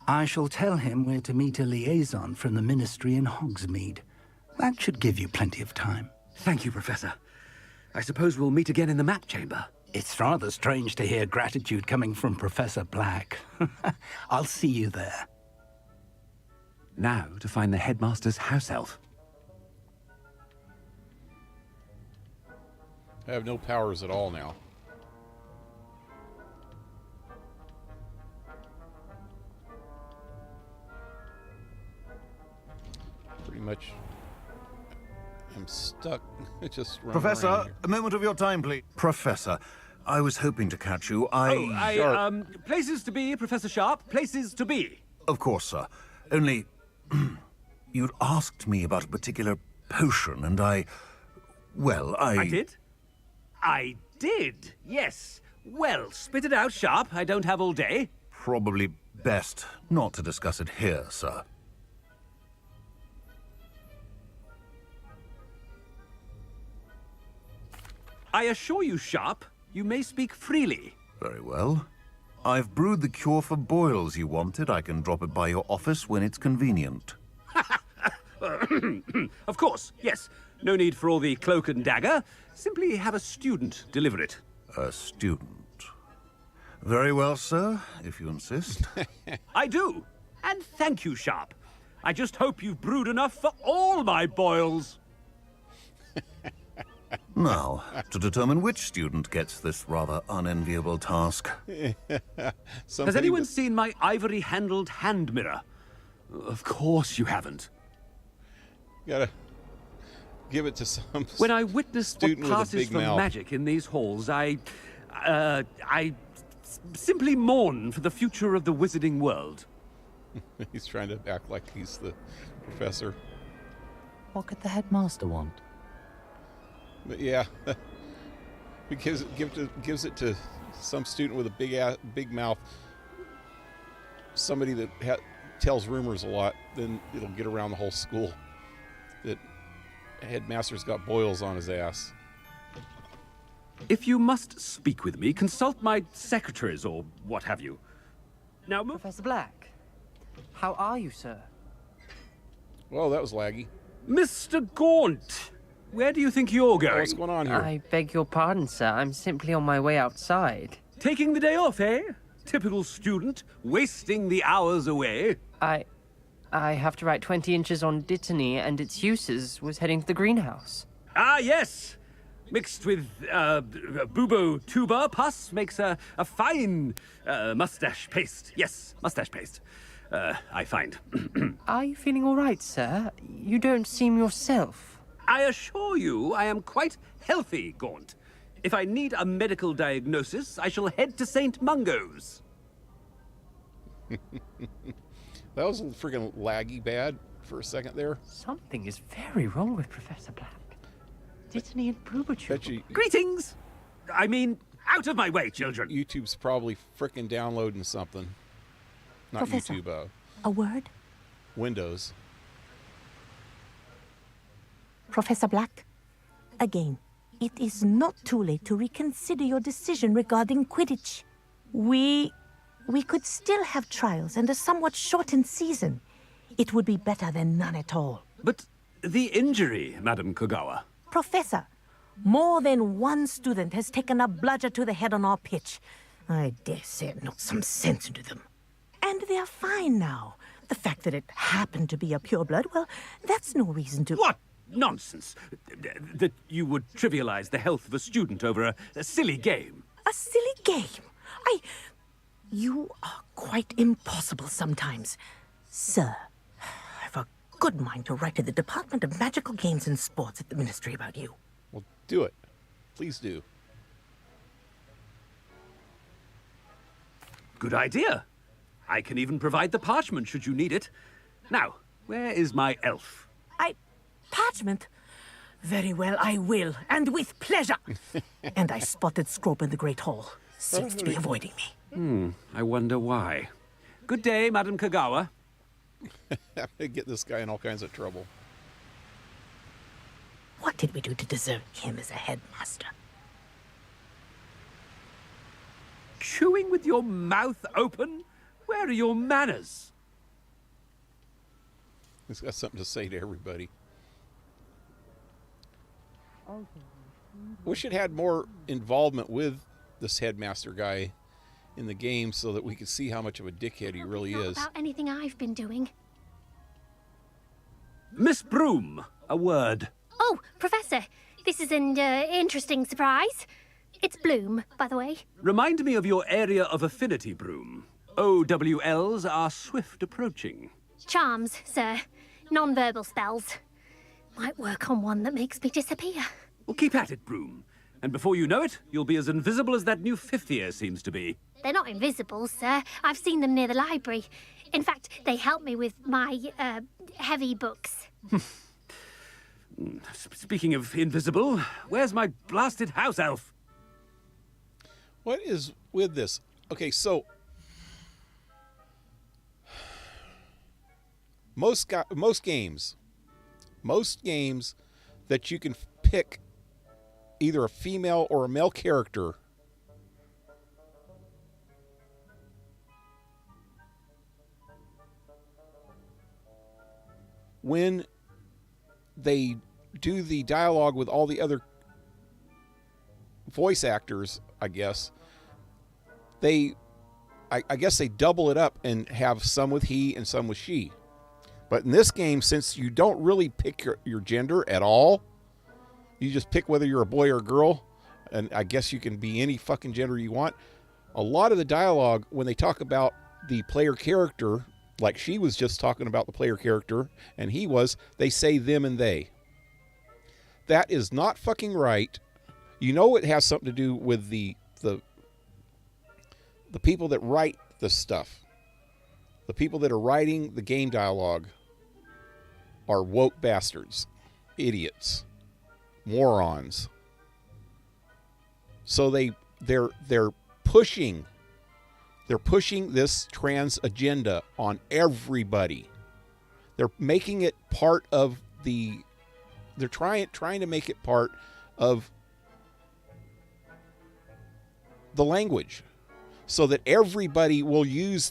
I shall tell him where to meet a liaison from the Ministry in Hogsmeade. That should give you plenty of time. Thank you, Professor. I suppose we'll meet again in the map chamber. It's rather strange to hear gratitude coming from Professor Black. I'll see you there. Now to find the headmaster's house elf. I have no powers at all now. Pretty much, I'm stuck. Just running Professor, around here. a moment of your time, please. Professor, I was hoping to catch you. Places to be, Professor Sharp. Places to be. Of course, sir. Only, you'd asked me about a particular potion, and I did? I did, yes. Well, spit it out, Sharp. I don't have all day. Probably best not to discuss it here, sir. I assure you, Sharp, you may speak freely. Very well. I've brewed the cure for boils you wanted. I can drop it by your office when it's convenient. Of course, yes. No need for all the cloak and dagger. Simply have a student deliver it. A student. Very well, sir, if you insist. I do. And thank you, Sharp. I just hope you've brewed enough for all my boils. Now, to determine which student gets this rather unenviable task. Has anyone seen my ivory-handled hand mirror? Of course you haven't. Gotta give it to some When I witnessed what student with a passes big for mouth. magic in these halls, I simply mourn for the future of the wizarding world. He's trying to act like he's the professor. What could the headmaster want? But yeah, because it gives it to some student with a big mouth, somebody that tells rumors a lot, then it'll get around the whole school that headmaster's got boils on his ass. If you must speak with me, consult my secretaries or what have you. Now, Professor Black, how are you, sir? Well, that was laggy. Mr. Gaunt, where do you think you're going? What's going on here? I beg your pardon, sir. I'm simply on my way outside. Taking the day off, eh? Typical student, wasting the hours away. I have to write 20 inches on Dittany and its uses. Was heading to the greenhouse. Ah, yes. mixed with bubo tuber pus makes a fine mustache paste. Yes, mustache paste. I find. Are you feeling all right, sir? You don't seem yourself. I assure you I am quite healthy, Gaunt. If I need a medical diagnosis, I shall head to St. Mungo's. That was a freaking laggy bad for a second there. Something is very wrong with Professor Black. Didn't he improve you? Greetings! I mean, out of my way, children. YouTube's probably freaking downloading something. Not Professor, YouTube, a word? Windows. Professor Black, again, it is not too late to reconsider your decision regarding Quidditch. We could still have trials and a somewhat shortened season. It would be better than none at all. But the injury, Madam Kogawa. Professor, more than one student has taken a bludger to the head on our pitch. I dare say it knocked some sense into them. And they're fine now. The fact that it happened to be a pureblood, well, that's no reason to... What nonsense! That you would trivialize the health of a student over a silly game. A silly game? You are quite impossible sometimes. Sir, I've a good mind to write to the Department of Magical Games and Sports at the Ministry about you. Well, do it. Please do. Good idea. I can even provide the parchment should you need it. Now, where is my elf? Parchment? Very well, I will, and with pleasure. And I spotted Scrope in the Great Hall. Seems to be avoiding me. I wonder why. Good day, Madam Kogawa. I'm gonna get this guy in all kinds of trouble. What did we do to deserve him as a headmaster? Chewing with your mouth open? Where are your manners? He's got something to say to everybody. Wish it had more involvement with this headmaster guy in the game so that we could see how much of a dickhead he really Not is. about anything I've been doing. Miss Broom, a word. Oh, Professor, this is an interesting surprise. It's Bloom, by the way. Remind me of your area of affinity, Broom. OWLs are swift approaching. Charms, sir. Non-verbal spells. Might work on one that makes me disappear. Well, keep at it, Broom. And before you know it, you'll be as invisible as that new fifth year seems to be. They're not invisible, sir. I've seen them near the library. In fact, they help me with my, heavy books. Speaking of invisible, where's my blasted house elf? What is with this? Okay, so most games that you can pick either a female or a male character when they do the dialogue with all the other voice actors, I guess I guess they double it up and have some with he and some with she. But in this game, since you don't really pick your gender at all, you just pick whether you're a boy or a girl, and I guess you can be any fucking gender you want. A lot of the dialogue, when they talk about the player character, like she was just talking about the player character, and he was, they say them and they. That is not fucking right. You know it has something to do with the people that write the stuff. The people that are writing the game dialogue are woke bastards, idiots, morons. So they're pushing this trans agenda on everybody. They're making it part of they're trying to make it part of the language so that everybody will use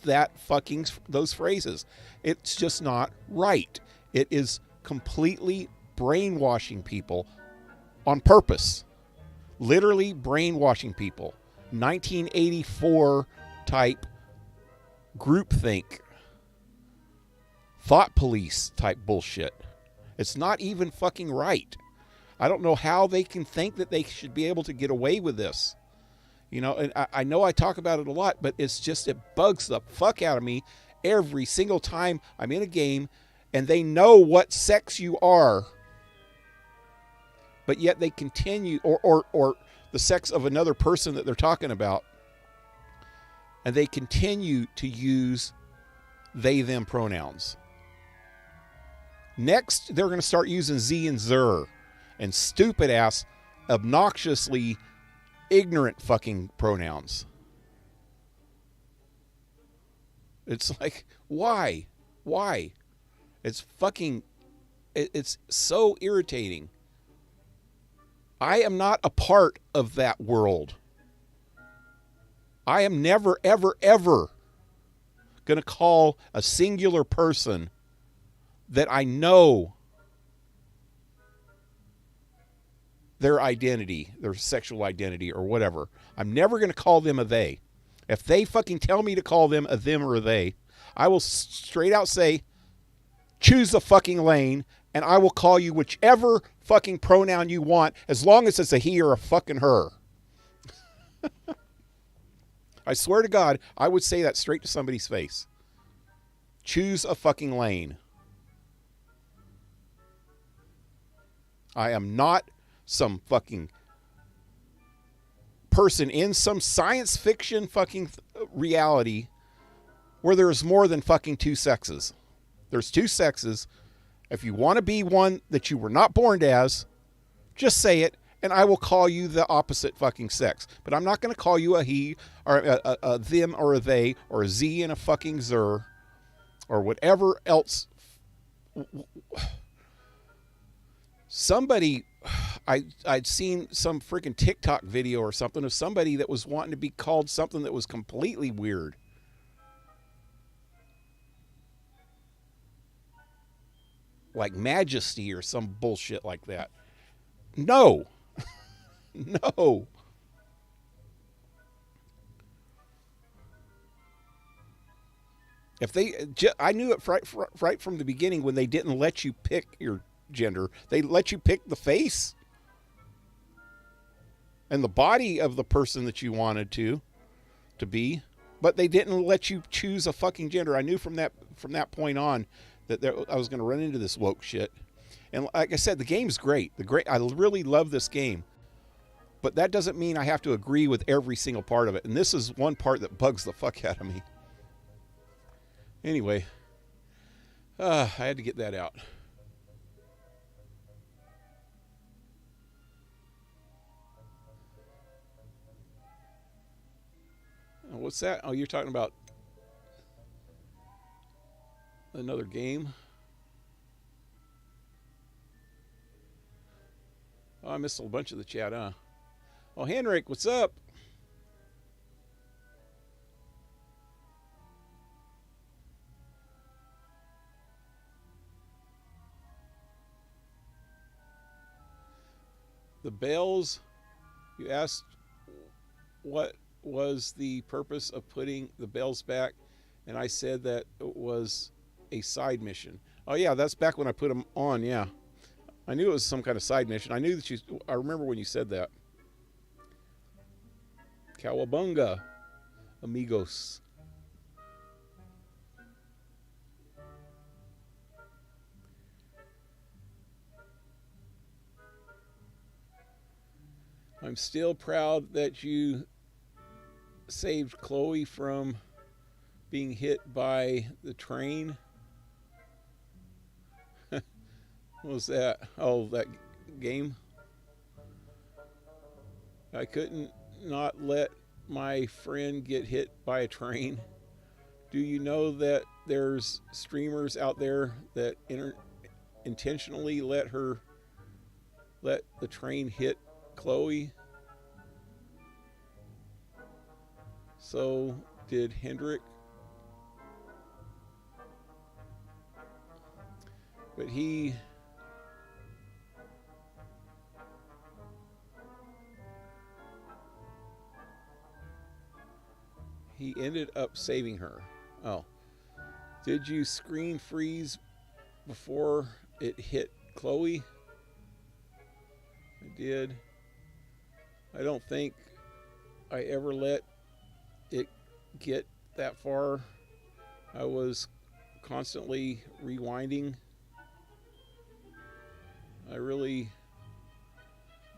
those phrases. It's just not right. It is completely brainwashing people on purpose. Literally brainwashing people. 1984 type groupthink, thought police type bullshit. It's not even fucking right. I don't know how they can think that they should be able to get away with this. You know, and I know I talk about it a lot, but it's just, it bugs the fuck out of me every single time I'm in a game and they know what sex you are, but yet they continue, or the sex of another person that they're talking about, and they continue to use they, them pronouns. Next, they're going to start using Z and Zer and stupid ass, obnoxiously ignorant fucking pronouns. It's like, why? Why? It's fucking, it's so irritating. I am not a part of that world. I am never, ever, ever going to call a singular person that I know their identity, their sexual identity or whatever. I'm never going to call them a they. If they fucking tell me to call them a them or a they, I will straight out say, choose a fucking lane, and I will call you whichever fucking pronoun you want, as long as it's a he or a fucking her. I swear to God, I would say that straight to somebody's face. Choose a fucking lane. I am not some fucking person in some science fiction fucking reality where there's more than fucking two sexes. There's two sexes. If you want to be one that you were not born as, just say it, and I will call you the opposite fucking sex. But I'm not going to call you a he, or a them, or a they, or a Z and a fucking zer, or whatever else. Somebody, I'd seen some freaking TikTok video or something of somebody that was wanting to be called something that was completely weird. Like Majesty or some bullshit like that. No. No. If they, I knew it right from the beginning when they didn't let you pick your gender. They let you pick the face and the body of the person that you wanted to be, but they didn't let you choose a fucking gender. I knew from that point on that I was going to run into this woke shit. And like I said, the game's great. I really love this game. But that doesn't mean I have to agree with every single part of it. And this is one part that bugs the fuck out of me. Anyway, I had to get that out. What's that? Oh, you're talking about another game? Oh, I missed a bunch of the chat, huh? Oh, Henrik, what's up? The bells, you asked what was the purpose of putting the bells back, and I said that it was a side mission. Oh yeah, that's back when I put them on. Yeah, I knew it was some kind of side mission. I knew that I remember when you said that. Cowabunga, amigos. I'm still proud that you saved Chloe from being hit by the train. What was that? Oh, that game. I couldn't not let my friend get hit by a train. Do you know that there's streamers out there that intentionally let the train hit Chloe? So did Hendrik. But he ended up saving her. Oh. Did you screen freeze before it hit Chloe? did. I don't think I ever let it get that far. I was constantly rewinding. I really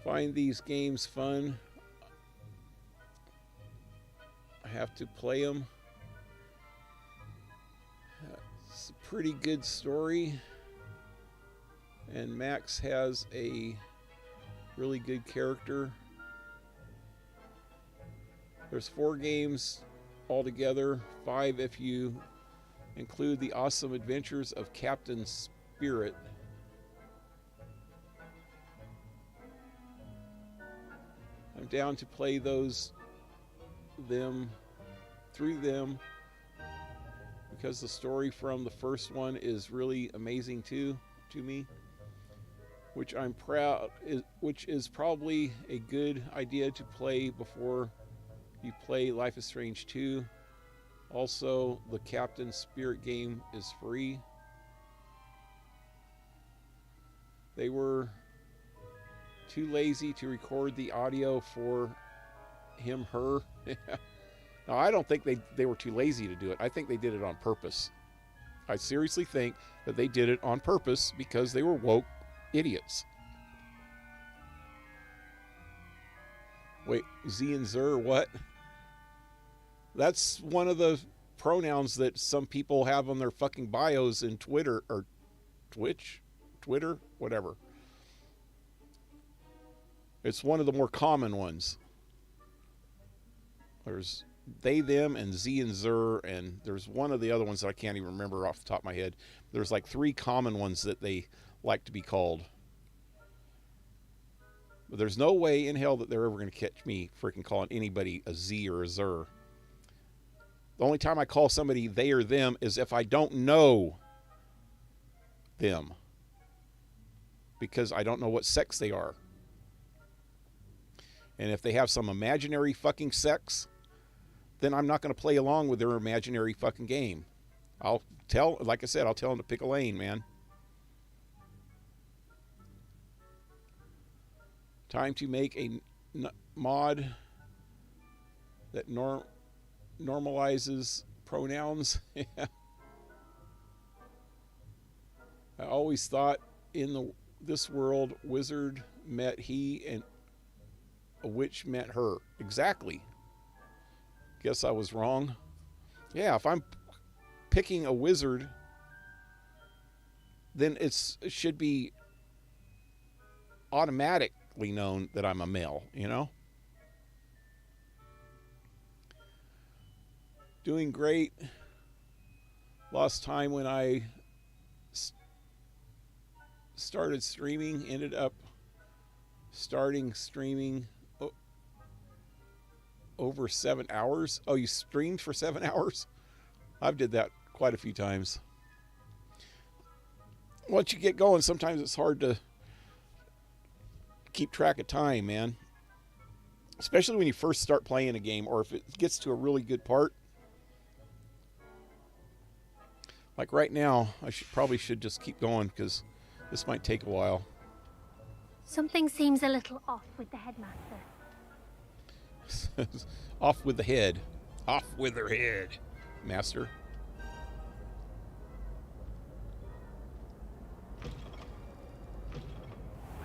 find these games fun. I have to play them. It's a pretty good story. And Max has a really good character. There's 4 games altogether, 5 if you include the awesome adventures of Captain Spirit. I'm down to play through them, because the story from the first one is really amazing to me, which I'm proud, which is probably a good idea to play before you play Life is Strange 2. Also, the Captain Spirit game is free. They were too lazy to record the audio for him, her. Now, I don't think they were too lazy to do it. I think they did it on purpose. I seriously think that they did it on purpose because they were woke idiots. Wait, Z and Zer, what? That's one of the pronouns that some people have on their fucking bios in Twitter or Twitch, Twitter, whatever. It's one of the more common ones. There's they, them, and Z and Zer, and there's one of the other ones that I can't even remember off the top of my head. There's like 3 common ones that they like to be called. But there's no way in hell that they're ever going to catch me freaking calling anybody a Z or a Zer. The only time I call somebody they or them is if I don't know them, because I don't know what sex they are. And if they have some imaginary fucking sex, then I'm not going to play along with their imaginary fucking game. I'll tell, like I said, I'll tell them to pick a lane, man. Time to make a mod that normalizes pronouns. I always thought in this world, wizard met he and a witch met her. Exactly. Guess I was wrong. Yeah, if I'm picking a wizard, then it should be automatically known that I'm a male, you know? Doing great. Lost time when I started streaming, ended up starting streaming over 7 hours. Oh, you streamed for 7 hours? I've did that quite a few times. Once you get going, sometimes it's hard to keep track of time, man. Especially when you first start playing a game, or if it gets to a really good part. Like right now, I probably should just keep going because this might take a while. Something seems a little off with the headmaster. Off with the head. Off with her head, master.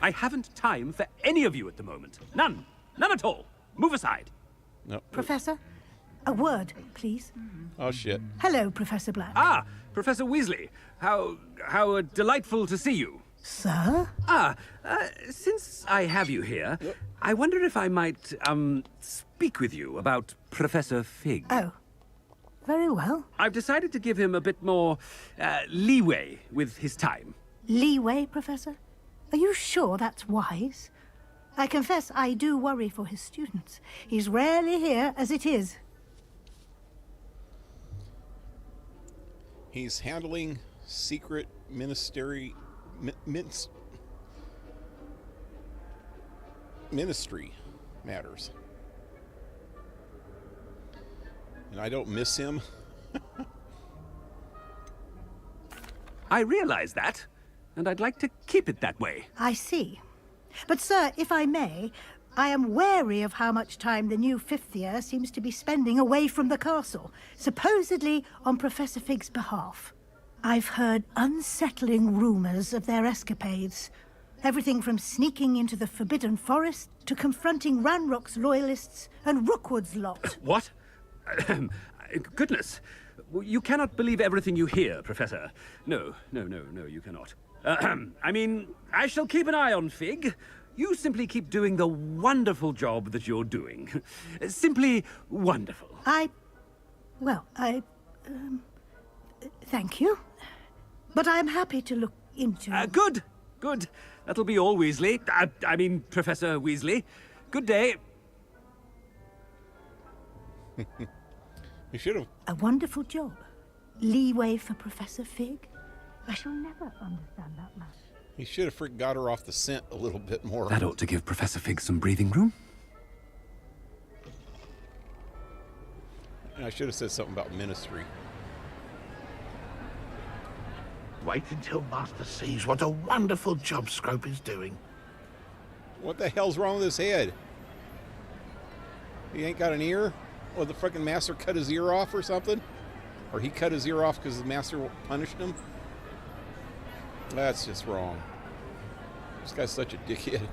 I haven't time for any of you at the moment. None. None at all. Move aside. No. Professor, a word, please. Oh, shit. Hello, Professor Black. Ah, Professor Weasley. How delightful to see you. Sir? Since I have you here, I wonder if I might, speak with you about Professor Fig. Oh, very well. I've decided to give him a bit more, leeway with his time. Leeway, Professor? Are you sure that's wise? I confess I do worry for his students. He's rarely here as it is. He's handling secret ministry matters. And I don't miss him. I realize that, and I'd like to keep it that way. I see. But, sir, if I may, I am wary of how much time the new fifth year seems to be spending away from the castle, supposedly on Professor Fig's behalf. I've heard unsettling rumors of their escapades. Everything from sneaking into the Forbidden Forest to confronting Ranrock's loyalists and Rookwood's lot. What? Goodness. You cannot believe everything you hear, Professor. No, you cannot. I mean, I shall keep an eye on Fig. You simply keep doing the wonderful job that you're doing. Simply wonderful. Thank you. But I'm happy to look into... Good. That'll be all, Weasley. I mean, Professor Weasley. Good day. You should have... A wonderful job. Leeway for Professor Fig. I shall never understand that much. He should have freaking got her off the scent a little bit more. That ought to give Professor Fig some breathing room. And I should have said something about ministry. Wait until Master sees what a wonderful job Scrope is doing. What the hell's wrong with his head? He ain't got an ear? Or the freaking master cut his ear off or something? Or he cut his ear off because the master punished him? That's just wrong. This guy's such a dickhead.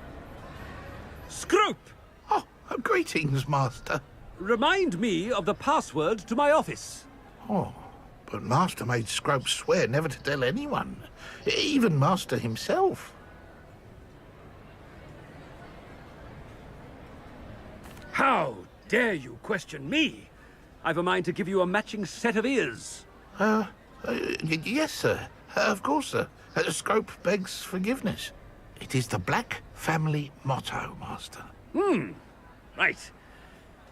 Scrope! Oh, greetings, Master. Remind me of the password to my office. Oh, but Master made Scrope swear never to tell anyone. Even Master himself. How dare you question me? I've a mind to give you a matching set of ears. Yes, sir. Of course, sir. Scrope begs forgiveness. It is the Black family motto, Master. Right.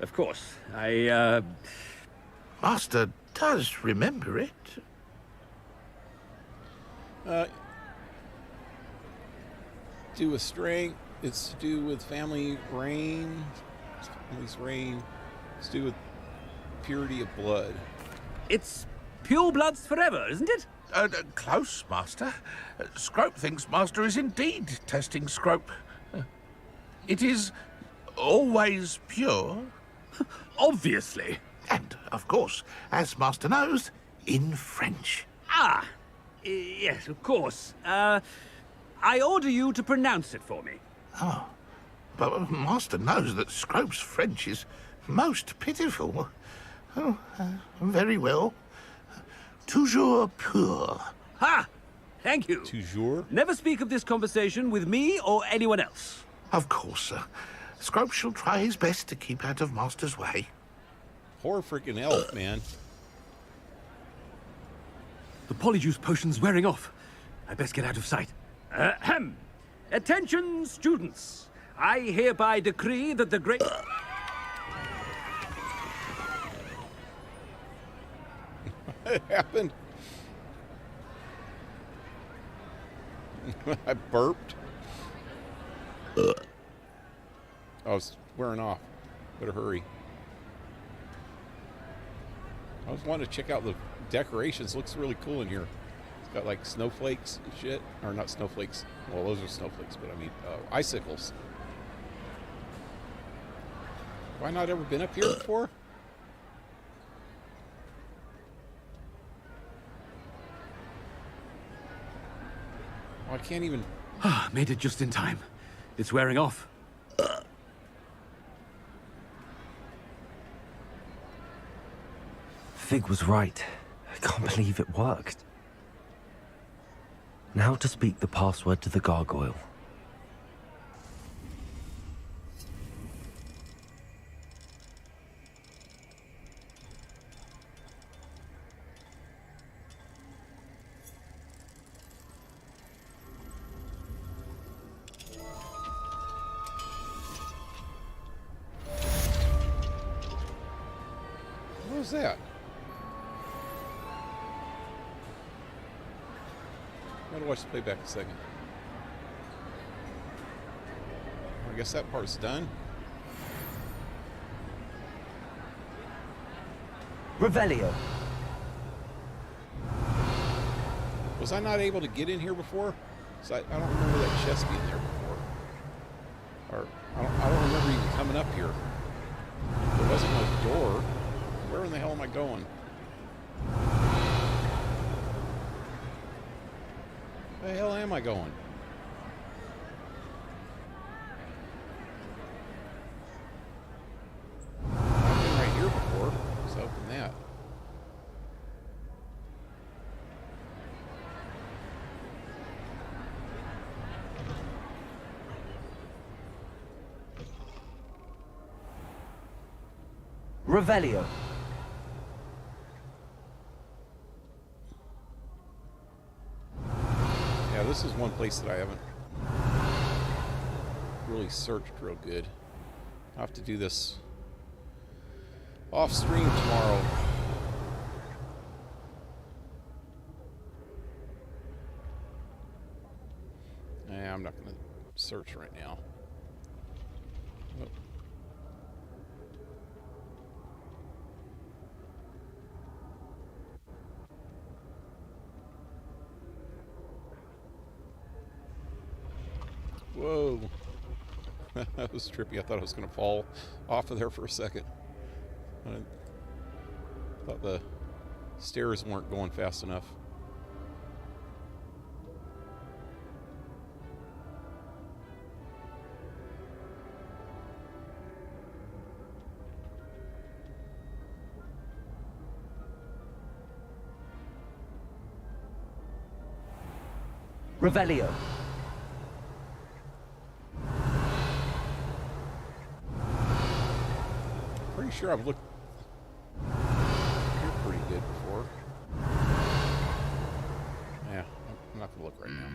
Of course. Master does remember it. Do with strength. It's to do with family reign. Family's reign. It's to do with purity of blood. It's pure bloods forever, isn't it? Close, Master. Scrope thinks Master is indeed testing Scrope. It is always pure. Obviously. And, of course, as Master knows, in French. Yes, of course. I order you to pronounce it for me. Oh, but Master knows that Scrope's French is most pitiful. Oh, very well. Toujours pur. Ha! Thank you. Toujours? Never speak of this conversation with me or anyone else. Of course, sir. Scrope shall try his best to keep out of Master's way. Poor freaking elf, man. The polyjuice potion's wearing off. I best get out of sight. Ahem. Attention, students. I hereby decree that the great... What happened? I burped. Oh, it's wearing off. Better hurry. I was wanting to check out the decorations. Looks really cool in here. It's got like snowflakes and shit. Or not snowflakes. Well, those are snowflakes, but I mean icicles. Have I not ever been up here before? Oh, I can't even... Made it just in time. It's wearing off. Fig was right. I can't believe it worked. Now to speak the password to the gargoyle. What was that? I'm gonna watch the playback a second. I guess that part's done. Revelio. Was I not able to get in here before? So I don't remember that chest being there before. Or I don't remember even coming up here. There wasn't no door. Where in the hell am I going? Where the hell am I going? I've been right here before, so open that. Revelio. Yeah, this is one place that I haven't really searched real good. I'll have to do this off stream tomorrow. Nah, I'm not going to search right now. Oh. Whoa. That was trippy. I thought I was going to fall off of there for a second. I thought the stairs weren't going fast enough. Revelio. Pretty sure I've looked here pretty good before. Yeah, I'm not gonna look right now.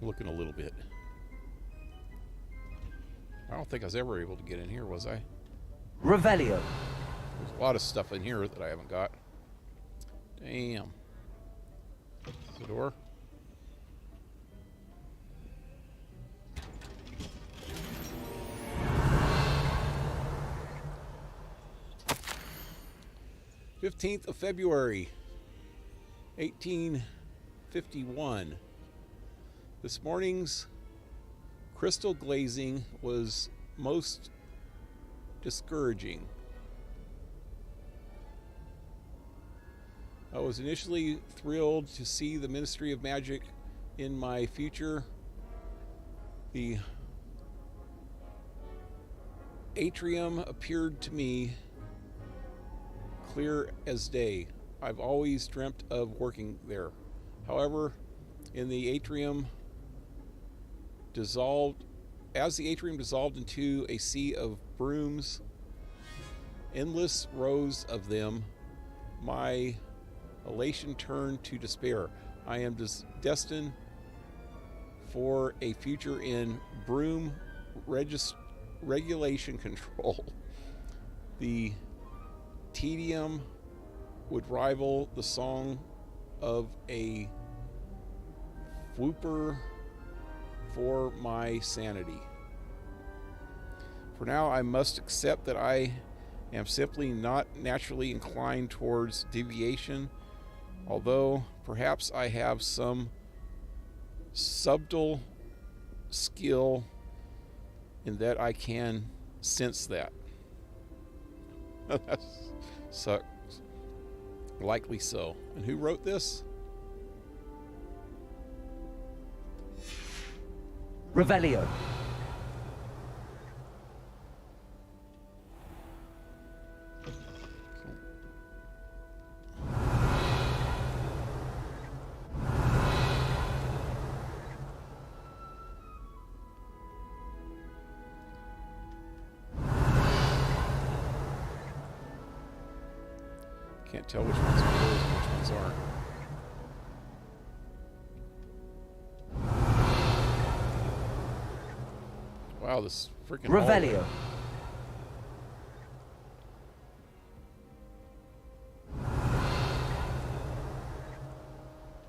Looking a little bit. I don't think I was ever able to get in here, was I? Revelio. There's a lot of stuff in here that I haven't got. Damn. The door. February 1851. This morning's crystal glazing was most discouraging. I was initially thrilled to see the Ministry of Magic in my future. The atrium appeared to me clear as day. I've always dreamt of working there. However, as the atrium dissolved into a sea of brooms, endless rows of them, my elation turned to despair. I am destined for a future in broom regulation control. The tedium would rival the song of a whooper for my sanity. For now, I must accept that I am simply not naturally inclined towards deviation, although perhaps I have some subtle skill in that I can sense that. That sucks. Likely so. And who wrote this? Revelio. Can't tell which ones are yours and which ones aren't. Wow, this freaking Revelio.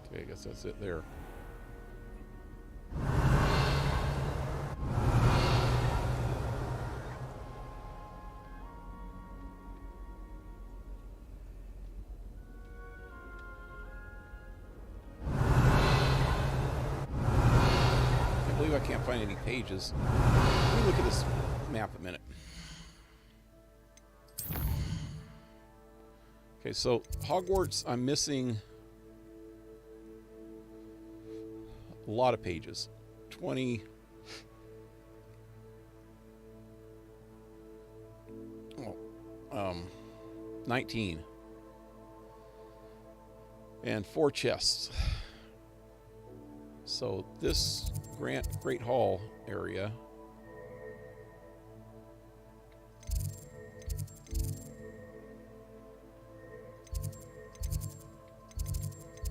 Okay, I guess that's it there. can't find any pages. Let me look at this map a minute. Okay, so Hogwarts, I'm missing a lot of pages. 20. 19. And 4 chests. So this Great Hall area.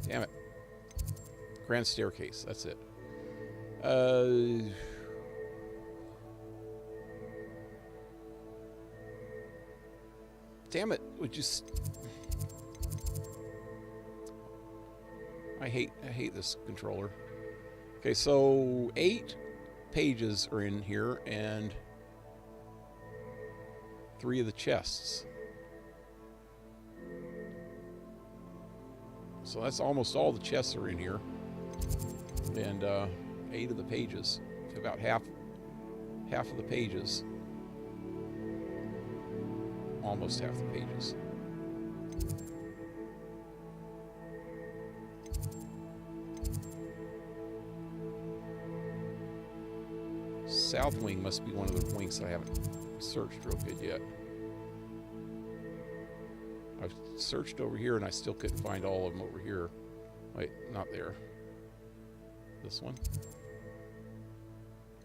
Damn it. Grand staircase, that's it. Damn it, would you I hate this controller. Okay, so 8 pages are in here and 3 of the chests. So that's almost all the chests are in here. And 8 of the pages. About half of the pages. Almost half the pages. South wing must be one of the wings that I haven't searched real good yet. I've searched over here and I still couldn't find all of them over here. Wait, not there. This one.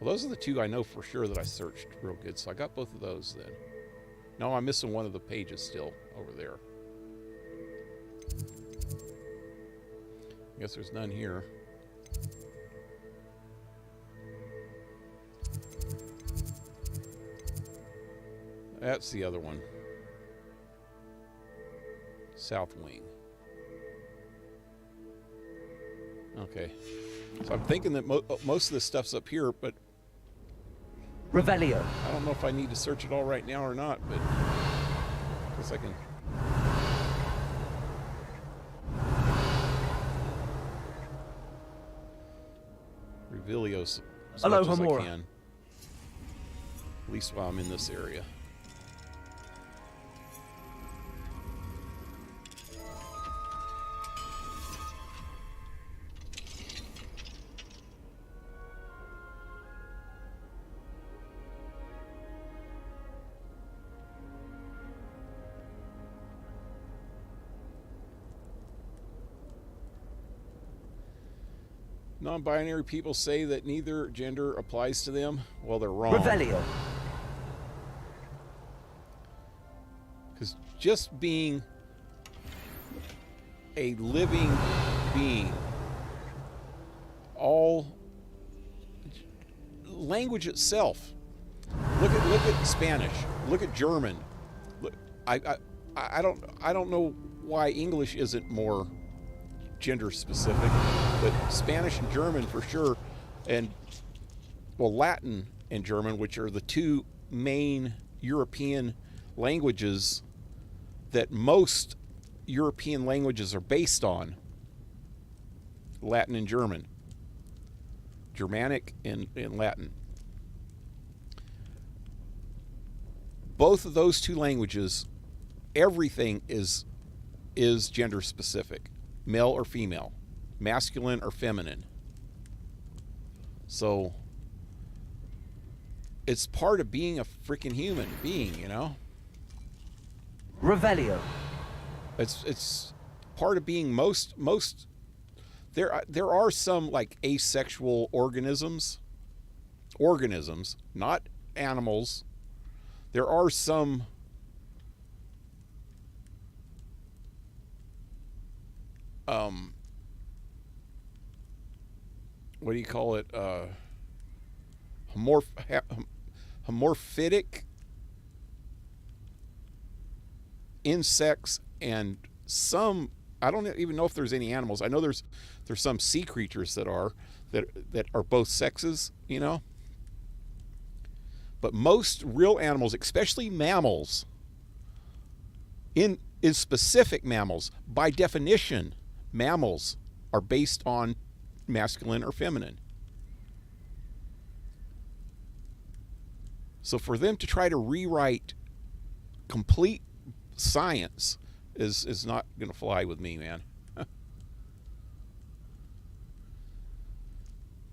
Well, those are the 2 I know for sure that I searched real good, so I got both of those then. No, I'm missing one of the pages still over there. I guess there's none here. That's the other one. South wing. Okay. So I'm thinking that most of this stuff's up here, but Revelio. I don't know if I need to search it all right now or not, but I guess I can. Revelio as much as I can. At least while I'm in this area. Non-binary people say that neither gender applies to them. Well, they're wrong. Revelio. Because just being a living being, all language itself. Look at Spanish. Look at German. Look, I don't know why English isn't more gender specific, but Spanish and German for sure, and well, Latin and German, which are the 2 main European languages that most European languages are based on. Latin and German. Germanic and Latin. Both of those 2 languages, everything is gender specific. Male or female, masculine or feminine. So it's part of being a freaking human being, you know? Revelio. It's part of being most there are some like asexual organisms, not animals. There are some what do you call it? Homorphic insects, and some, I don't even know if there's any animals. I know there's some sea creatures that are both sexes, you know. But most real animals, especially mammals, in specific mammals, by definition, mammals are based on masculine or feminine. So for them to try to rewrite complete science is not going to fly with me, man.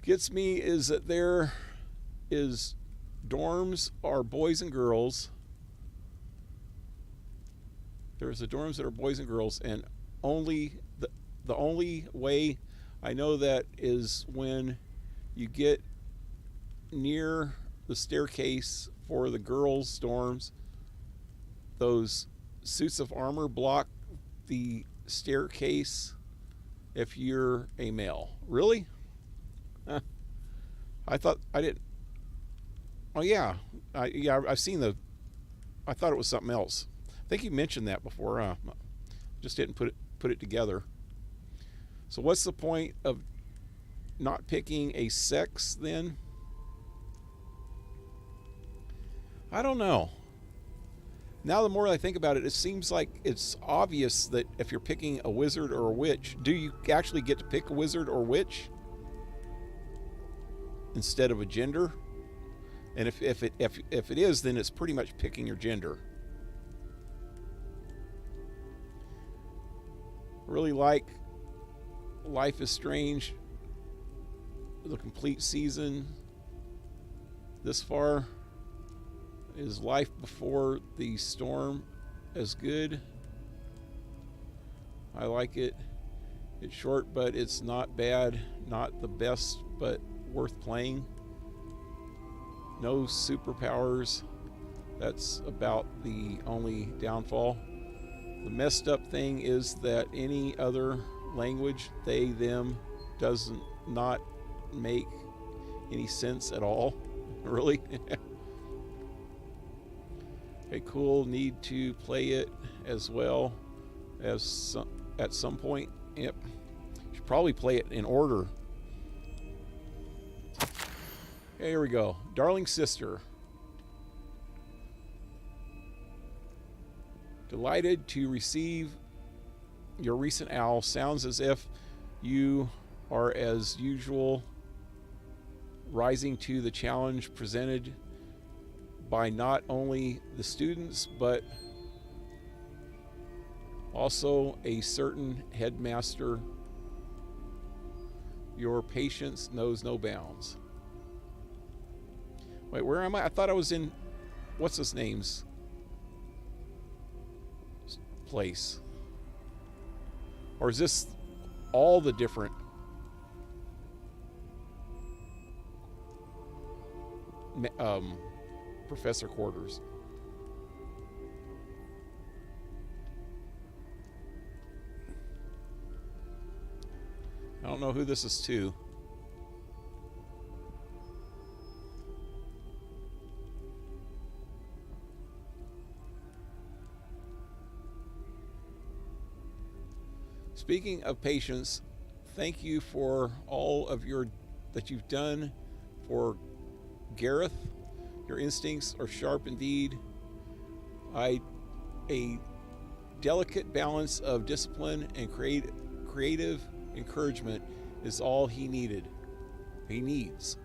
Gets me is that there is dorms are boys and girls. There's the dorms that are boys and girls, and only the only way I know that is when you get near the staircase for the girls' dorms. Those suits of armor block the staircase if you're a male. Really? I thought I didn't. Oh yeah, I've seen the. I thought it was something else. I think you mentioned that before. Just didn't put it together. So what's the point of not picking a sex then? I don't know. Now the more I think about it, it seems like it's obvious that if you're picking a wizard or a witch, do you actually get to pick a wizard or witch instead of a gender? And if it is, then it's pretty much picking your gender. Really like Life is Strange, the complete season this far. Is Life Before the Storm as good? I like it. It's short, but it's not bad. Not the best, but worth playing. No superpowers. That's about the only downfall. The messed up thing is that any other language, they, them, does not make any sense at all. Really? Okay, cool. Need to play it as well as at some point. Yep. Should probably play it in order. Okay, here we go. Darling Sister. Delighted to receive your recent owl. Sounds as if you are, as usual, rising to the challenge presented by not only the students, but also a certain headmaster. Your patience knows no bounds. Wait, where am I? I thought I was in, what's his name's place? Or is this all the different professor quarters? I don't know who this is to. Speaking of patience, thank you for all of that you've done for Gareth. Your instincts are sharp indeed. A delicate balance of discipline and creative encouragement is all he needs.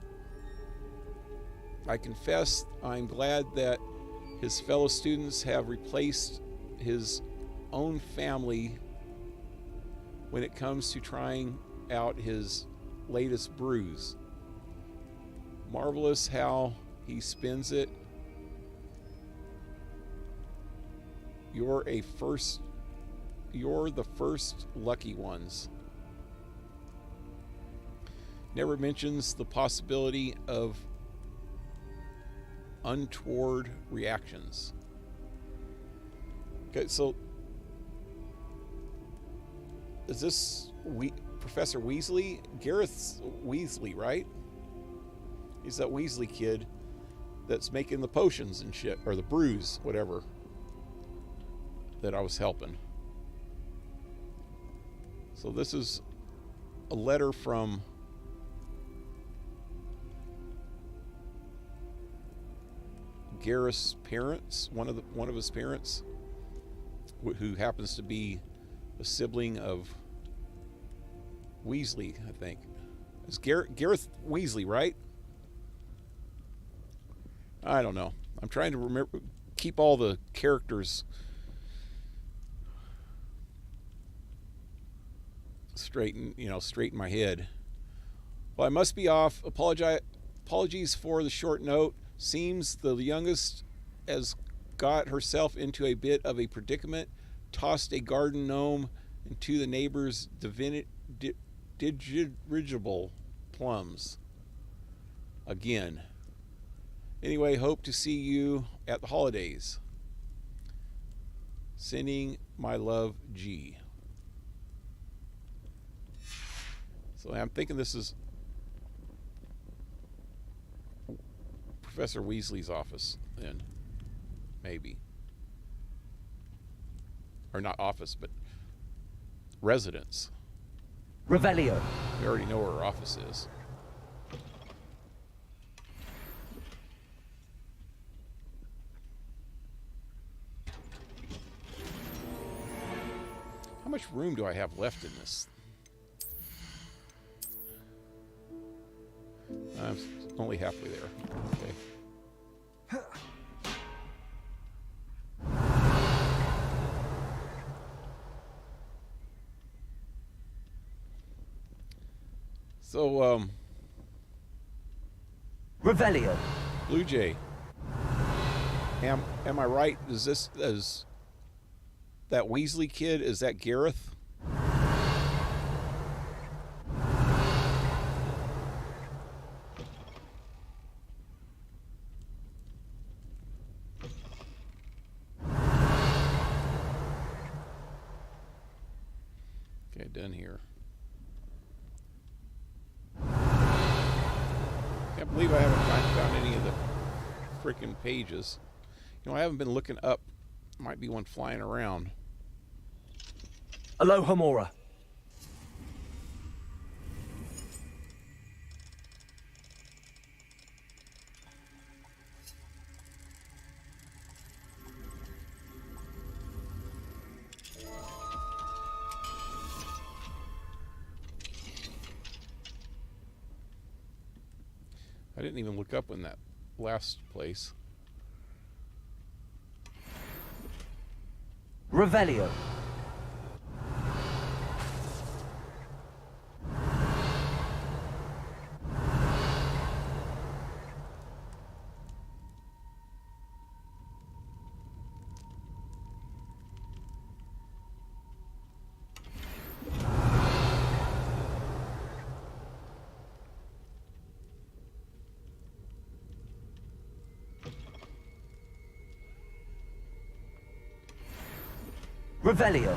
I confess I'm glad that his fellow students have replaced his own family when it comes to trying out his latest brews. Marvelous how he spins it. You're the first lucky ones. Never mentions the possibility of untoward reactions. Okay, so is this Professor Weasley? Gareth's Weasley, right? He's that Weasley kid that's making the potions and shit, or the brews, whatever, that I was helping. So this is a letter from Gareth's parents, one of his parents, who happens to be a sibling of Weasley, I think. It's Gareth Weasley, right? I don't know. I'm trying to remember, keep all the characters straight in my head. Well, I must be off. Apologies for the short note. Seems the youngest has got herself into a bit of a predicament, tossed a garden gnome into the neighbor's dirigible plums. Again. Anyway, hope to see you at the holidays. Sending my love, G. So I'm thinking this is Professor Weasley's office, then. Maybe. Or not office, but residence. Revelio. We already know where her office is. How much room do I have left in this? I'm only halfway there. Okay. So, Revelio. Blue Jay. Am I right? Is that Weasley kid, is that Gareth? Okay, done here. Can't believe I haven't found any of the freaking pages. You know, I haven't been looking up. Might be one flying around. Aloha Mora. I didn't even look up in that last place. Revelio. Revelio.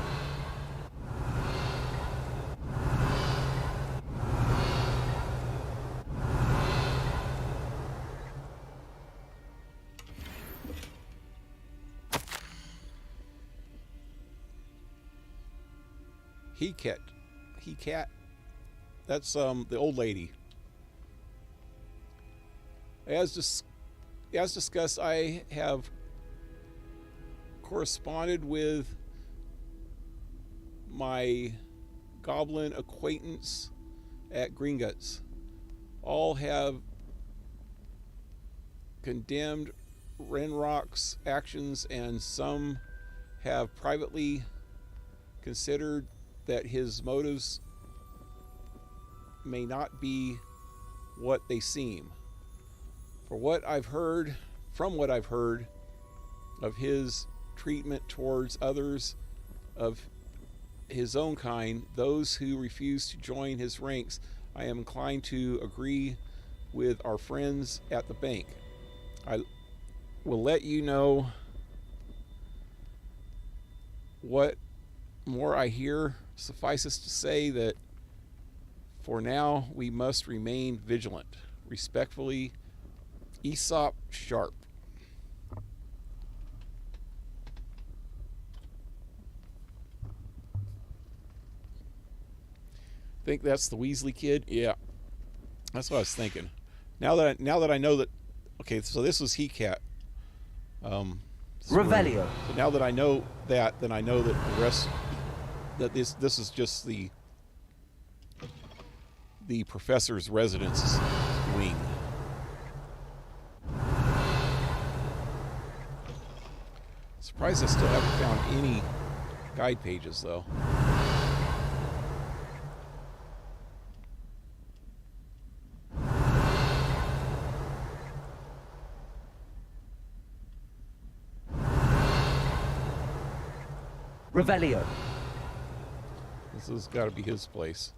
He cat. That's the old lady. As discussed, I have corresponded with my goblin acquaintance at Gringotts. All have condemned Renrock's actions, and some have privately considered that his motives may not be what they seem. From what I've heard of his treatment towards others of his own kind, those who refuse to join his ranks, I am inclined to agree with our friends at the bank. I will let you know what more I hear. Suffices to say that for now we must remain vigilant. Respectfully, Aesop Sharp. Think that's the Weasley kid? Yeah, that's what I was thinking. Now that I know that. Okay, so this was He-Cat. Revelio. So now that I know that, then I know that the rest. That this is just the professor's residence wing. Surprised I still haven't found any guide pages, though. Revelio. This has got to be his place.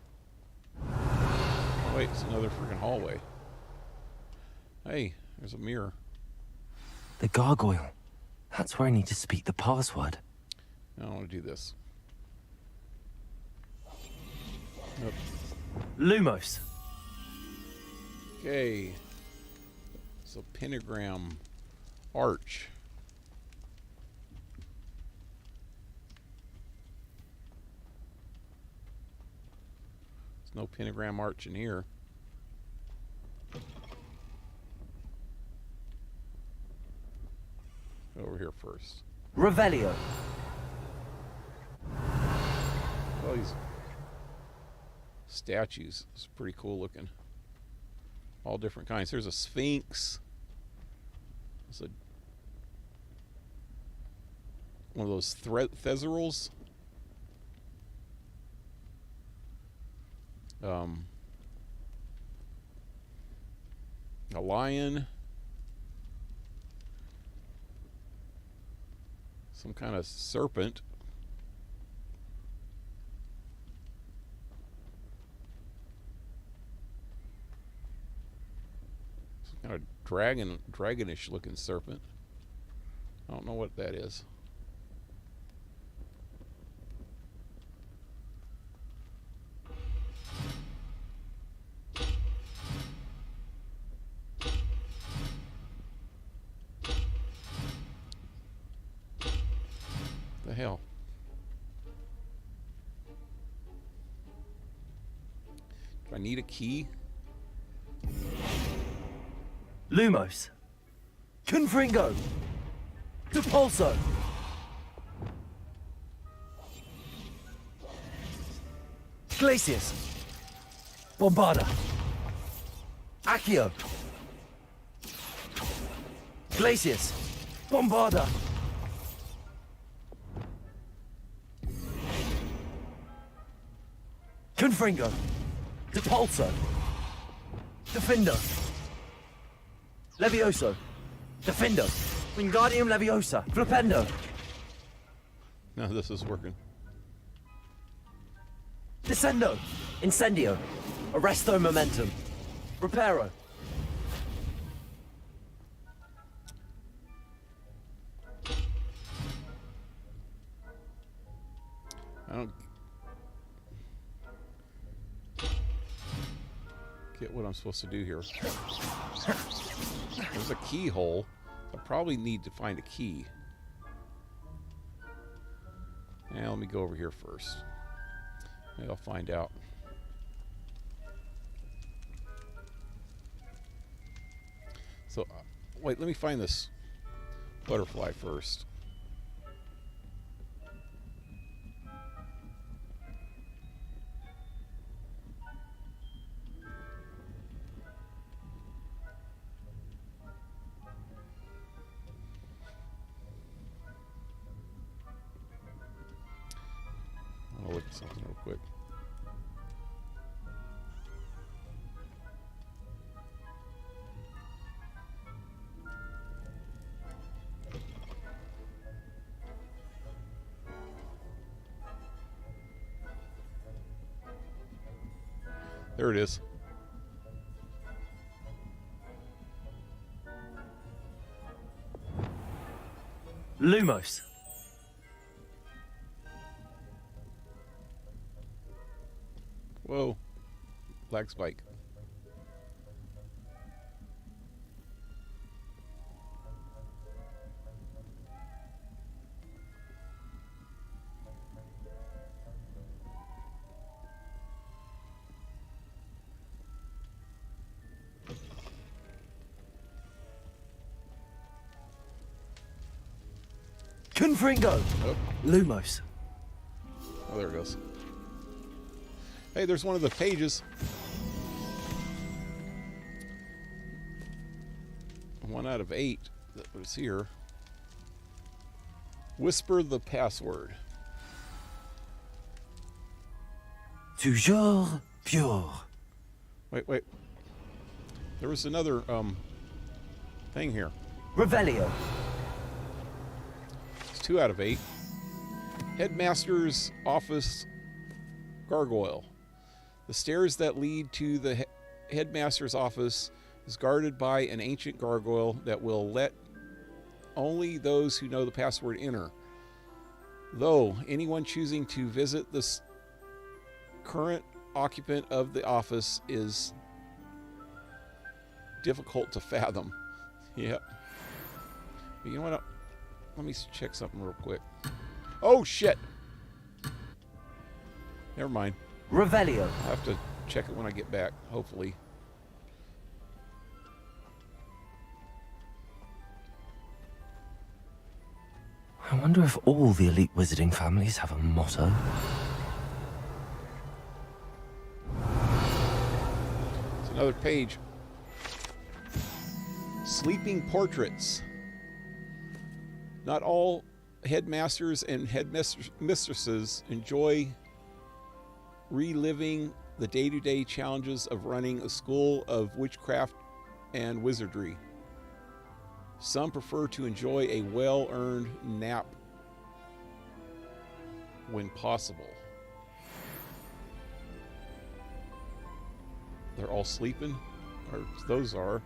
Oh, wait, it's another freaking hallway. Hey, there's a mirror. The gargoyle. That's where I need to speak the password. I don't want to do this. Nope. Lumos. Okay. So pentagram arch. There's no pentagram arch in here. Go over here first. Revelio. All these statues. It's pretty cool looking. All different kinds. There's a sphinx. There's one of those thezerals. A lion. Some kind of serpent. Some kind of dragonish looking serpent. I don't know what that is. The hell? Do I need a key? Lumos. Confringo. Depulso. Glacius. Bombarda. Accio. Glacius. Bombarda. Confringo. Depulso. Defendo. Levioso. Defendo. Wingardium Leviosa. Flipendo. No, this is working. Descendo. Incendio. Arresto Momentum. Reparo. I don't get what I'm supposed to do here. There's a keyhole. I probably need to find a key. Now let me go over here first. Maybe I'll find out. So, wait, let me find this butterfly first. I'll look at something real quick. There it is. Lumos. Whoa. Black spike. Confringo. Oh. Lumos. Oh, there it goes. Hey, there's one of the pages. 1 out of 8 that was here. Whisper the password. Toujours pure. Wait. There was another thing here. Revelio. It's 2 out of 8. Headmaster's office gargoyle. The stairs that lead to the headmaster's office is guarded by an ancient gargoyle that will let only those who know the password enter. Though anyone choosing to visit the current occupant of the office is difficult to fathom. Yep. But you know what? Let me check something real quick. Oh, shit. Never mind. Revelio. I'll have to check it when I get back, hopefully. I wonder if all the elite wizarding families have a motto. It's another page. Sleeping portraits. Not all headmasters and headmistresses enjoy reliving the day-to-day challenges of running a school of witchcraft and wizardry. Some prefer to enjoy a well-earned nap when possible. They're all sleeping? Or those are.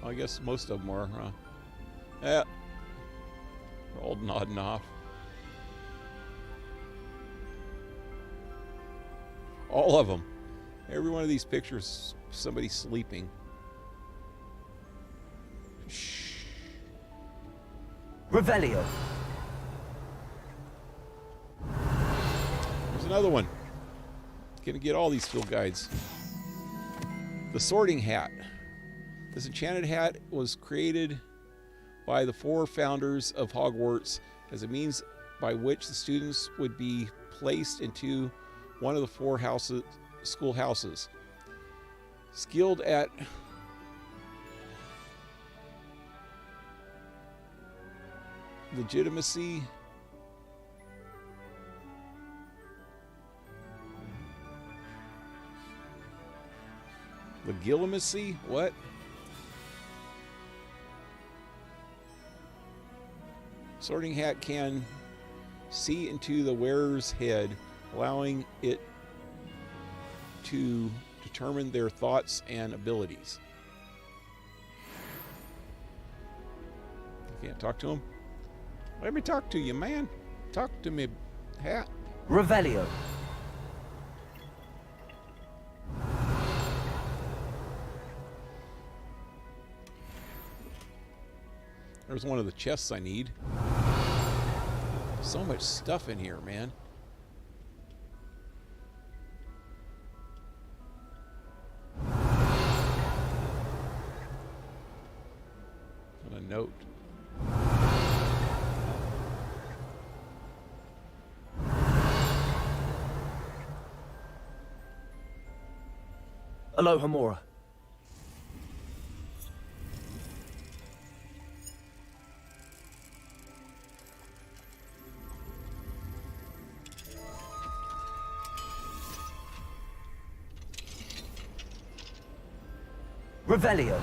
I guess most of them are, huh? Yeah. They're all nodding off. All of them. Every one of these pictures, somebody sleeping. Shh. Revelio. There's another one. Gonna get all these field guides. The Sorting Hat. This enchanted hat was created by the 4 founders of Hogwarts as a means by which the students would be placed into one of the 4 schoolhouses. Skilled at legitimacy, what? Sorting Hat can see into the wearer's head, allowing it to determine their thoughts and abilities. You can't talk to him? Let me talk to you, man. Talk to me, hat. Revelio. There's one of the chests I need. So much stuff in here, man. And a note. Aloha Mora. Revelio.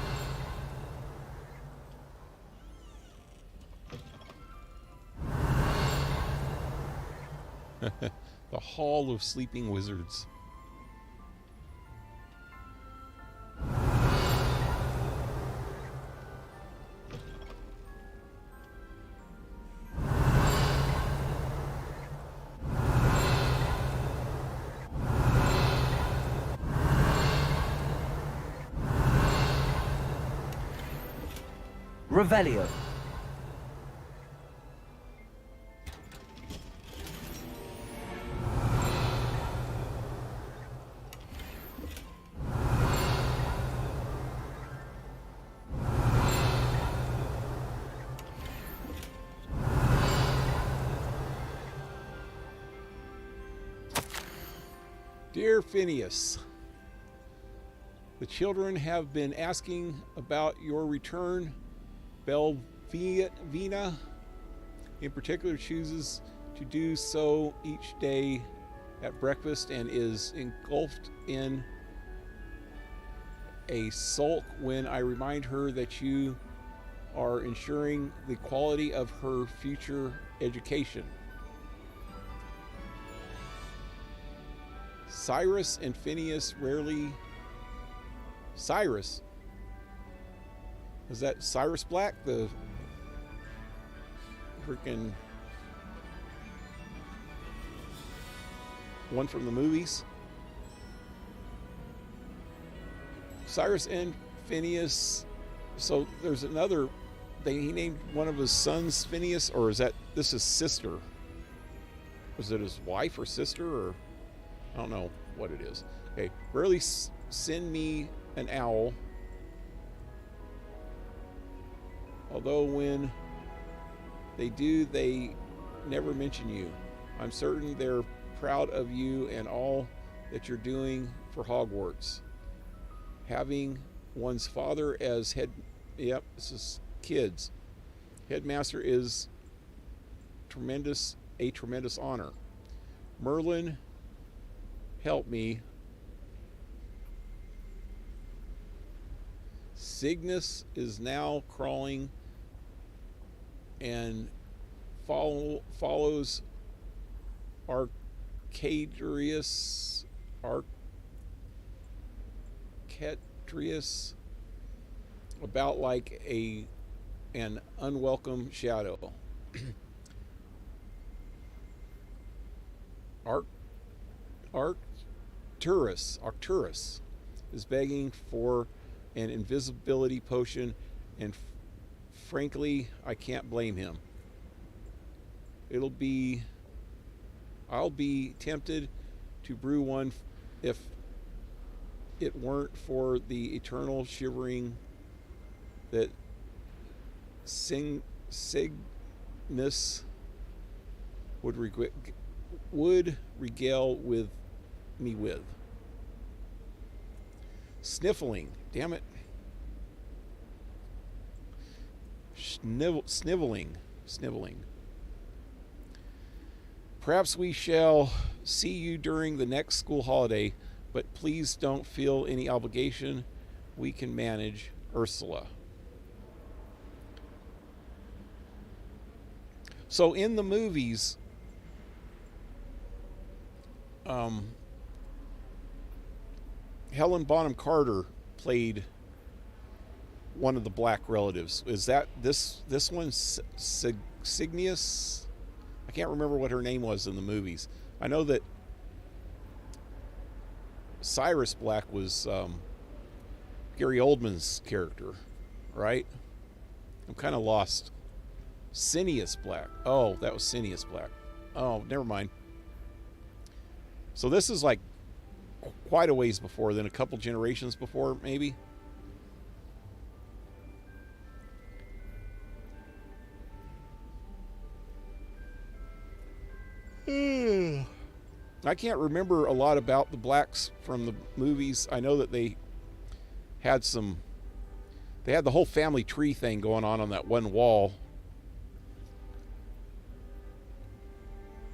The Hall of Sleeping Wizards. Revelio. Dear Phineas, the children have been asking about your return. Belvina in particular chooses to do so each day at breakfast and is engulfed in a sulk when I remind her that you are ensuring the quality of her future education. Cyrus and Phineas rarely... Cyrus? Is that Cyrus Black? The freaking one from the movies? Cyrus and Phineas. So there's another... He named one of his sons Phineas, or is that... This is sister. Was it his wife or sister, or... I don't know what it is. Okay, rarely send me an owl. Although when they do, they never mention you. I'm certain they're proud of you and all that you're doing for Hogwarts. Having one's father as head... Yep, this is kids. Headmaster is a tremendous honor. Merlin, help me. Cygnus is now crawling and follows Arcadrius about like an unwelcome shadow. Arcturus is begging for an invisibility potion, and frankly, I can't blame him. I'll be tempted to brew one if it weren't for the eternal shivering that Cygnus would regale with me with. Sniffling, damn it. Sniveling. Perhaps we shall see you during the next school holiday, but please don't feel any obligation. We can manage. Ursula. So in the movies, Helen Bonham Carter played one of the black relatives. Is that this one Cygnus? I can't remember what her name was in the movies. I know that Cyrus Black was Gary Oldman's character, right? I'm kind of lost. Sirius Black. Oh, that was Sirius Black. Oh, never mind. So this is like quite a ways before, then a couple generations before, maybe. I can't remember a lot about the blacks from the movies. I know that they had the whole family tree thing going on that one wall.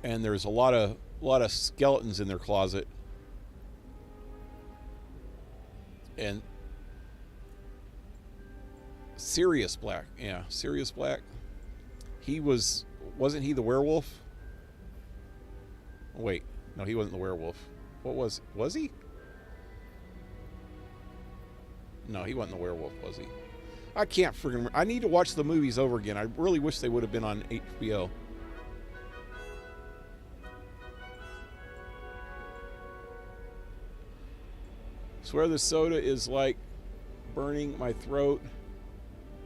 And there's a lot of skeletons in their closet. And Sirius Black. Yeah, Sirius Black. Wasn't he the werewolf? Wait, no, he wasn't the werewolf. Was he? No, he wasn't the werewolf, was he? I can't freaking remember. I need to watch the movies over again. I really wish they would have been on HBO. Swear the soda is like burning my throat.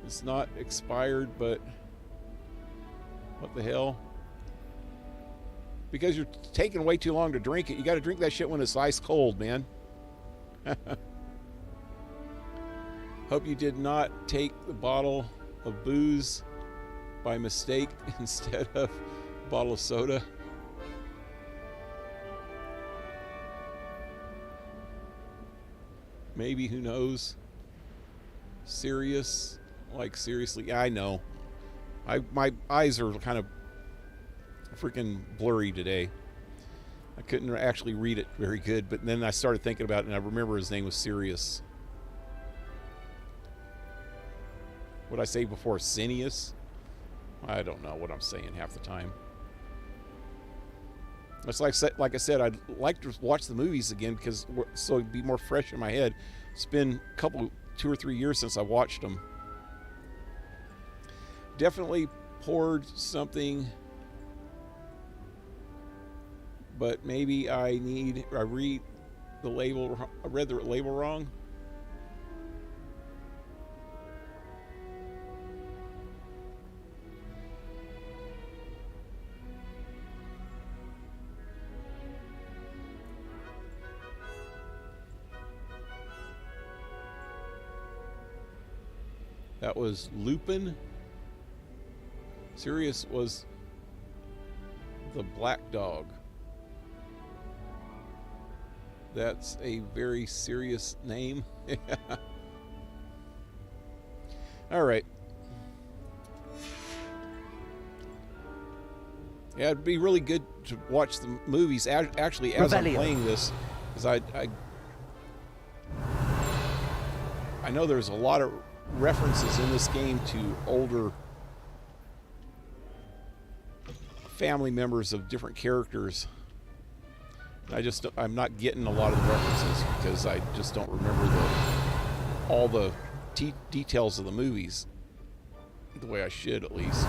It's not expired, but what the hell? Because you're taking way too long to drink it. You got to drink that shit when it's ice cold, man. Hope you did not take the bottle of booze by mistake instead of a bottle of soda. Maybe, who knows? Serious, like seriously. I know. My eyes are kind of freaking blurry today. I couldn't actually read it very good, but then I started thinking about it, and I remember his name was Sirius. What did I say before? Sinius? I don't know what I'm saying half the time. It's like I said, I'd like to watch the movies again because so it'd be more fresh in my head. It's been a couple, 2 or 3 years since I watched them. Definitely poured something, but maybe I read the label. I read the label wrong. That was Lupin. Sirius was the black dog. That's a very serious name. All right. Yeah, it'd be really good to watch the movies actually as I'm playing this, because I know there's a lot of references in this game to older family members of different characters. I'm not getting a lot of the references because I just don't remember all the details of the movies the way I should, at least.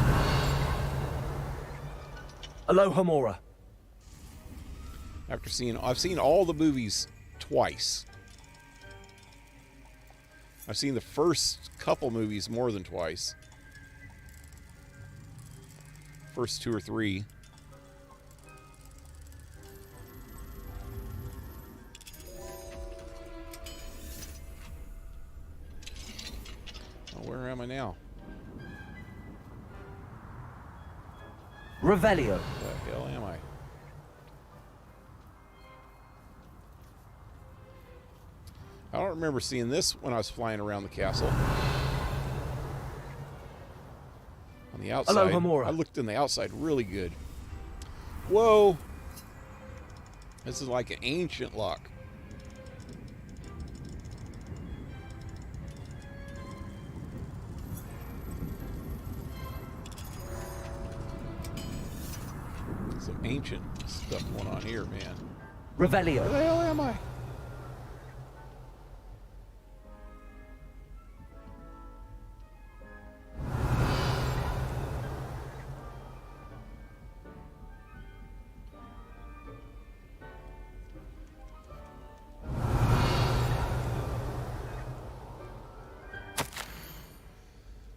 Aloha Mora. I've seen all the movies twice. I've seen the first couple movies more than twice. First 2 or 3. Oh, where am I now? Revelio. Where the hell am I? I don't remember seeing this when I was flying around the castle. On the outside. Aloha Mora. I looked in the outside really good. Whoa! This is like an ancient lock. Some ancient stuff going on here, man. Revelio. Where the hell am I?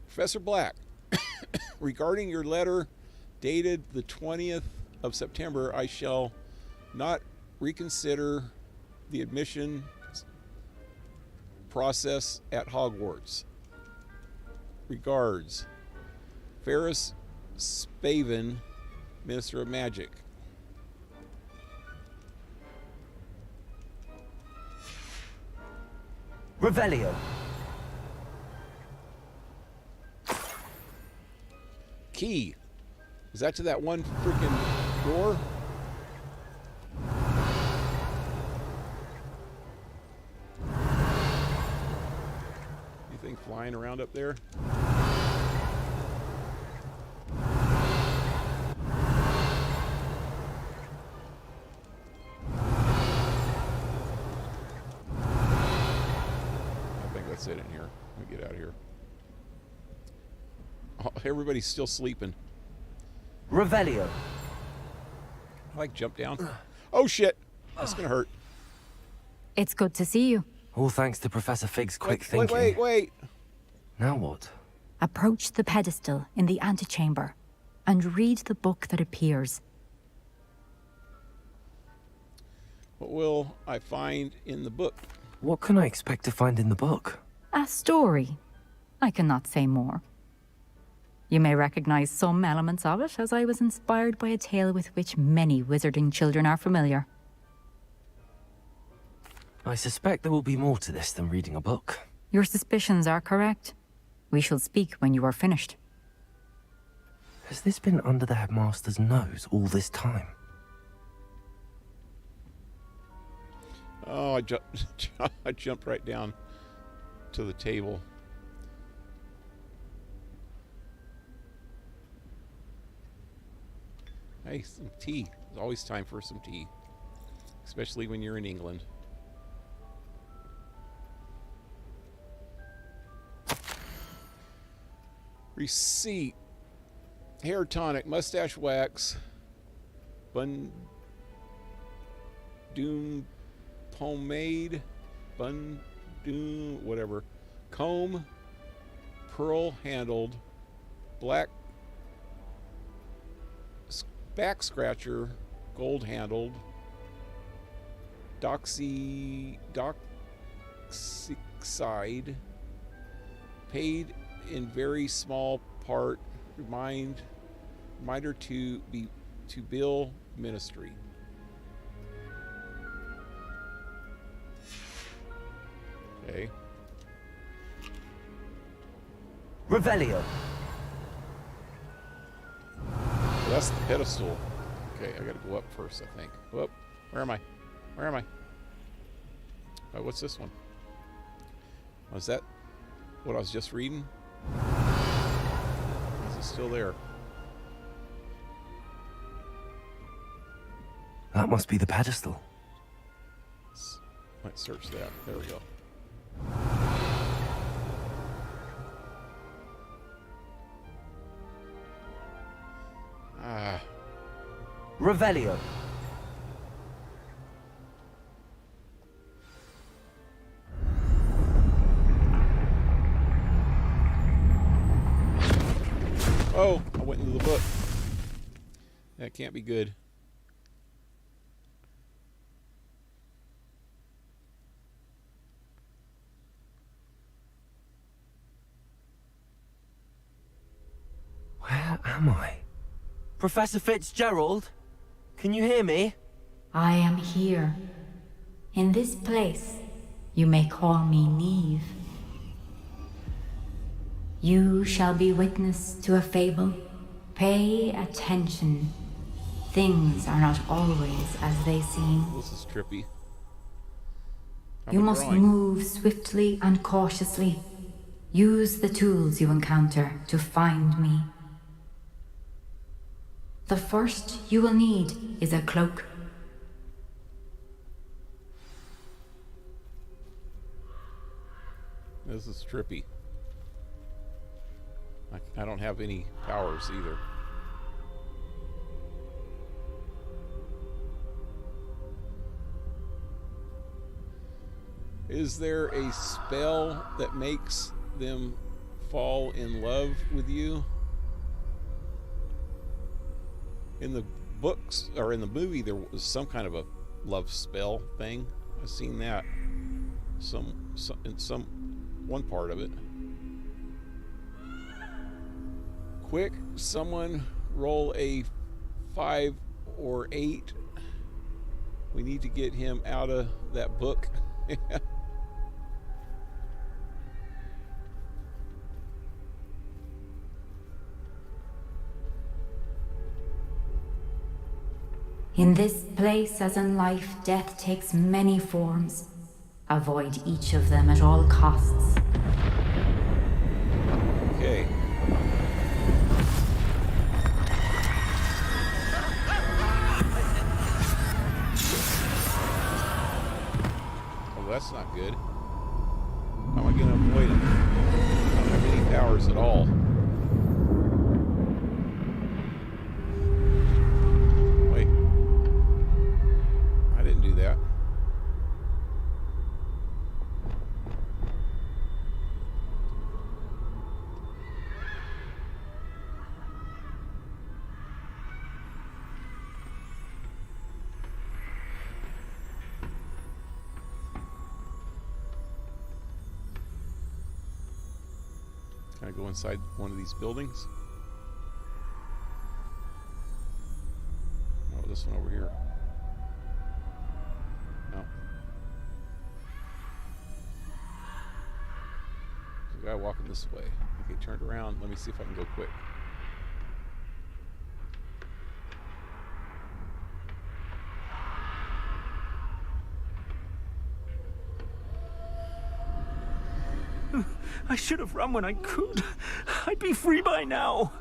Professor Black, regarding your letter dated the 20th of September, I shall not reconsider the admission process at Hogwarts. Regards, Ferris Spaven, Minister of Magic. Revelio. Key. Is that to that one freaking door? Anything flying around up there? I think that's it in here. Let me get out of here. Oh, everybody's still sleeping. Revelio. I jump down. Oh shit! That's gonna hurt. It's good to see you. All thanks to Professor Fig's quick thinking. Wait. Now what? Approach the pedestal in the antechamber and read the book that appears. What will I find in the book? What can I expect to find in the book? A story. I cannot say more. You may recognize some elements of it, as I was inspired by a tale with which many wizarding children are familiar. I suspect there will be more to this than reading a book. Your suspicions are correct. We shall speak when you are finished. Has this been under the headmaster's nose all this time? Oh, I jumped right down to the table. Hey, some tea. There's always time for some tea, especially when you're in England. Receipt. Hair tonic, mustache wax, Bun Doom pomade, Bun Doom, whatever, comb, pearl handled, black back scratcher, gold handled, doxycide, paid in very small part, reminder to bill ministry. Okay. Revelio. So that's the pedestal. Okay, I gotta go up first, I think. Whoop. Where am I? Where am I? Oh, what's this one? Was that what I was just reading? Is it still there? That must be the pedestal. Let's search that. There we go. Ah. Revelio. Oh, I went into the book. That can't be good. Where am I? Professor Fitzgerald? Can you hear me? I am here. In this place, you may call me Neve. You shall be witness to a fable. Pay attention. Things are not always as they seem. This is trippy. You must move swiftly and cautiously. Use the tools you encounter to find me. The first you will need is a cloak. This is trippy. I don't have any powers either. Is there a spell that makes them fall in love with you? In the books, or in the movie, there was some kind of a love spell thing. I've seen that in one part of it. Quick, someone roll a 5 or 8. We need to get him out of that book. In this place, as in life, death takes many forms. Avoid each of them at all costs. Okay. Oh, that's not good. How am I going to avoid him? I don't have any powers at all. Wait. I didn't do that. Can I go inside one of these buildings? Oh, this one over here. No. There's a guy walking this way. Okay, turned around. Let me see if I can go quick. I should have run when I could. I'd be free by now.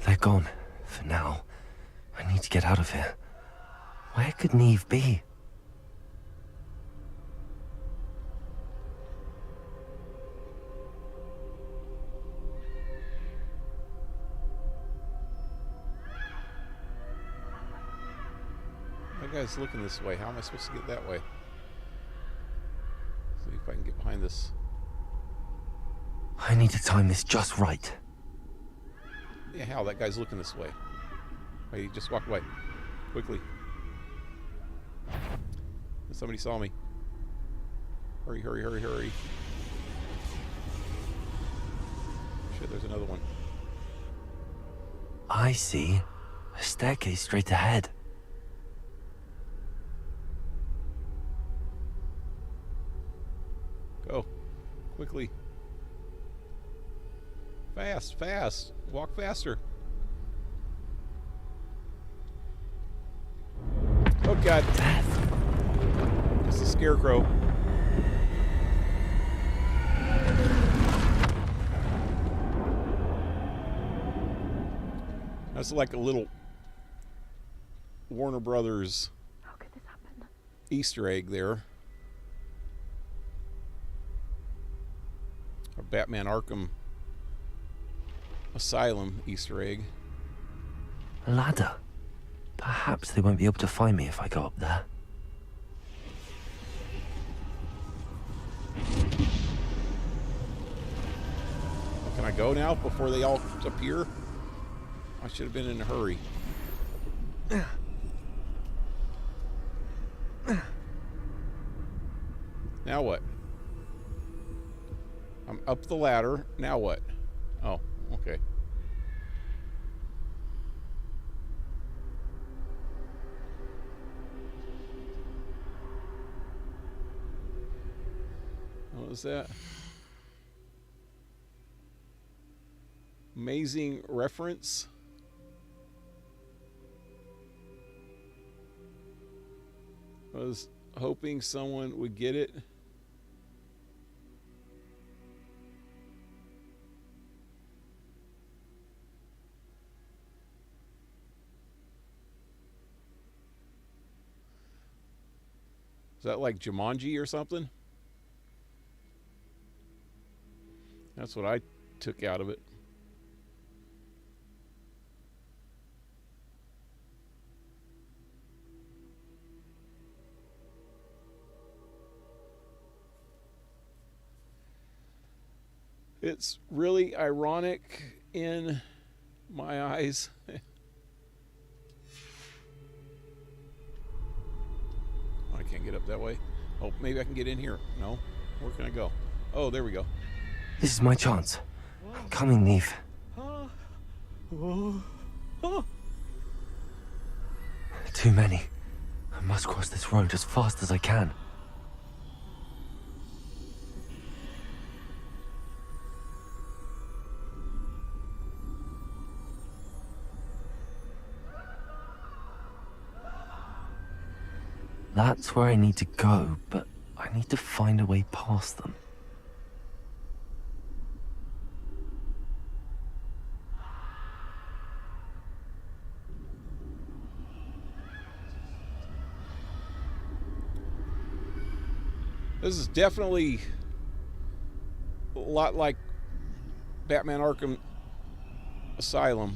They're gone. For now. I need to get out of here. Where could Neve be? That guy's looking this way. How am I supposed to get that way? See if I can get behind this. I need to time this just right. Yeah, how? That guy's looking this way. Wait, he just walked away. Quickly. Somebody saw me. Hurry, hurry, hurry, hurry. Shit, there's another one. I see. A staircase straight ahead. Go. Quickly. Fast, fast. Walk faster. Oh god. It's a scarecrow. That's like a little Warner Brothers Easter egg there. A Batman Arkham Asylum Easter egg. A ladder. Perhaps they won't be able to find me if I go up there. Can I go now before they all appear? I should have been in a hurry. Now what? I'm up the ladder. Now what? Oh, okay. What was that? Amazing reference. I was hoping someone would get it. Is that like Jumanji or something? That's what I took out of it. It's really ironic in my eyes. I can't get up that way. Oh, maybe I can get in here. No? Where can I go? Oh, there we go. This is my chance. I'm coming, Neve. Too many. I must cross this road as fast as I can. That's where I need to go, but I need to find a way past them. This is definitely a lot like Batman Arkham Asylum.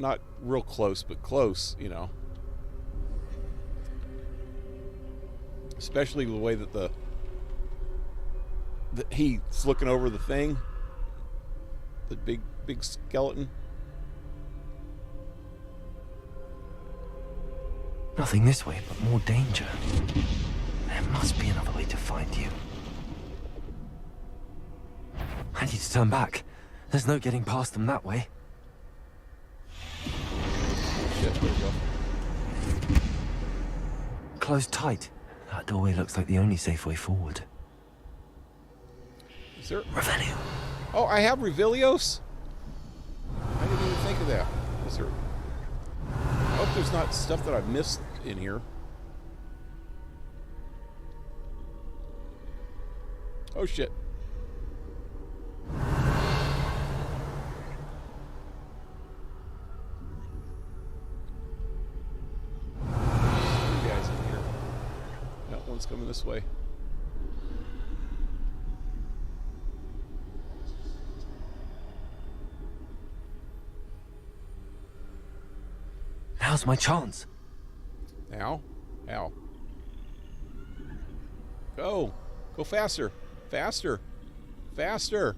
Not real close, but close, you know. Especially the way that he's looking over the thing. The big skeleton. Nothing this way, but more danger. There must be another way to find you. I need to turn back. There's no getting past them that way. Shit, there we go. closed tight. That doorway looks like the only safe way forward. Is there... Revelio. Oh, I have Revelios? I didn't even think of that. Is there... I hope there's not stuff that I've missed in here. Oh, shit. Guys in here. No, one's coming this way. Now's my chance. Now? How? Go! Go faster! Faster! Faster!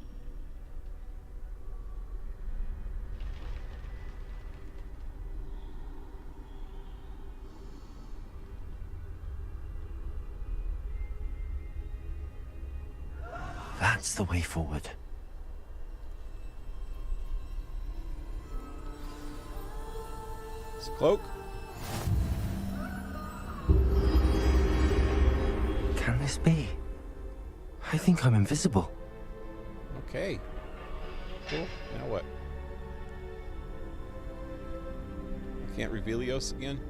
That's the way forward. It's a cloak. Can this be? I think I'm invisible. Okay. Cool. Now what? I can't Revelios again?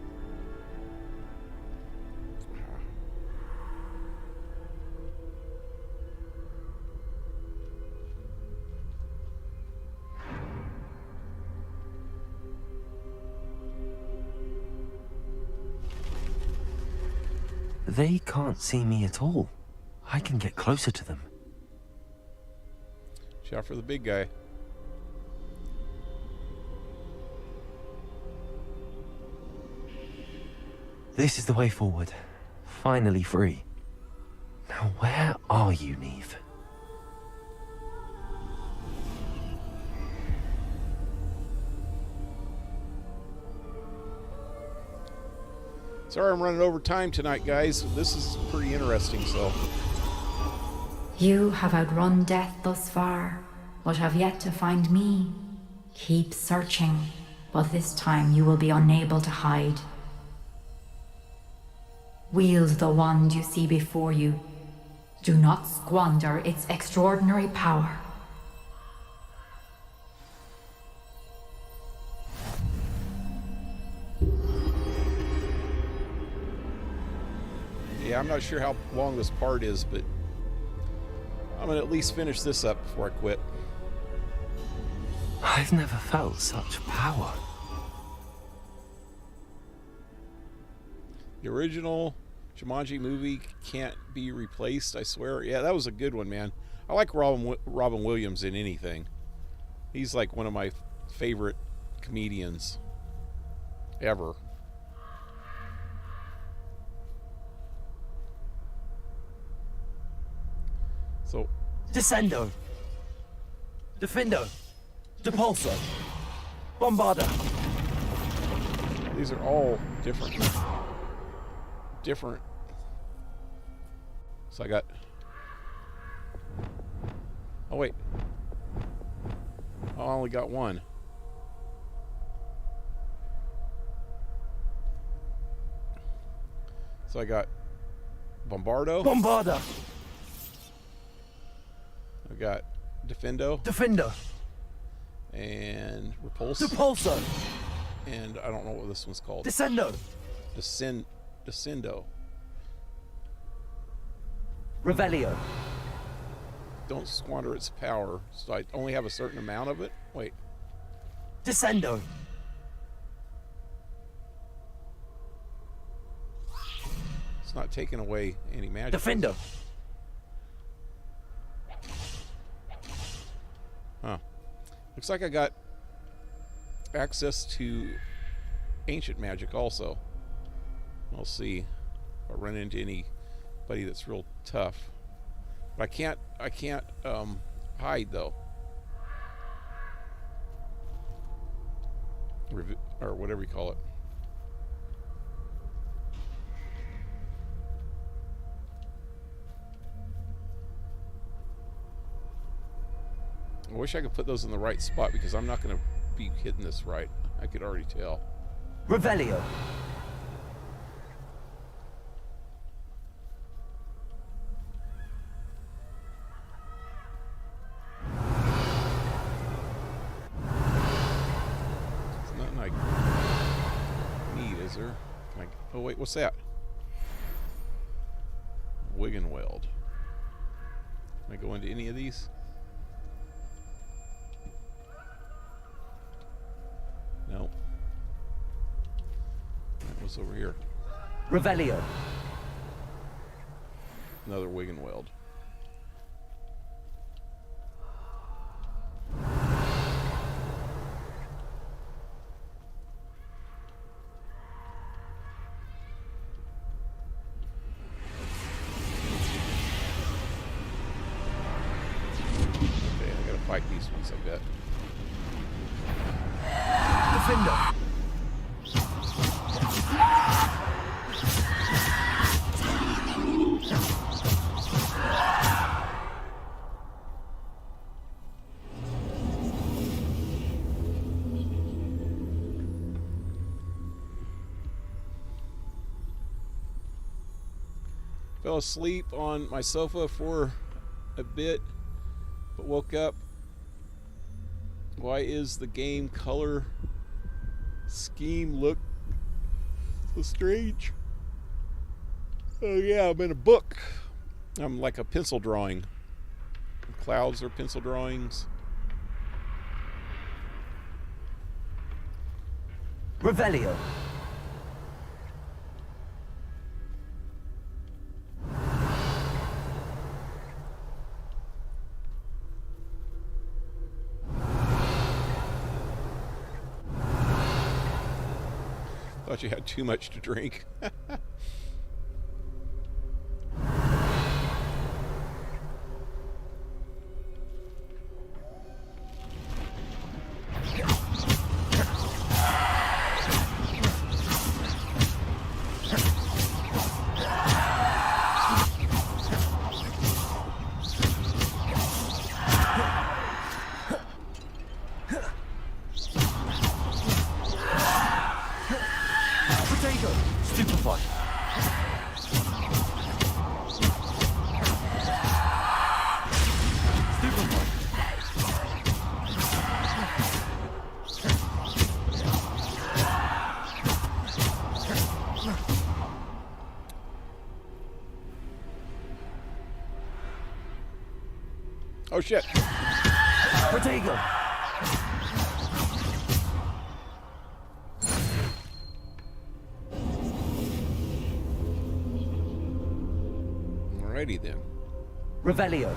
They can't see me at all. I can get closer to them. Shout for the big guy. This is the way forward. Finally free. Now where are you, Neve? Sorry I'm running over time tonight, guys. This is pretty interesting, so... You have outrun death thus far, but have yet to find me. Keep searching, but this time you will be unable to hide. Wield the wand you see before you. Do not squander its extraordinary power. Yeah, I'm not sure how long this part is, but I'm gonna at least finish this up before I quit. I've never felt such power. The original Jumanji movie can't be replaced, I swear. Yeah, that was a good one, man. I like Robin Williams in anything. He's like one of my favorite comedians ever. So, Descendo. Defendo. Depulso. Bombarda. These are all different. So I got... Oh, wait. Oh, I only got one. So I got Bombardo. Bombarda. I got Defendo. Defender. And Repulse. Depulso. And I don't know what this one's called. Descendo. Descendo. Revelio. Don't squander its power. So I only have a certain amount of it? Wait. Descendo. It's not taking away any magic. Defender. Huh. Looks like I got access to ancient magic also. We'll see if I run into anybody that's real tough. But I can't hide though. Or whatever you call it. I wish I could put those in the right spot because I'm not going to be hitting this right. I could already tell. Revelio. Visor. Can I, oh wait, what's that? Wiggenweld. Can I go into any of these? No. What's over here? Revelio. Another Wiggenweld. Okay, I gotta fight these ones, I bet. Defender. Fell asleep on my sofa for a bit, but woke up. Why is the game color scheme look so strange? Oh yeah, I'm in a book. I'm like a pencil drawing. Clouds are pencil drawings. Revelio. Thought you had too much to drink. Oh shit. Protego. Alrighty then. Revelio.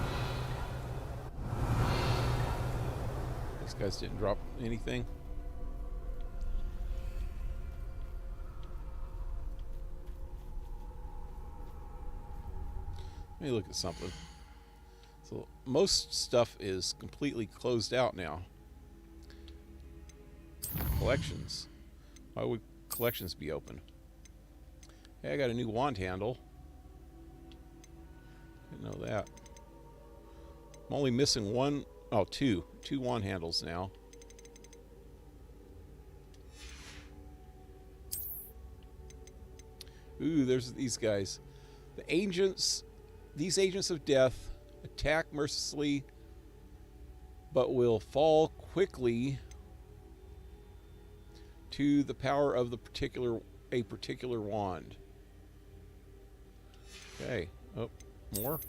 These guys didn't drop anything. Let me look at something. So most stuff is completely closed out now. Collections. Why would collections be open? Hey, I got a new wand handle. Didn't know that. I'm only missing one, oh, two wand handles now. Ooh, there's these guys. The agents, these agents of death attack mercilessly, but will fall quickly to the power of a particular wand. Okay. Oh, more.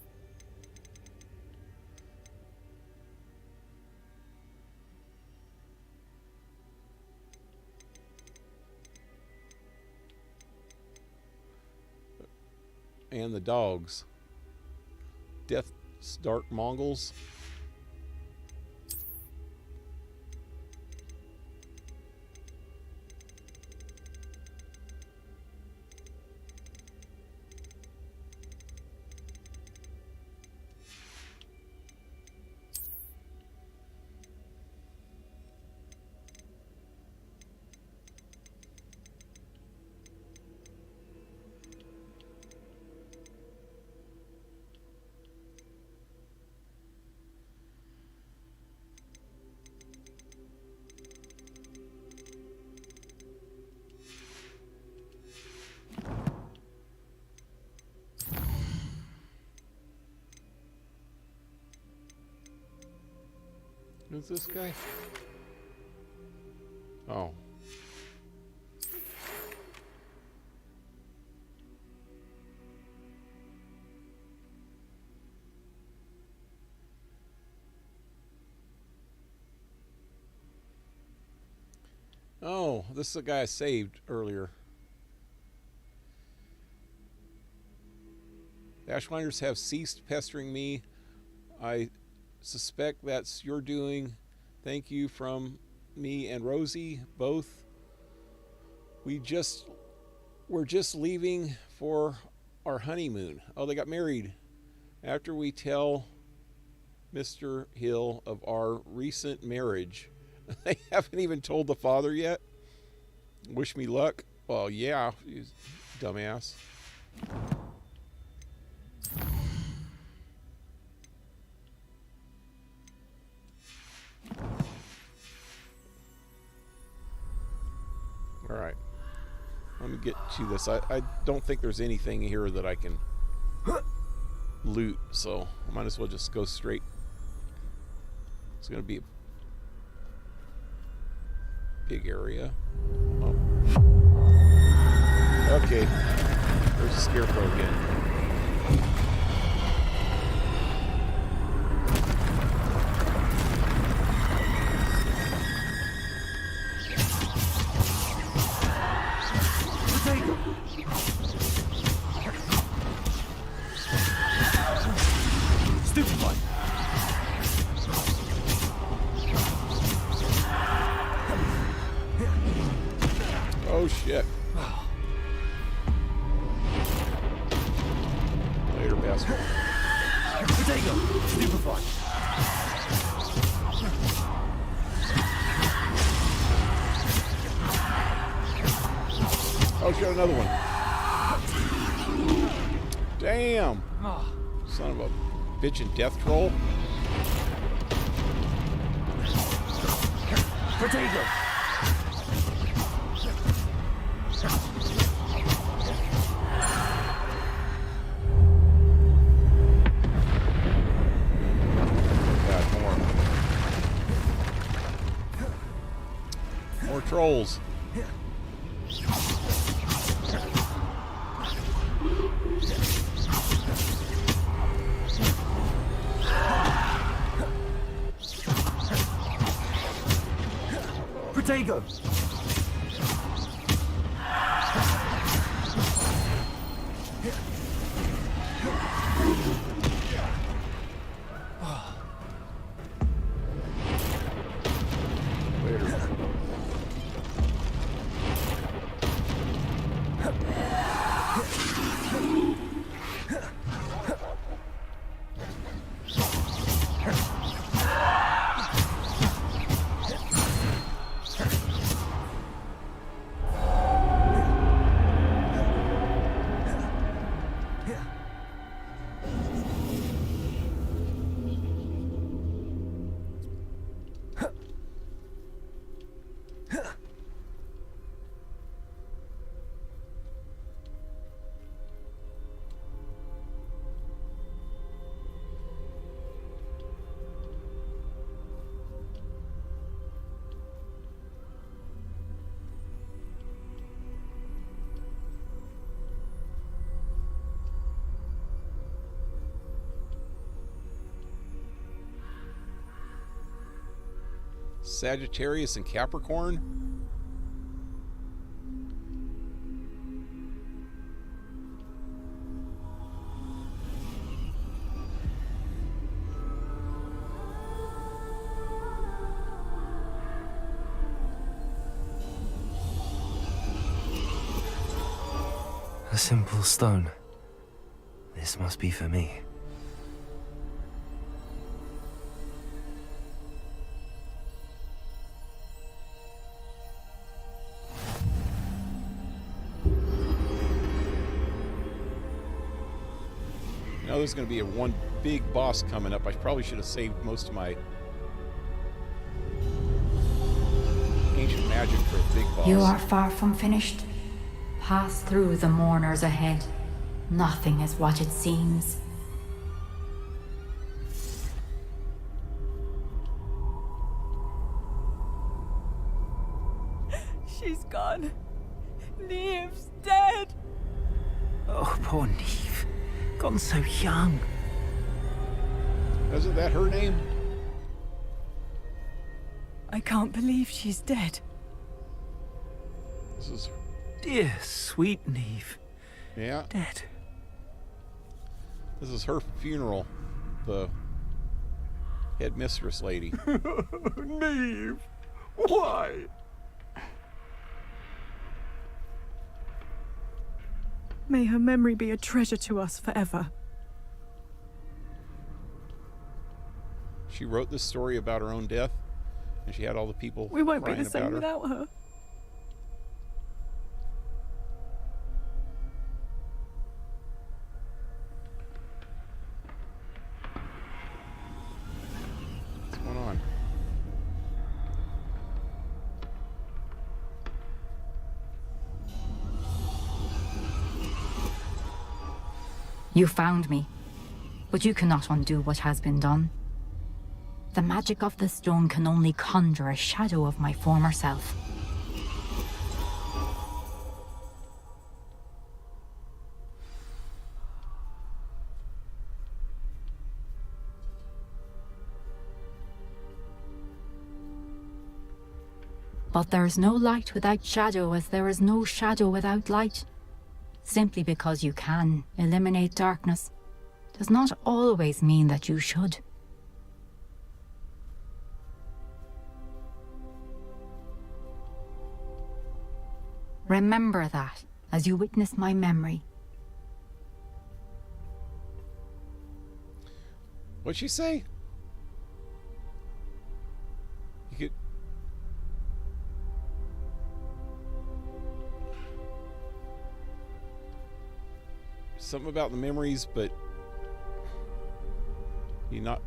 And the dogs. Death's Dark Mongols. Who's this guy? Oh. no. This is the guy I saved earlier. The Ashwinders have ceased pestering me. I suspect that's your doing. Thank you from me and Rosie, both. We're just leaving for our honeymoon. Oh, they got married. After we tell Mr. Hill of our recent marriage. They haven't even told the father yet. Wish me luck. Well, yeah, you dumbass. All right. Let me get to this. I don't think there's anything here that I can loot, so I might as well just go straight. It's going to be a big area. Oh. Okay. There's a scarecrow again. Stupefy. Oh shit. Later, bastard. Potato. Stupefy. Oh shit, another one. Damn. Son of a bitchin' death troll. Potato. More trolls. Potato. Later. Sagittarius and Capricorn. A simple stone. This must be for me. Now there's going to be one big boss coming up. I probably should have saved most of my ancient magic for a big boss. You are far from finished. Pass through the mourners ahead. Nothing is what it seems. She's gone. Neve's dead. Oh, poor Neve. Gone so young. Isn't that her name? I can't believe she's dead. This is... Dear sweet Neve. Yeah. Dead. This is her funeral. The headmistress lady. Neve! Why? May her memory be a treasure to us forever. She wrote this story about her own death, and she had all the people We won't be crying the same about her. without her. What's going on? You found me, but you cannot undo what has been done. The magic of the stone can only conjure a shadow of my former self. But there is no light without shadow, as there is no shadow without light. Simply because you can eliminate darkness does not always mean that you should. Remember that as you witness my memory. What'd she say? You could... Something about the memories, but you not...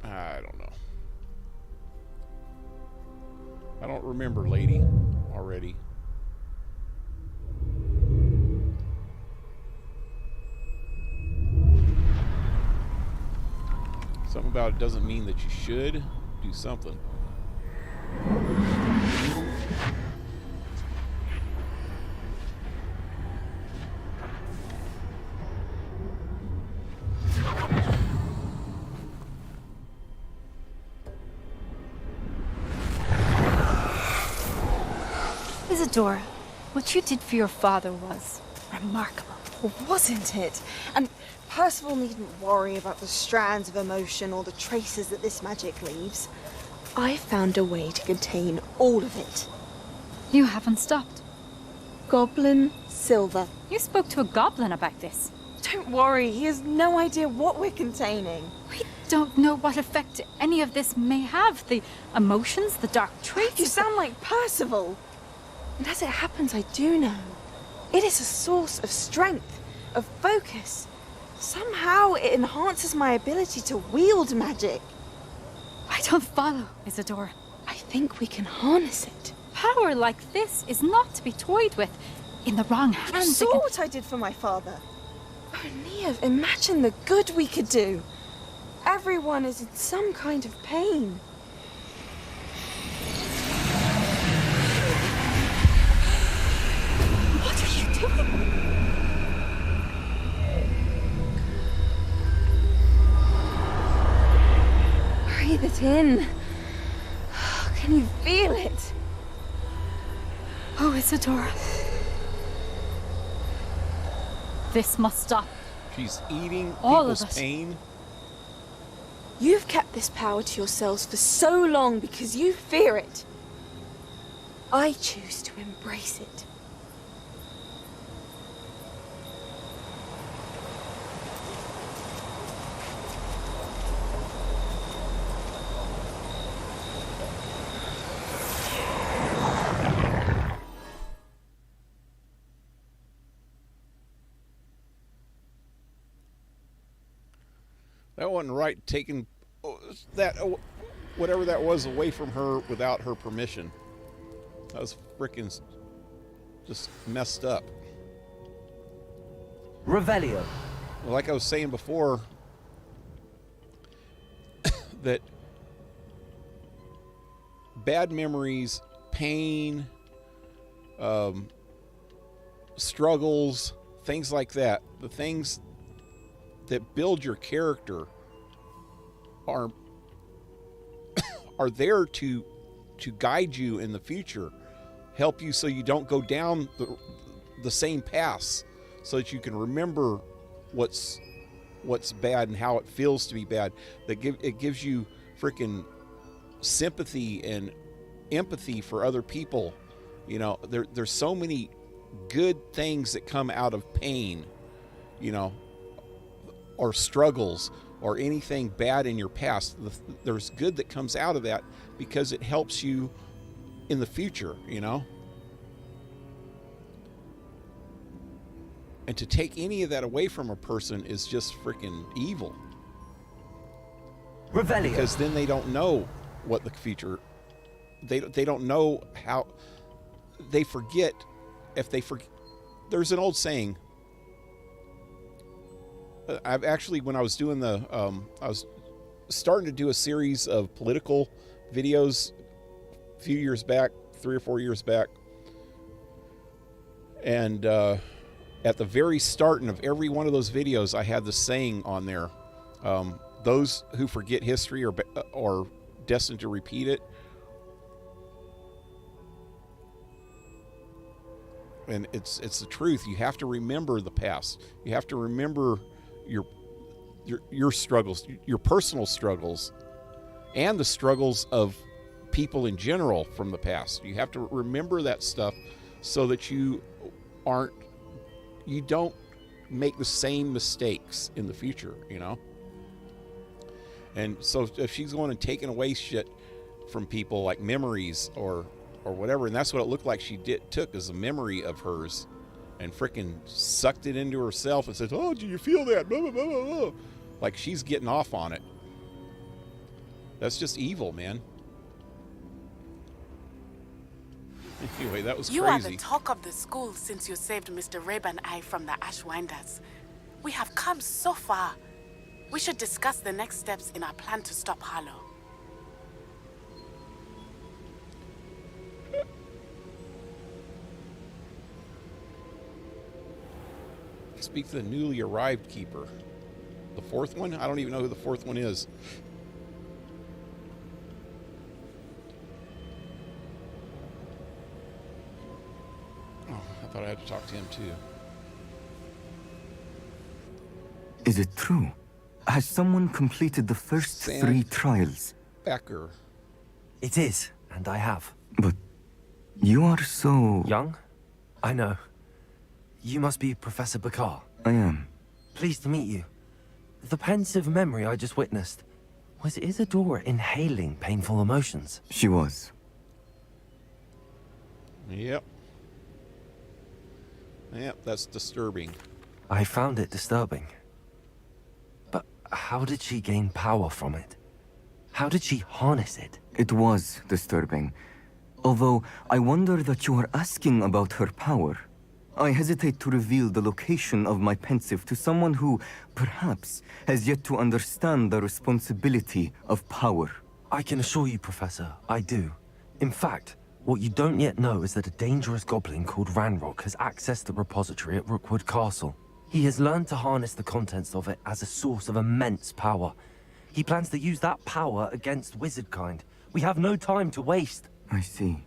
I don't know. I don't remember, lady, already. Something about it doesn't mean that you should do something. Isadora, what you did for your father was remarkable, wasn't it? And Percival needn't worry about the strands of emotion or the traces that this magic leaves. I found a way to contain all of it. You haven't stopped. Goblin Silver. You spoke to a goblin about this. Don't worry, he has no idea what we're containing. We don't know what effect any of this may have. The emotions, the dark traits. You sound like Percival. And as it happens, I do know. It is a source of strength, of focus. Somehow it enhances my ability to wield magic. I don't follow, Isadora. I think we can harness it. Power like this is not to be toyed with. In the wrong hands. You saw what I did for my father. Oh, Neve, imagine the good we could do. Everyone is in some kind of pain. What are you doing? Breathe it in. Can you feel it? Oh, Isadora. This must stop. She's eating All people's of us. pain. You've kept this power to yourselves for so long because you fear it. I choose to embrace it. That wasn't right, taking that, whatever that was, away from her without her permission. That was frickin' just messed up. Revelio. Like I was saying before, that bad memories, pain, struggles, things like that, the things that build your character are there to guide you in the future. help you so you don't go down the same paths, so that you can remember what's bad and how it feels to be bad. It gives you freaking sympathy and empathy for other people. You know, there's so many good things that come out of pain, you know, or struggles or anything bad in your past. There's good that comes out of that because it helps you in the future, you know. And to take any of that away from a person is just freaking evil. Revelio. Because then they don't know what the future, they don't know how, they forget. If they forget, there's an old saying. I've actually, when I was doing I was starting to do a series of political videos a few years back, 3 or 4 years back. And at the very starting of every one of those videos, I had the saying on there. Those who forget history are destined to repeat it. And it's the truth. You have to remember the past. You have to remember your struggles, your personal struggles, and the struggles of people in general from the past. You have to remember that stuff so that you don't make the same mistakes in the future, you know? And so if she's going and taking away shit from people, like memories or whatever, and that's what it looked like she took as a memory of hers and frickin' sucked it into herself and says, oh, do you feel that? Blah, blah, blah, blah, blah. Like she's getting off on it. That's just evil, man. Anyway, that was crazy. You are the talk of the school since you saved Mr. Rabe and I from the Ashwinders. We have come so far. We should discuss the next steps in our plan to stop Harlow. Speak to the newly arrived keeper. The fourth one? I don't even know who the fourth one is. Oh, I thought I had to talk to him too. Is it true? Has someone completed the first 3 trials? Becker. It is, and I have. But you are so... young? I know. You must be Professor Bakar. I am. Pleased to meet you. The pensive memory I just witnessed, was Isadora inhaling painful emotions? She was. Yep. Yep, that's disturbing. I found it disturbing. But how did she gain power from it? How did she harness it? It was disturbing. Although, I wonder that you are asking about her power. I hesitate to reveal the location of my pensive to someone who, perhaps, has yet to understand the responsibility of power. I can assure you, Professor, I do. In fact, what you don't yet know is that a dangerous goblin called Ranrock has accessed the repository at Rookwood Castle. He has learned to harness the contents of it as a source of immense power. He plans to use that power against wizardkind. We have no time to waste. I see.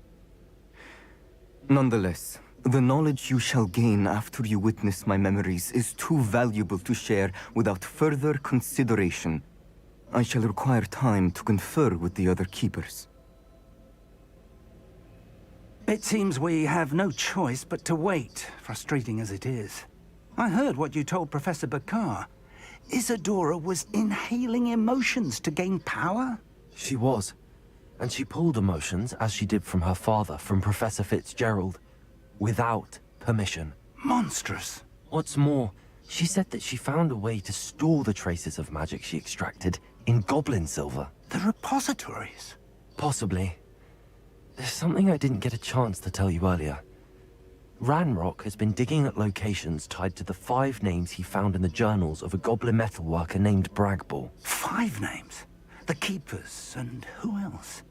Nonetheless, the knowledge you shall gain after you witness my memories is too valuable to share without further consideration. I shall require time to confer with the other keepers. It seems we have no choice but to wait, frustrating as it is. I heard what you told Professor Bakar. Isadora was inhaling emotions to gain power? She was. And she pulled emotions, as she did from her father, from Professor Fitzgerald, without permission. Monstrous. What's more, she said that she found a way to store the traces of magic she extracted in goblin silver. The repositories? Possibly. There's something I didn't get a chance to tell you earlier. Ranrock has been digging at locations tied to the 5 names he found in the journals of a goblin metalworker named Bragball. 5 names? The Keepers, and who else?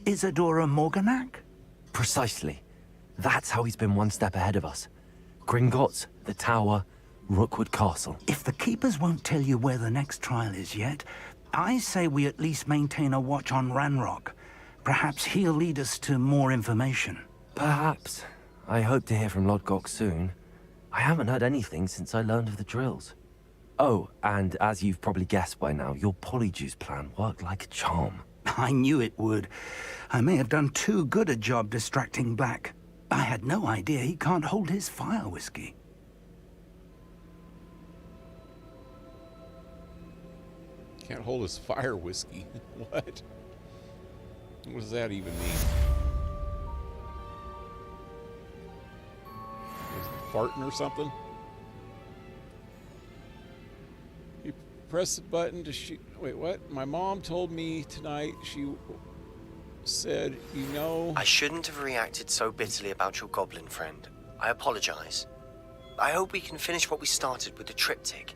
Isadora Morganac? Precisely. That's how he's been one step ahead of us. Gringotts, the Tower, Rookwood Castle. If the Keepers won't tell you where the next trial is yet, I say we at least maintain a watch on Ranrock. Perhaps he'll lead us to more information. Perhaps. I hope to hear from Lodgok soon. I haven't heard anything since I learned of the drills. Oh, and as you've probably guessed by now, your polyjuice plan worked like a charm. I knew it would. I may have done too good a job distracting Black. I had no idea he can't hold his fire whiskey. Can't hold his fire whiskey. What? What does that even mean? Is he farting or something? You press the button to shoot. Wait, what? My mom told me tonight she said, you know... I shouldn't have reacted so bitterly about your goblin friend. I apologize. I hope we can finish what we started with the triptych.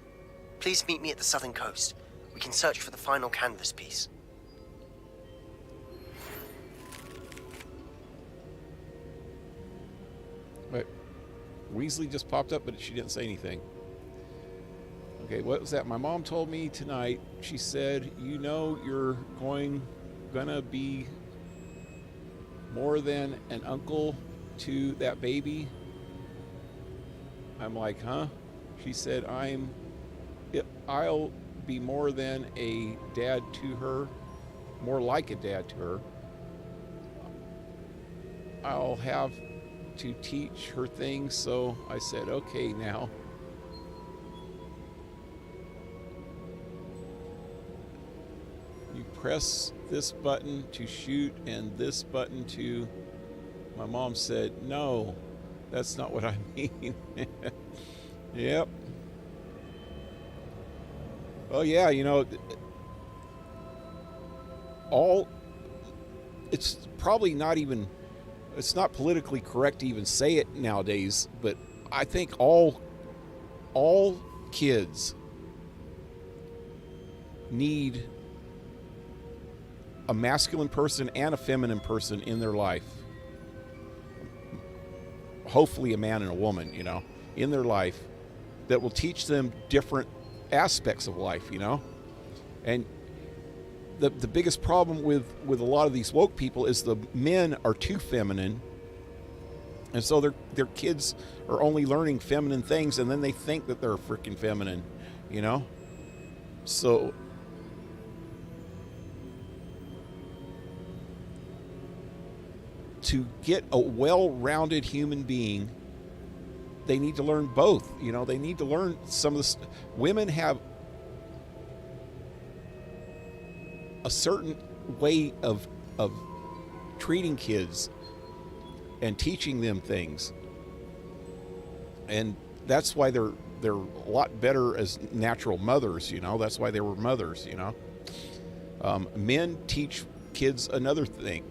Please meet me at the southern coast. We can search for the final canvas piece. Wait, Weasley just popped up, but she didn't say anything. Okay, what was that? My mom told me tonight, she said, you know you're gonna be more than an uncle to that baby. I'm like, huh? She said, I'll be more than a dad to her, more like a dad to her. I'll have to teach her things, so I said, okay now. You press this button to shoot and this button to... My mom said, no, that's not what I mean. Yep. Oh yeah, you know, it's probably not even, it's not politically correct to even say it nowadays, but I think all kids need a masculine person and a feminine person in their life. Hopefully a man and a woman, you know, in their life that will teach them different aspects of life, you know. And the biggest problem with a lot of these woke people is the men are too feminine, and so their kids are only learning feminine things, and then they think that they're freaking feminine, you know. So to get a well-rounded human being, they need to learn both. You know, they need to learn some of this. Women have a certain way of treating kids and teaching them things, and that's why they're a lot better as natural mothers. You know, that's why they were mothers. You know, men teach kids another thing,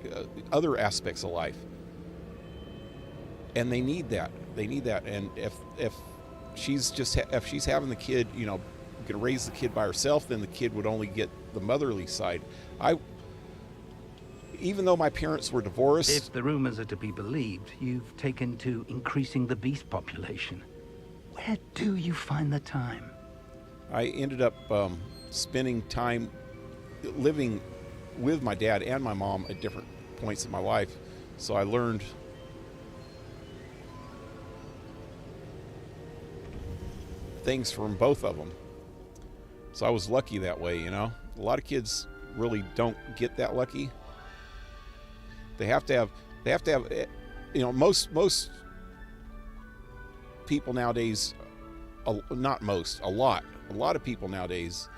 other aspects of life, and they need that. They need that. And if she's having the kid, you know, gonna raise the kid by herself, then the kid would only get the motherly side. Even though my parents were divorced, if the rumors are to be believed, you've taken to increasing the beast population. Where do you find the time? I ended up spending time living with my dad and my mom at different points in my life, so I learned things from both of them. So I was lucky that way, you know. A lot of kids really don't get that lucky. They have to have, you know, most people nowadays, not most, a lot of people nowadays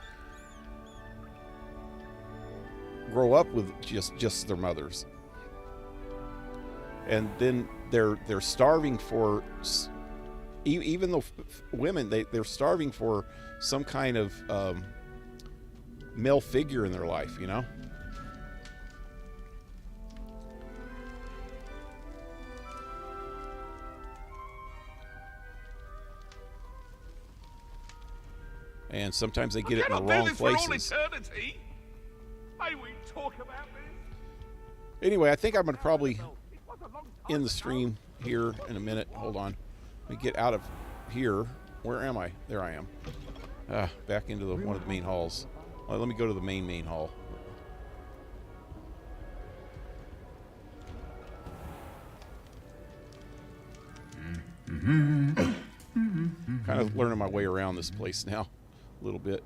grow up with just their mothers, and then they're starving for, even though women, they're starving for some kind of male figure in their life, you know. And sometimes they get it in the wrong places. May we talk about this? Anyway, I think I'm going to probably end the stream here in a minute. Hold on. Let me get out of here. Where am I? There I am. Back into one of the main halls. Well, let me go to the main hall. Kind of learning my way around this place now, a little bit.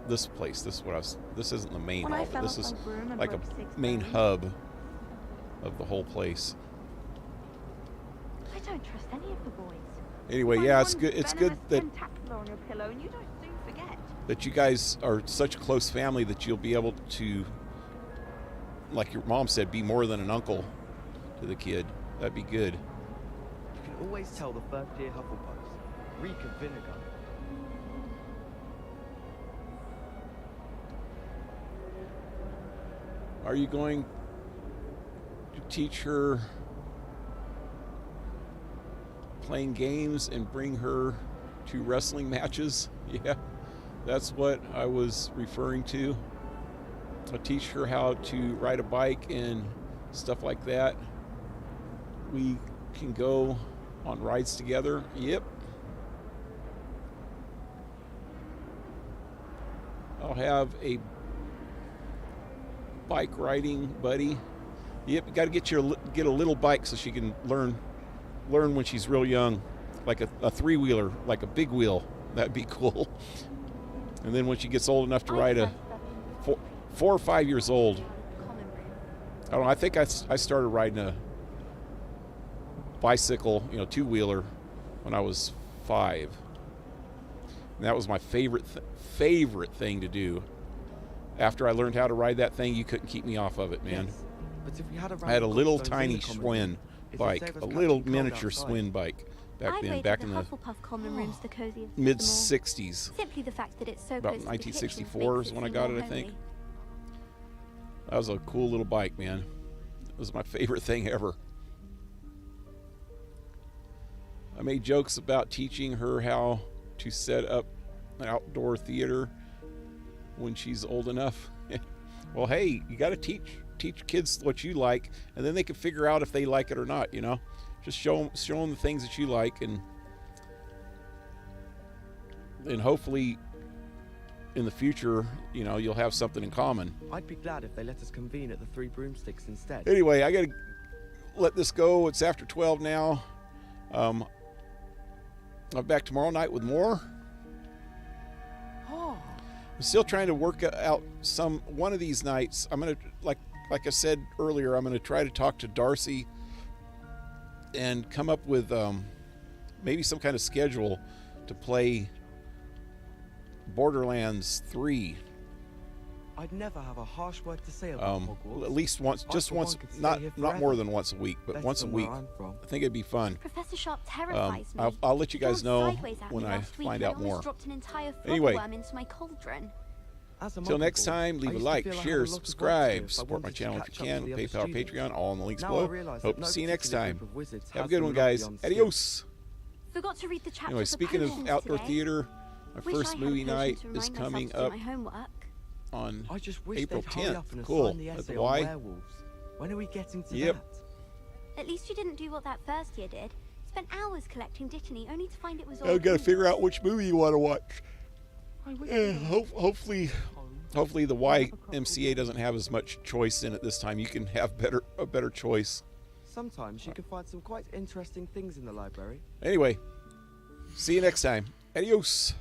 This place, this is what I was. This isn't the main hall, but this is like a main hub of the whole place. I don't trust any of the boys. Anyway, yeah, it's good. It's good that On your pillow and you don't soon forget. that you guys are such a close family that you'll be able to, like your mom said, be more than an uncle to the kid. That'd be good. You can always tell the first year Hufflepuffs reek of vinegar. Are you going to teach her playing games and bring her to wrestling matches? Yeah, that's what I was referring to. I'll teach her how to ride a bike and stuff like that. We can go on rides together. Yep. I'll have a bike riding buddy. Yep, you got to get a little bike so she can learn when she's real young, like a three-wheeler, like a big wheel. That'd be cool. And then when she gets old enough to ride a 4 or 5 years old, I don't know. I think I started riding a bicycle, two-wheeler, when I was 5. And that was my favorite thing to do. After I learned how to ride that thing, you couldn't keep me off of it, man. Yes, but if we had I had a little tiny Schwinn bike, a little miniature Schwinn bike back then, back in the Hufflepuff common room's the coziest mid '60s. Simply the fact that it's so About close to the kitchen 1964 makes is it when I seem got more it, I think. homely. That was a cool little bike, man. It was my favorite thing ever. I made jokes about teaching her how to set up an outdoor theater when she's old enough. Well, hey, you got to teach kids what you like, and then they can figure out if they like it or not. Just show them the things that you like, and hopefully in the future, you'll have something in common. I'd be glad if they let us convene at the Three Broomsticks instead. Anyway, I gotta let this go. It's after 12 now. I'm back tomorrow night with more. I'm still trying to work out one of these nights. I'm gonna, like I said earlier, I'm gonna try to talk to Darcy and come up with maybe some kind of schedule to play Borderlands 3. I'd never have a harsh word to say about Hogwarts. At least once, just once, not more than once a week, but once a week. I think it'd be fun. Professor Sharp terrifies me. I'll let you guys He know jumped sideways at when me I last week find and out almost more. dropped an entire Anyway, frogworm into my cauldron. till next time, leave a like, share, subscribe, support my channel if you can, PayPal, Patreon, all in the links below. Hope to see you next time. Have a good one, guys. Adios. Forgot to read the chapter. Anyway, speaking of outdoor theater, my Wish first I had movie patience night to is remind coming myself to do up my homework. on I just wish April they'd hurry up 10th. and Cool. assign the At essay the on Y. werewolves. When are we getting to Yep. that? At least you didn't do what that first year did. Spent hours collecting Dittany only to find it was all. I've got to figure out which movie you want to watch. Hopefully the YMCA doesn't have as much choice in it this time. You can have a better choice. Sometimes you can find some quite interesting things in the library. Anyway, see you next time. Adios.